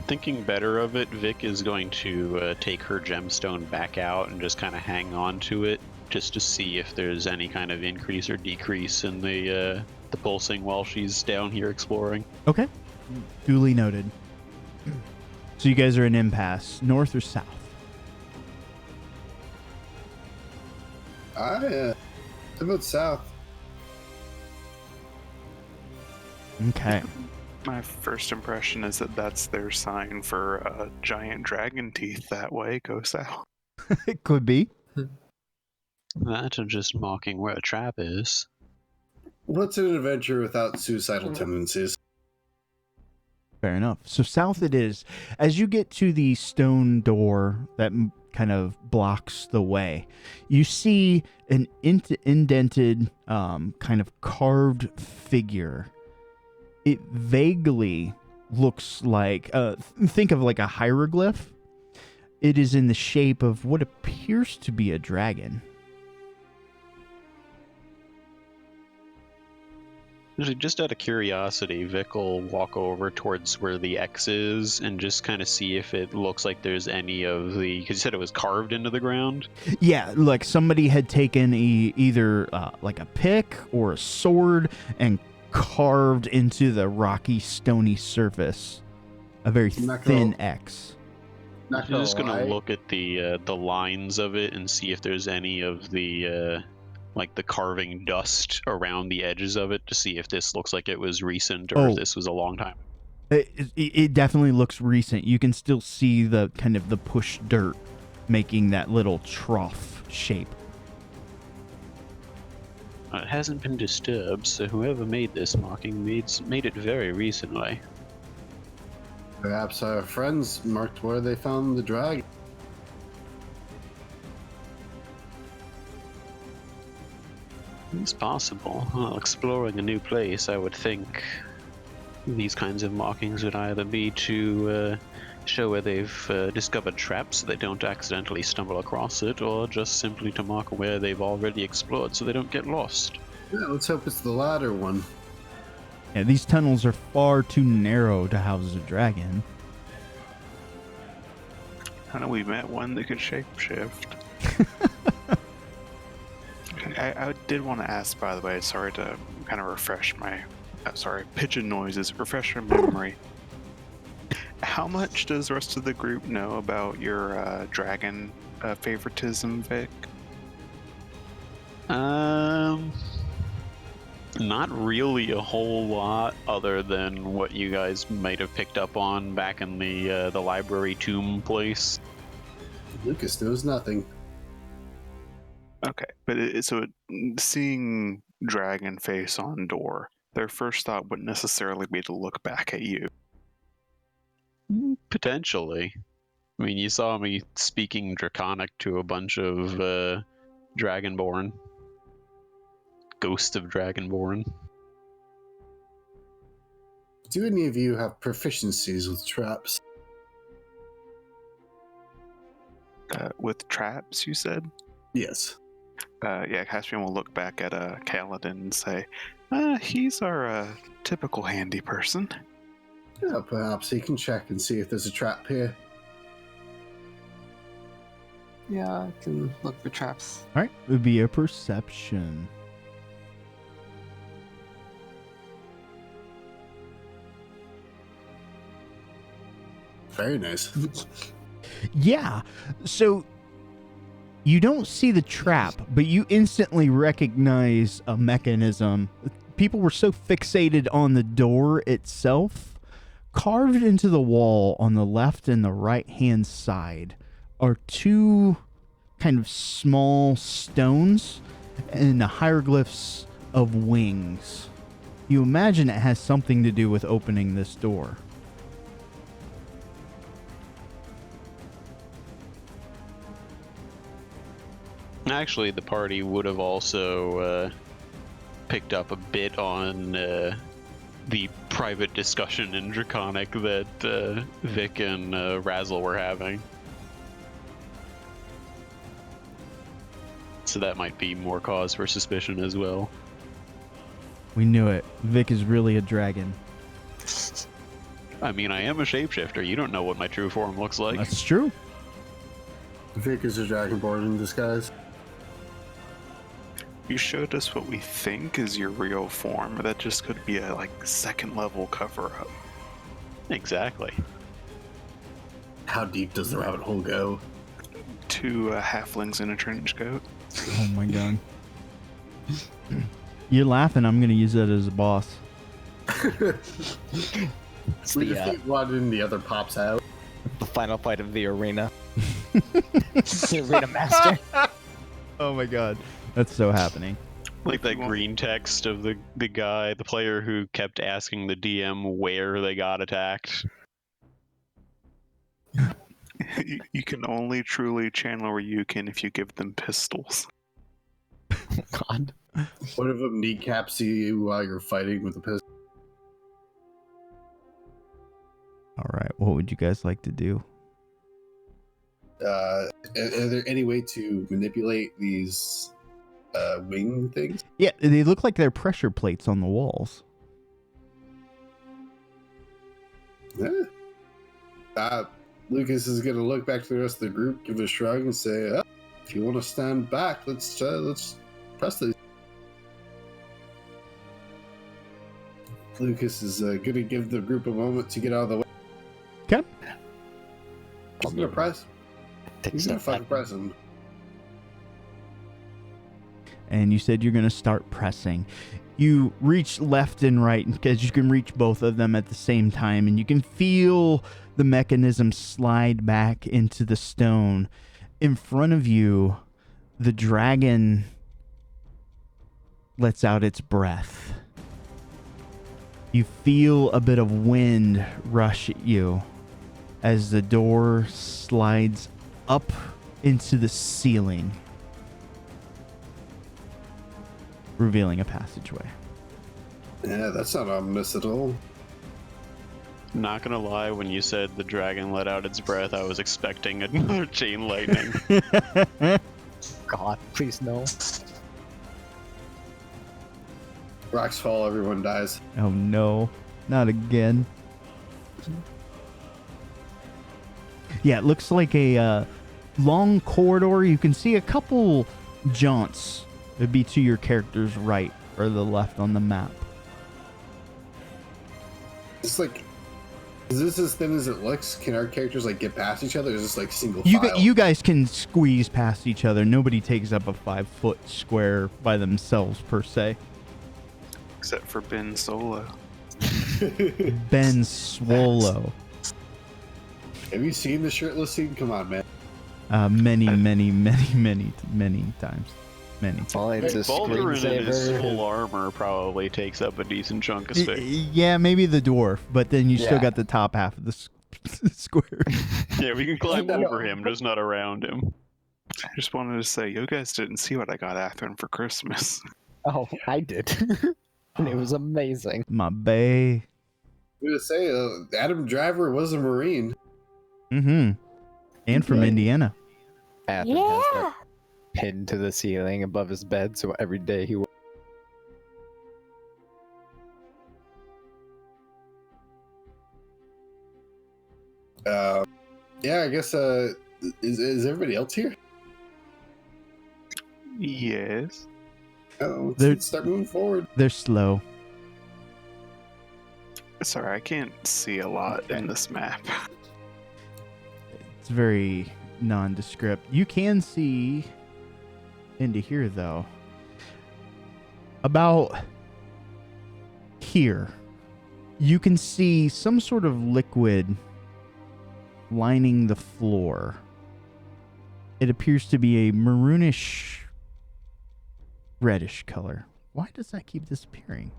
Speaker 6: Thinking better of it, Vic is going to take her gemstone back out and just kind of hang on to it, just to see if there's any kind of increase or decrease in the pulsing while she's down here exploring.
Speaker 2: Okay. Duly noted. So you guys are in impasse, north or south?
Speaker 4: About south.
Speaker 2: Okay.
Speaker 3: My first impression is that that's their sign for giant dragon teeth that way. Go south.
Speaker 2: It could be.
Speaker 6: That or just marking where a trap is.
Speaker 4: What's an adventure without suicidal tendencies?
Speaker 2: Fair enough. So south it is. As you get to the stone door that kind of blocks the way, you see an indented, kind of carved figure. It vaguely looks like, think of like a hieroglyph. It is in the shape of what appears to be a dragon.
Speaker 6: Just out of curiosity, Vic will walk over towards where the X is and just kind of see if it looks like there's any of the... Because you said it was carved into the ground?
Speaker 2: Yeah, like somebody had taken either like a pick or a sword and carved into the rocky, stony surface a very thin X.
Speaker 6: I'm just going to look at the lines of it and see if there's any of the... like the carving dust around the edges of it to see if this looks like it was recent or if this was a long time.
Speaker 2: It definitely looks recent. You can still see the kind of the push dirt making that little trough shape.
Speaker 6: It hasn't been disturbed, so whoever made this marking made it very recently.
Speaker 4: Perhaps our friends marked where they found the dragon.
Speaker 6: It's possible. Well, exploring a new place, I would think these kinds of markings would either be to show where they've discovered traps so they don't accidentally stumble across it, or just simply to mark where they've already explored so they don't get lost.
Speaker 4: Yeah, let's hope it's the latter one.
Speaker 2: Yeah, these tunnels are far too narrow to house a dragon.
Speaker 3: I know we met one that could shapeshift. I did want to ask, by the way, sorry to kind of refresh my, pigeon noises, refresh your memory. How much does the rest of the group know about your dragon favoritism, Vic?
Speaker 6: Not really a whole lot, other than what you guys might have picked up on back in the library tomb place.
Speaker 4: Lucas knows nothing.
Speaker 3: Okay, but seeing dragon face on door, their first thought wouldn't necessarily be to look back at you.
Speaker 6: Potentially. I mean, you saw me speaking Draconic to a bunch of Dragonborn. Ghosts of Dragonborn.
Speaker 4: Do any of you have proficiencies with traps?
Speaker 3: With traps, you said?
Speaker 4: Yes.
Speaker 3: Yeah, Caspian will look back at Kaladin and say, he's our typical handy person.
Speaker 4: Yeah, perhaps he can check and see if there's a trap here.
Speaker 7: Yeah, I can look for traps.
Speaker 2: All right, it would be a perception.
Speaker 4: Very nice.
Speaker 2: Yeah, so you don't see the trap, but you instantly recognize a mechanism. People were so fixated on the door itself. Carved into the wall on the left and the right hand side are two kind of small stones and the hieroglyphs of wings. You imagine it has something to do with opening this door.
Speaker 6: Actually, the party would have also picked up a bit on the private discussion in Draconic that Vic and Razzle were having. So that might be more cause for suspicion as well.
Speaker 2: We knew it. Vic is really a dragon.
Speaker 6: I mean, I am a shapeshifter. You don't know what my true form looks like.
Speaker 2: That's true.
Speaker 4: Vic is a dragonborn in disguise.
Speaker 3: You showed us what we think is your real form. That just could be a second level cover up.
Speaker 6: Exactly.
Speaker 4: How deep does the rabbit hole go?
Speaker 3: 2 halflings in a trench coat.
Speaker 2: Oh my god. You're laughing. I'm going to use that as a boss.
Speaker 9: It's
Speaker 4: We
Speaker 9: the,
Speaker 4: just think one and the other pops out.
Speaker 9: the final fight of the arena. The arena master.
Speaker 2: Oh my god. That's so happening.
Speaker 6: Like that green text of the guy, the player who kept asking the DM where they got attacked.
Speaker 3: You can only truly channel Ryukin if you give them pistols.
Speaker 9: God.
Speaker 4: One of them kneecaps you while you're fighting with a pistol.
Speaker 2: All right. What would you guys like to do?
Speaker 4: Are there any way to manipulate these wing things?
Speaker 2: Yeah, they look like they're pressure plates on the walls.
Speaker 4: Yeah. Lucas is going to look back to the rest of the group, give a shrug, and say, if you want to stand back, let's press these. Lucas is going to give the group a moment to get out of the way.
Speaker 2: Okay.
Speaker 4: He's going to press.
Speaker 9: Take a
Speaker 4: He's going to
Speaker 9: step
Speaker 4: fucking
Speaker 9: back.
Speaker 4: press him.
Speaker 2: And you said you're going to start pressing. You reach left and right because you can reach both of them at the same time, and you can feel the mechanism slide back into the stone. In front of you, the dragon lets out its breath. You feel a bit of wind rush at you as the door slides up into the ceiling, revealing a passageway.
Speaker 4: Yeah, that's not ominous at all.
Speaker 6: Not gonna lie, when you said the dragon let out its breath, I was expecting another chain lightning.
Speaker 9: God, please no.
Speaker 4: Rocks fall, everyone dies.
Speaker 2: Oh no, not again. Yeah, it looks like a long corridor. You can see a couple jaunts. It'd be to your character's right or the left on the map.
Speaker 4: It's like, is this as thin as it looks? Can our characters get past each other? Or is this single
Speaker 2: You
Speaker 4: file?
Speaker 2: you guys can squeeze past each other. Nobody takes up a 5-foot square by themselves per se.
Speaker 3: Except for Ben Solo.
Speaker 2: Ben Swallow.
Speaker 4: Have you seen the shirtless scene? Come on, man.
Speaker 2: Many times. Many.
Speaker 9: All it's a
Speaker 6: Baldwin in his
Speaker 9: screensaver.
Speaker 6: full armor probably takes up a decent chunk of space.
Speaker 2: Yeah, maybe the dwarf, but then you still
Speaker 9: Yeah.
Speaker 2: got the top half of the square.
Speaker 6: Yeah, we can climb over him, just not around him.
Speaker 3: I just wanted to say, you guys didn't see what I got Athrun for Christmas.
Speaker 9: Oh, I did. And it was amazing.
Speaker 2: My bae.
Speaker 4: I'm gonna say, Adam Driver was a Marine.
Speaker 2: Mm-hmm. And from
Speaker 4: Right.
Speaker 2: Indiana.
Speaker 9: Adam has that pinned to the ceiling above his bed, so every day he
Speaker 4: Yeah, I guess, is everybody else here?
Speaker 3: Yes.
Speaker 4: Oh,
Speaker 2: They're-
Speaker 4: let's start moving forward.
Speaker 2: They're slow.
Speaker 3: Sorry, I can't see a lot in this map.
Speaker 2: It's very nondescript. You can see into here, though. About here, you can see some sort of liquid lining the floor. It appears to be a maroonish, reddish color. Why does that keep disappearing?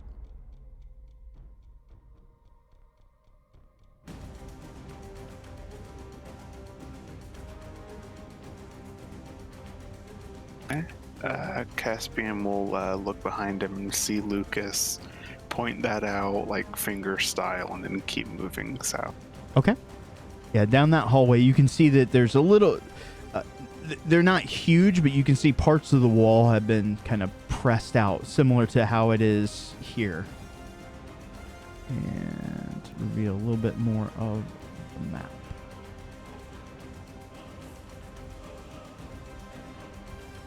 Speaker 3: Okay. Caspian will look behind him and see Lucas point that out, like finger style, and then keep moving south.
Speaker 2: Okay. Yeah, down that hallway, you can see that there's a little... they're not huge, but you can see parts of the wall have been kind of pressed out, similar to how it is here. And reveal a little bit more of the map.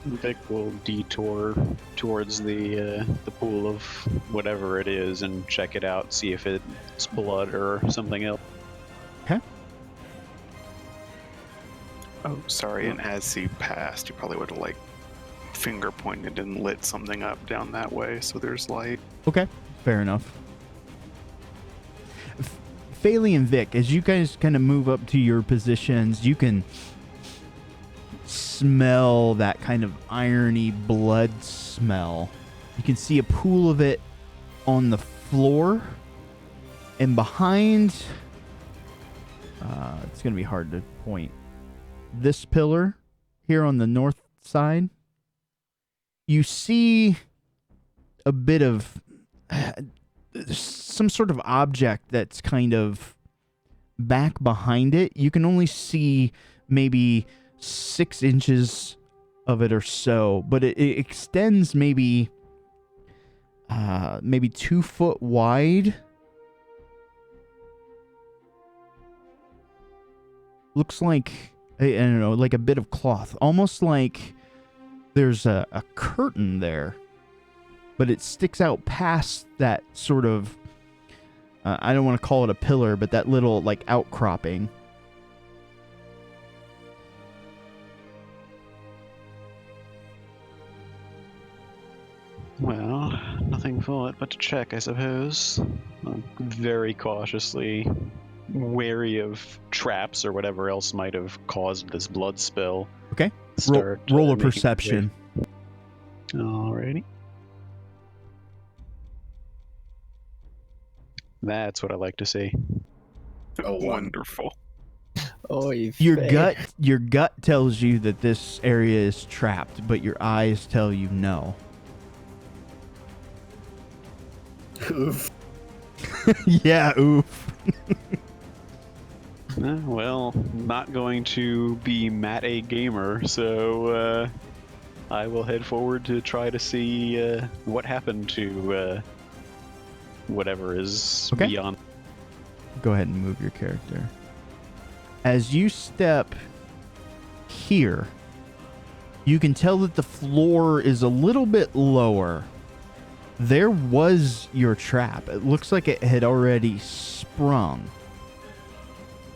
Speaker 6: Vic will detour towards the pool of whatever it is and check it out, see if it's blood or something else.
Speaker 2: Okay.
Speaker 3: Oh, sorry. And as he passed, he probably would have like finger pointed and lit something up down that way, so there's light.
Speaker 2: Okay, fair enough. Faley and Vic, as you guys kind of move up to your positions, you can smell that kind of irony blood smell. You can see a pool of it on the floor, and behind it's gonna be hard to point, this pillar here on the north side, you see a bit of some sort of object that's kind of back behind it. You can only see maybe 6 inches of it or so, but it extends maybe 2 foot wide. Looks like, I don't know, like a bit of cloth, almost like there's a curtain there, but it sticks out past that sort of, I don't want to call it a pillar, but that little like outcropping.
Speaker 6: Well, nothing for it but to check, I suppose. I'm very cautiously wary of traps or whatever else might have caused this blood spill.
Speaker 2: Okay.
Speaker 6: Start
Speaker 2: roll a
Speaker 6: making
Speaker 2: perception.
Speaker 6: Alrighty. That's what I like to see.
Speaker 4: Oh,
Speaker 3: Wonderful.
Speaker 9: Oh,
Speaker 2: Your gut tells you that this area is trapped, but your eyes tell you no.
Speaker 4: Oof.
Speaker 2: Yeah, oof.
Speaker 6: Well, not going to be Matt a gamer, so I will head forward to try to see what happened to whatever is
Speaker 2: Okay.
Speaker 6: beyond.
Speaker 2: Go ahead and move your character. As you step here, you can tell that the floor is a little bit lower. There was your trap. It looks like it had already sprung.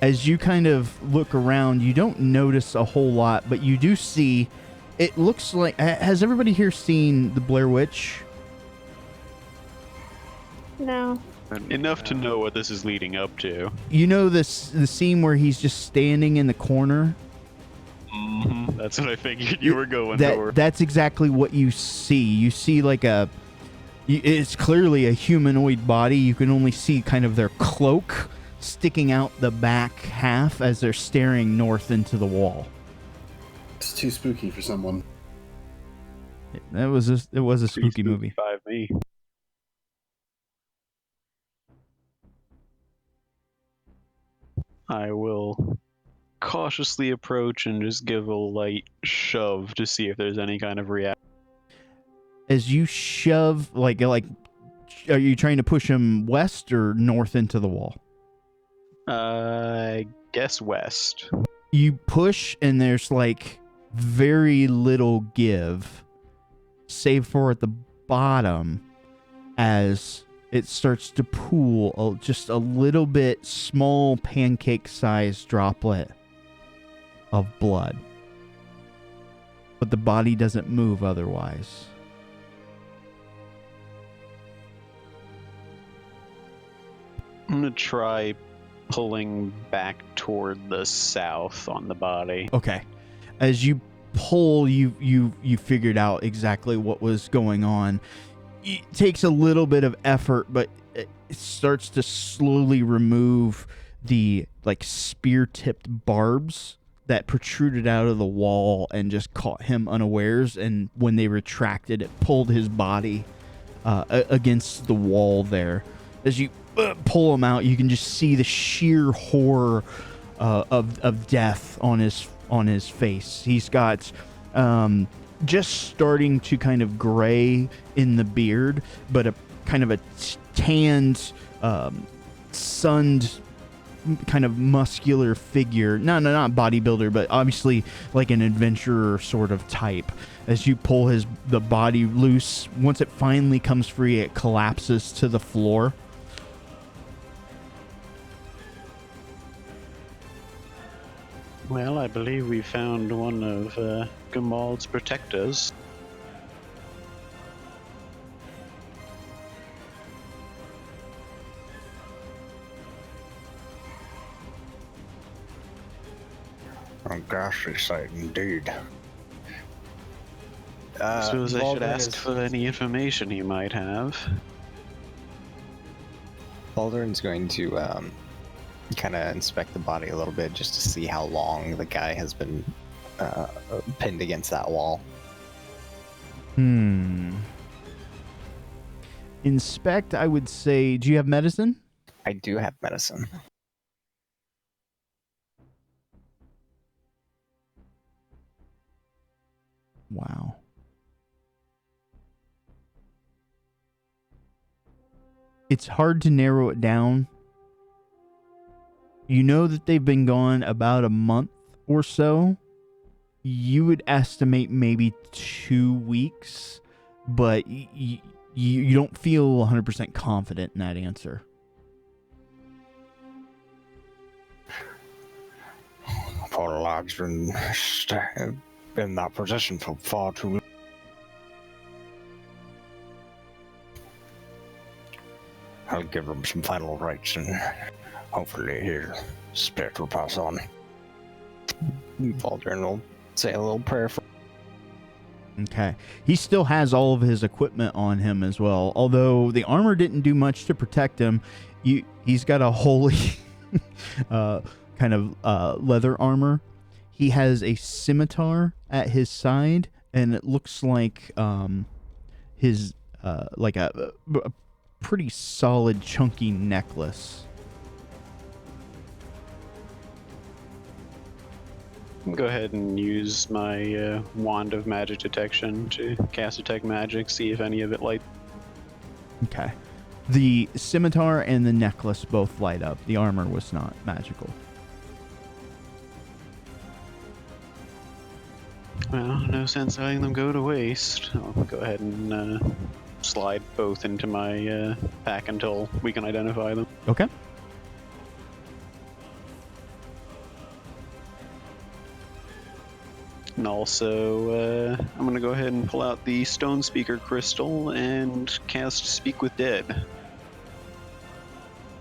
Speaker 2: As you kind of look around, you don't notice a whole lot, but you do see, it looks like, has everybody here seen The Blair Witch?
Speaker 8: No.
Speaker 6: Enough to know what this is leading up to.
Speaker 2: You know the scene where he's just standing in the corner?
Speaker 6: Mm-hmm. That's what I figured you were going for.
Speaker 2: That's exactly what you see. You see like it's clearly a humanoid body. You can only see kind of their cloak sticking out the back half as they're staring north into the wall.
Speaker 4: It's too spooky for someone.
Speaker 2: It was a spooky movie.
Speaker 6: By me. I will cautiously approach and just give a light shove to see if there's any kind of reaction.
Speaker 2: As you shove, like, are you trying to push him west or north into the wall?
Speaker 6: I guess west.
Speaker 2: You push, and there's like very little give, save for at the bottom, as it starts to pool just a little bit small pancake-sized droplet of blood. But the body doesn't move otherwise.
Speaker 6: I'm gonna try pulling back toward the south on the body.
Speaker 2: Okay. As you pull, you figured out exactly what was going on. It takes a little bit of effort, but it starts to slowly remove the like spear-tipped barbs that protruded out of the wall and just caught him unawares. And when they retracted, it pulled his body against the wall there. As you pull him out, you can just see the sheer horror of death on his face. He's got just starting to kind of gray in the beard, but a kind of a tanned, sunned, kind of muscular figure. No, not bodybuilder, but obviously like an adventurer sort of type. As you pull the body loose, once it finally comes free, it collapses to the floor.
Speaker 6: Well, I believe we found one of Gamald's protectors.
Speaker 5: A ghastly sight indeed.
Speaker 6: I suppose I should
Speaker 9: Baldwin
Speaker 6: ask
Speaker 9: is-
Speaker 6: for any information he might have.
Speaker 9: Baldwin's going to kind of inspect the body a little bit just to see how long the guy has been pinned against that wall.
Speaker 2: Inspect, I would say, do you have medicine?
Speaker 9: I do have medicine.
Speaker 2: Wow. It's hard to narrow it down. You know that they've been gone about a month or so. You would estimate maybe 2 weeks, but you don't feel 100% confident in that answer.
Speaker 5: Poor lad's been in that position for far too long. I'll give him some final rites and hopefully his spirit will pass on.
Speaker 9: Baldwin will say a little prayer for.
Speaker 2: Okay. He still has all of his equipment on him as well. Although the armor didn't do much to protect him, he's got a holy kind of leather armor. He has a scimitar at his side, and it looks like his like a pretty solid, chunky necklace.
Speaker 6: Go ahead and use my wand of magic detection to cast detect magic, see if any of it lights.
Speaker 2: Okay. The scimitar and the necklace both light up. The armor was not magical.
Speaker 6: Well, no sense letting them go to waste. I'll go ahead and slide both into my pack until we can identify them.
Speaker 2: Okay.
Speaker 6: And also, I'm going to go ahead and pull out the Stone Speaker Crystal and cast Speak with Dead.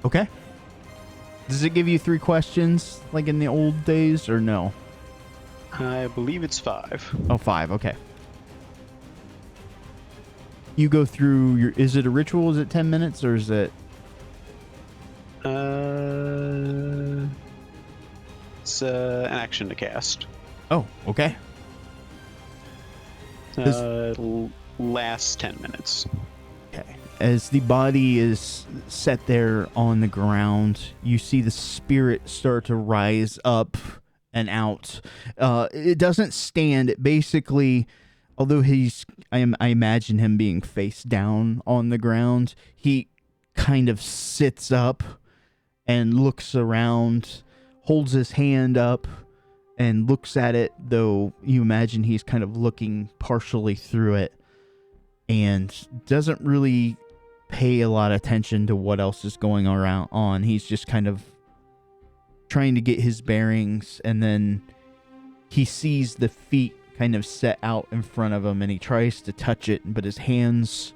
Speaker 2: Okay. Does it give you 3 questions like in the old days or no?
Speaker 6: I believe it's 5.
Speaker 2: Oh, 5. Okay. You go through your... Is it a ritual? Is it 10 minutes or is it...
Speaker 6: It's an action to cast.
Speaker 2: Oh, okay.
Speaker 6: Lasts 10 minutes.
Speaker 2: Okay. As the body is set there on the ground, you see the spirit start to rise up and out. It doesn't stand. It basically, although I imagine him being face down on the ground, he kind of sits up and looks around, holds his hand up, and looks at it, though you imagine he's kind of looking partially through it and doesn't really pay a lot of attention to what else is going on. He's just kind of trying to get his bearings, and then he sees the feet kind of set out in front of him, and he tries to touch it, but his hands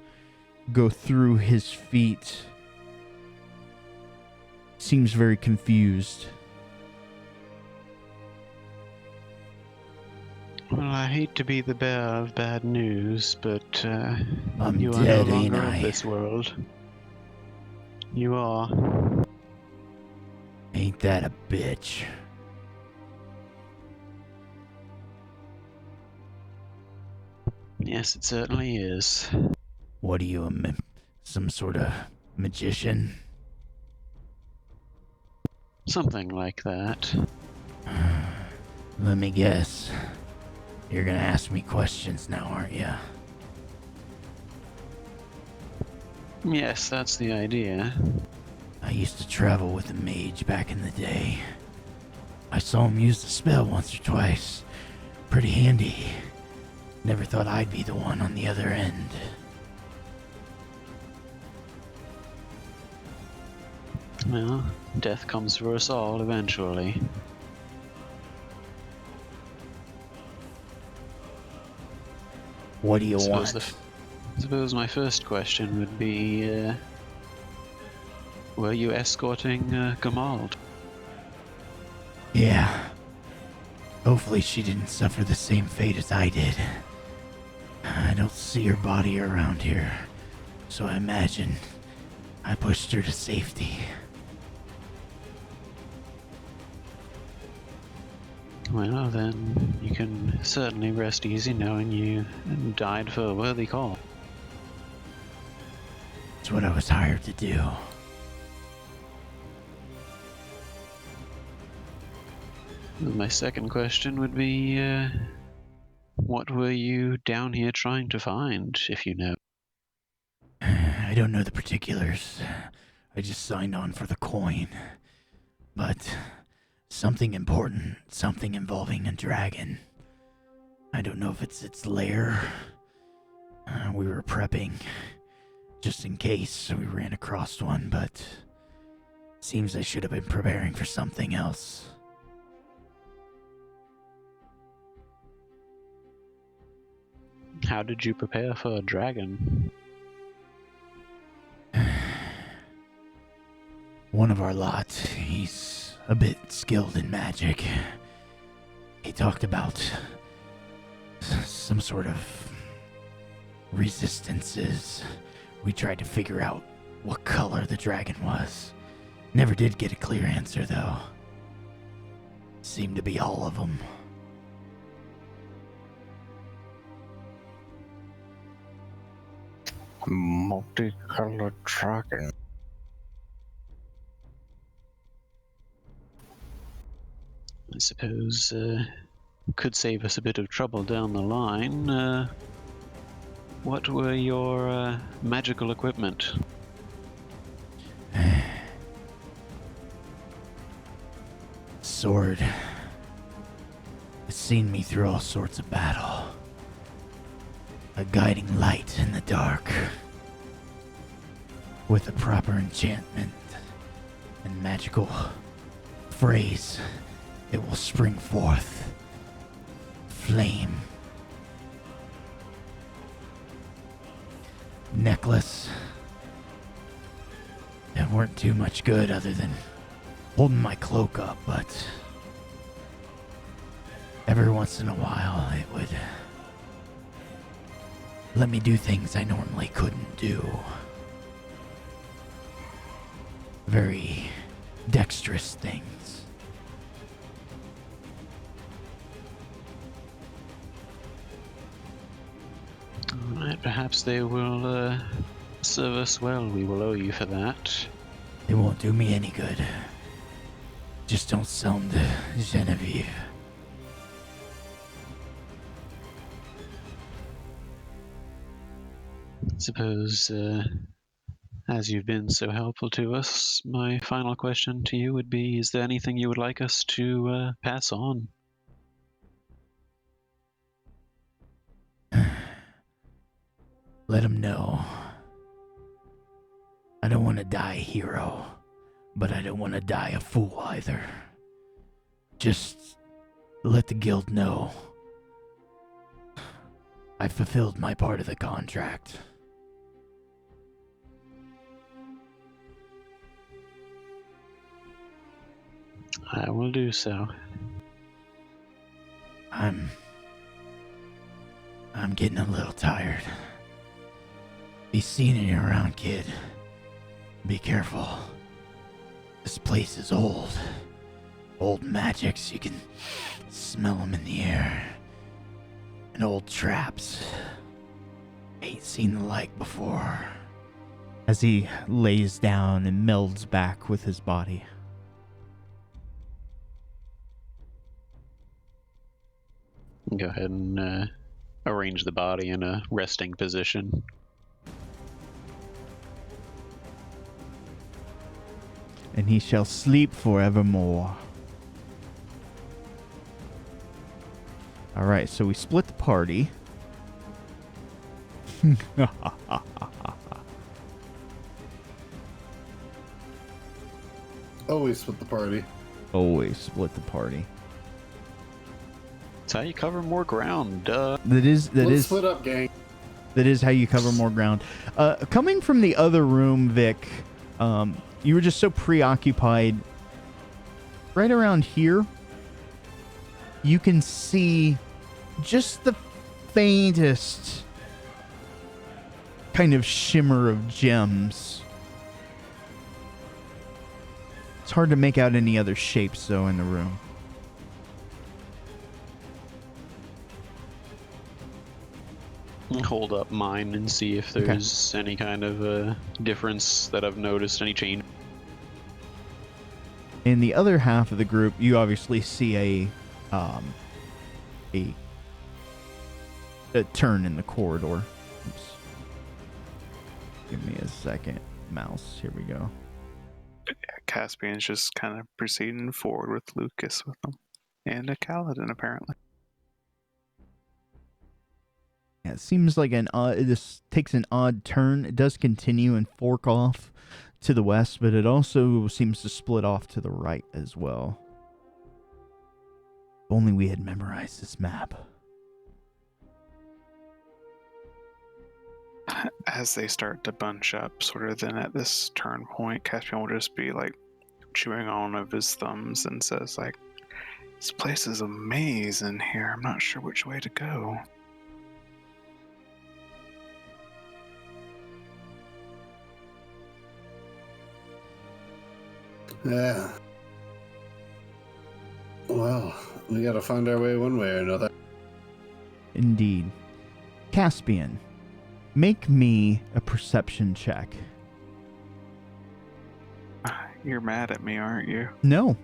Speaker 2: go through his feet. Seems very confused.
Speaker 6: Well, I hate to be the bearer of bad news, but
Speaker 2: I'm
Speaker 6: you are
Speaker 2: dead,
Speaker 6: no
Speaker 2: ain't
Speaker 6: longer
Speaker 2: I?
Speaker 6: of this world. You are.
Speaker 2: Ain't that a bitch?
Speaker 6: Yes, it certainly is.
Speaker 2: What are you, some sort of magician?
Speaker 6: Something like that.
Speaker 2: Let me guess. You're gonna ask me questions now, aren't you?
Speaker 6: Yes, that's the idea.
Speaker 2: I used to travel with a mage back in the day. I saw him use the spell once or twice. Pretty handy. Never thought I'd be the one on the other end.
Speaker 6: Well, death comes for us all eventually.
Speaker 2: What do you want?
Speaker 6: Suppose my first question would be, were you escorting Gamald?
Speaker 2: Yeah. Hopefully she didn't suffer the same fate as I did. I don't see her body around here, so I imagine I pushed her to safety.
Speaker 6: Well, then you can certainly rest easy knowing you died for a worthy cause.
Speaker 2: It's what I was hired to do.
Speaker 6: My second question would be, what were you down here trying to find, if you know?
Speaker 2: I don't know the particulars. I just signed on for the coin. But something important, something involving a dragon. I don't know if it's its lair. We were prepping just in case we ran across one, but seems I should have been preparing for something else.
Speaker 6: How did you prepare for a dragon?
Speaker 2: One of our lot, he's a bit skilled in magic. He talked about some sort of resistances. We tried to figure out what color the dragon was. Never did get a clear answer, though. Seemed to be all of them.
Speaker 5: A multicolored dragon.
Speaker 6: I suppose could save us a bit of trouble down the line. What were your magical equipment?
Speaker 2: Sword. It's seen me through all sorts of battle. A guiding light in the dark. With a proper enchantment and magical phrase, it will spring forth. Flame. Necklace. That weren't too much good other than holding my cloak up, but every once in a while it would let me do things I normally couldn't do. Very dexterous things.
Speaker 6: Alright, perhaps they will serve us well. We will owe you for that.
Speaker 2: It won't do me any good. Just don't sell them to Genevieve.
Speaker 6: Suppose, as you've been so helpful to us, my final question to you would be, is there anything you would like us to pass on?
Speaker 2: Let him know. I don't want to die a hero, but I don't want to die a fool either. Just let the guild know I fulfilled my part of the contract.
Speaker 6: I will do so.
Speaker 2: I'm getting a little tired. Be seeing you around, kid. Be careful. This place is old. Old magics, you can smell them in the air. And old traps. Ain't seen the like before. As he lays down and melds back with his body.
Speaker 6: Go ahead and arrange the body in a resting position.
Speaker 2: And he shall sleep forevermore. All right, so we split the party.
Speaker 4: Always split the party.
Speaker 2: Always split the party.
Speaker 6: That's how you cover more ground, duh.
Speaker 4: Let's split up, gang.
Speaker 2: That is how you cover more ground. Coming from the other room, Vic, you were just so preoccupied. Right around here, you can see just the faintest kind of shimmer of gems. It's hard to make out any other shapes, though, in the room.
Speaker 6: Hold up mine and see if there's any kind of difference that I've noticed, any change.
Speaker 2: In the other half of the group, you obviously see a turn in the corridor. Oops. Give me a second, mouse. Here we go.
Speaker 3: Yeah, Caspian's just kind of proceeding forward with Lucas with them. And a Kaladin, apparently.
Speaker 2: Yeah, it seems like this takes an odd turn. It does continue and fork off to the west, but it also seems to split off to the right as well. If only we had memorized this map.
Speaker 3: As they start to bunch up, sort of then at this turn point, Caspian will just be like chewing on one of his thumbs and says like, "This place is a maze in here. I'm not sure which way to go."
Speaker 4: Yeah. Well, we gotta find our way one way or another.
Speaker 2: Indeed. Caspian, make me a perception check.
Speaker 3: You're mad at me, aren't you?
Speaker 2: No.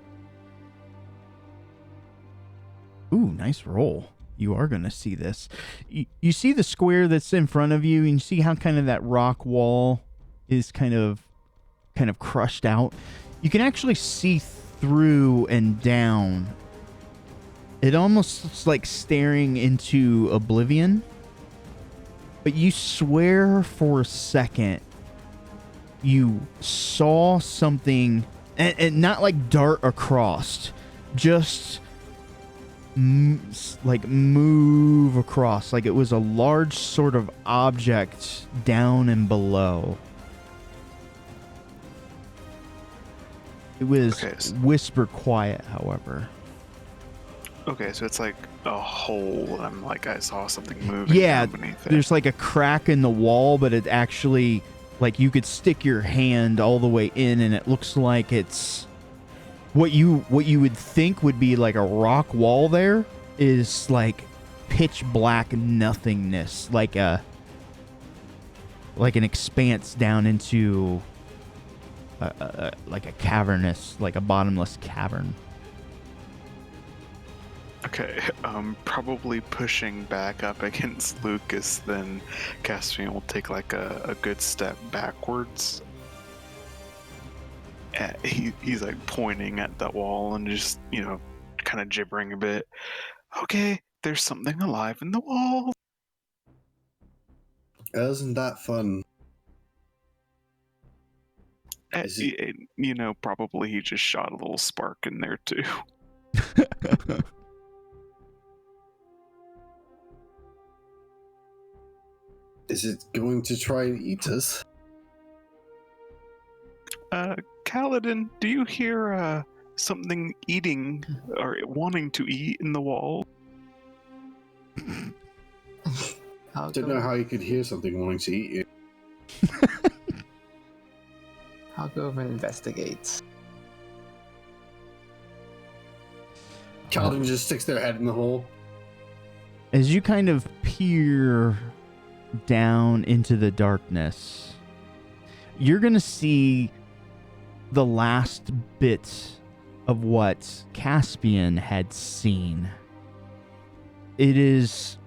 Speaker 2: Ooh, nice roll. You are going to see this. You see the square that's in front of you, and you see how kind of that rock wall is kind of crushed out. You can actually see through and down. It almost looks like staring into oblivion. But you swear for a second you saw something, and not like dart across, just like move across, like it was a large sort of object down and below. It was whisper quiet, however.
Speaker 3: Okay, so it's like a hole. I'm like, I saw something moving down beneath it.
Speaker 2: There's like a crack in the wall, but it actually, like, you could stick your hand all the way in, and it looks like it's what you would think would be like a rock wall. There is like pitch black nothingness, like an expanse down into like a cavernous, like a bottomless cavern.
Speaker 3: Okay, probably pushing back up against Lucas, then Caspian will take like a good step backwards. He's like pointing at that wall and just, kind of gibbering a bit. Okay, there's something alive in the wall.
Speaker 4: Isn't that fun?
Speaker 3: Probably he just shot a little spark in there too.
Speaker 4: Is it going to try and eat us?
Speaker 3: Kaladin, do you hear something eating or wanting to eat in the wall?
Speaker 4: Don't know how you could hear something wanting to eat you.
Speaker 7: I'll go over and investigate.
Speaker 4: Kaladin just sticks their head in the hole.
Speaker 2: As you kind of peer down into the darkness, you're going to see the last bit of what Caspian had seen. It is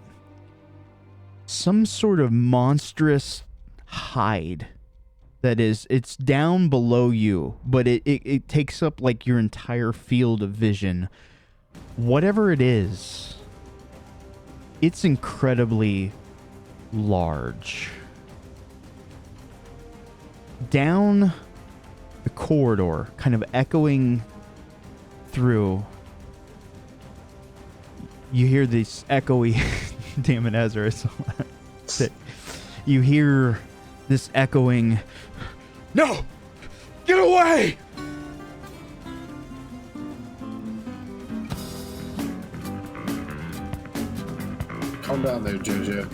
Speaker 2: some sort of monstrous hide that it's down below you, but it takes up like your entire field of vision. Whatever it is, it's incredibly large. Down the corridor, kind of echoing through, you hear this echoey damn it, Ezra, it's so loud. You hear this echoing, "No! Get away!"
Speaker 4: Calm down there, Jojo.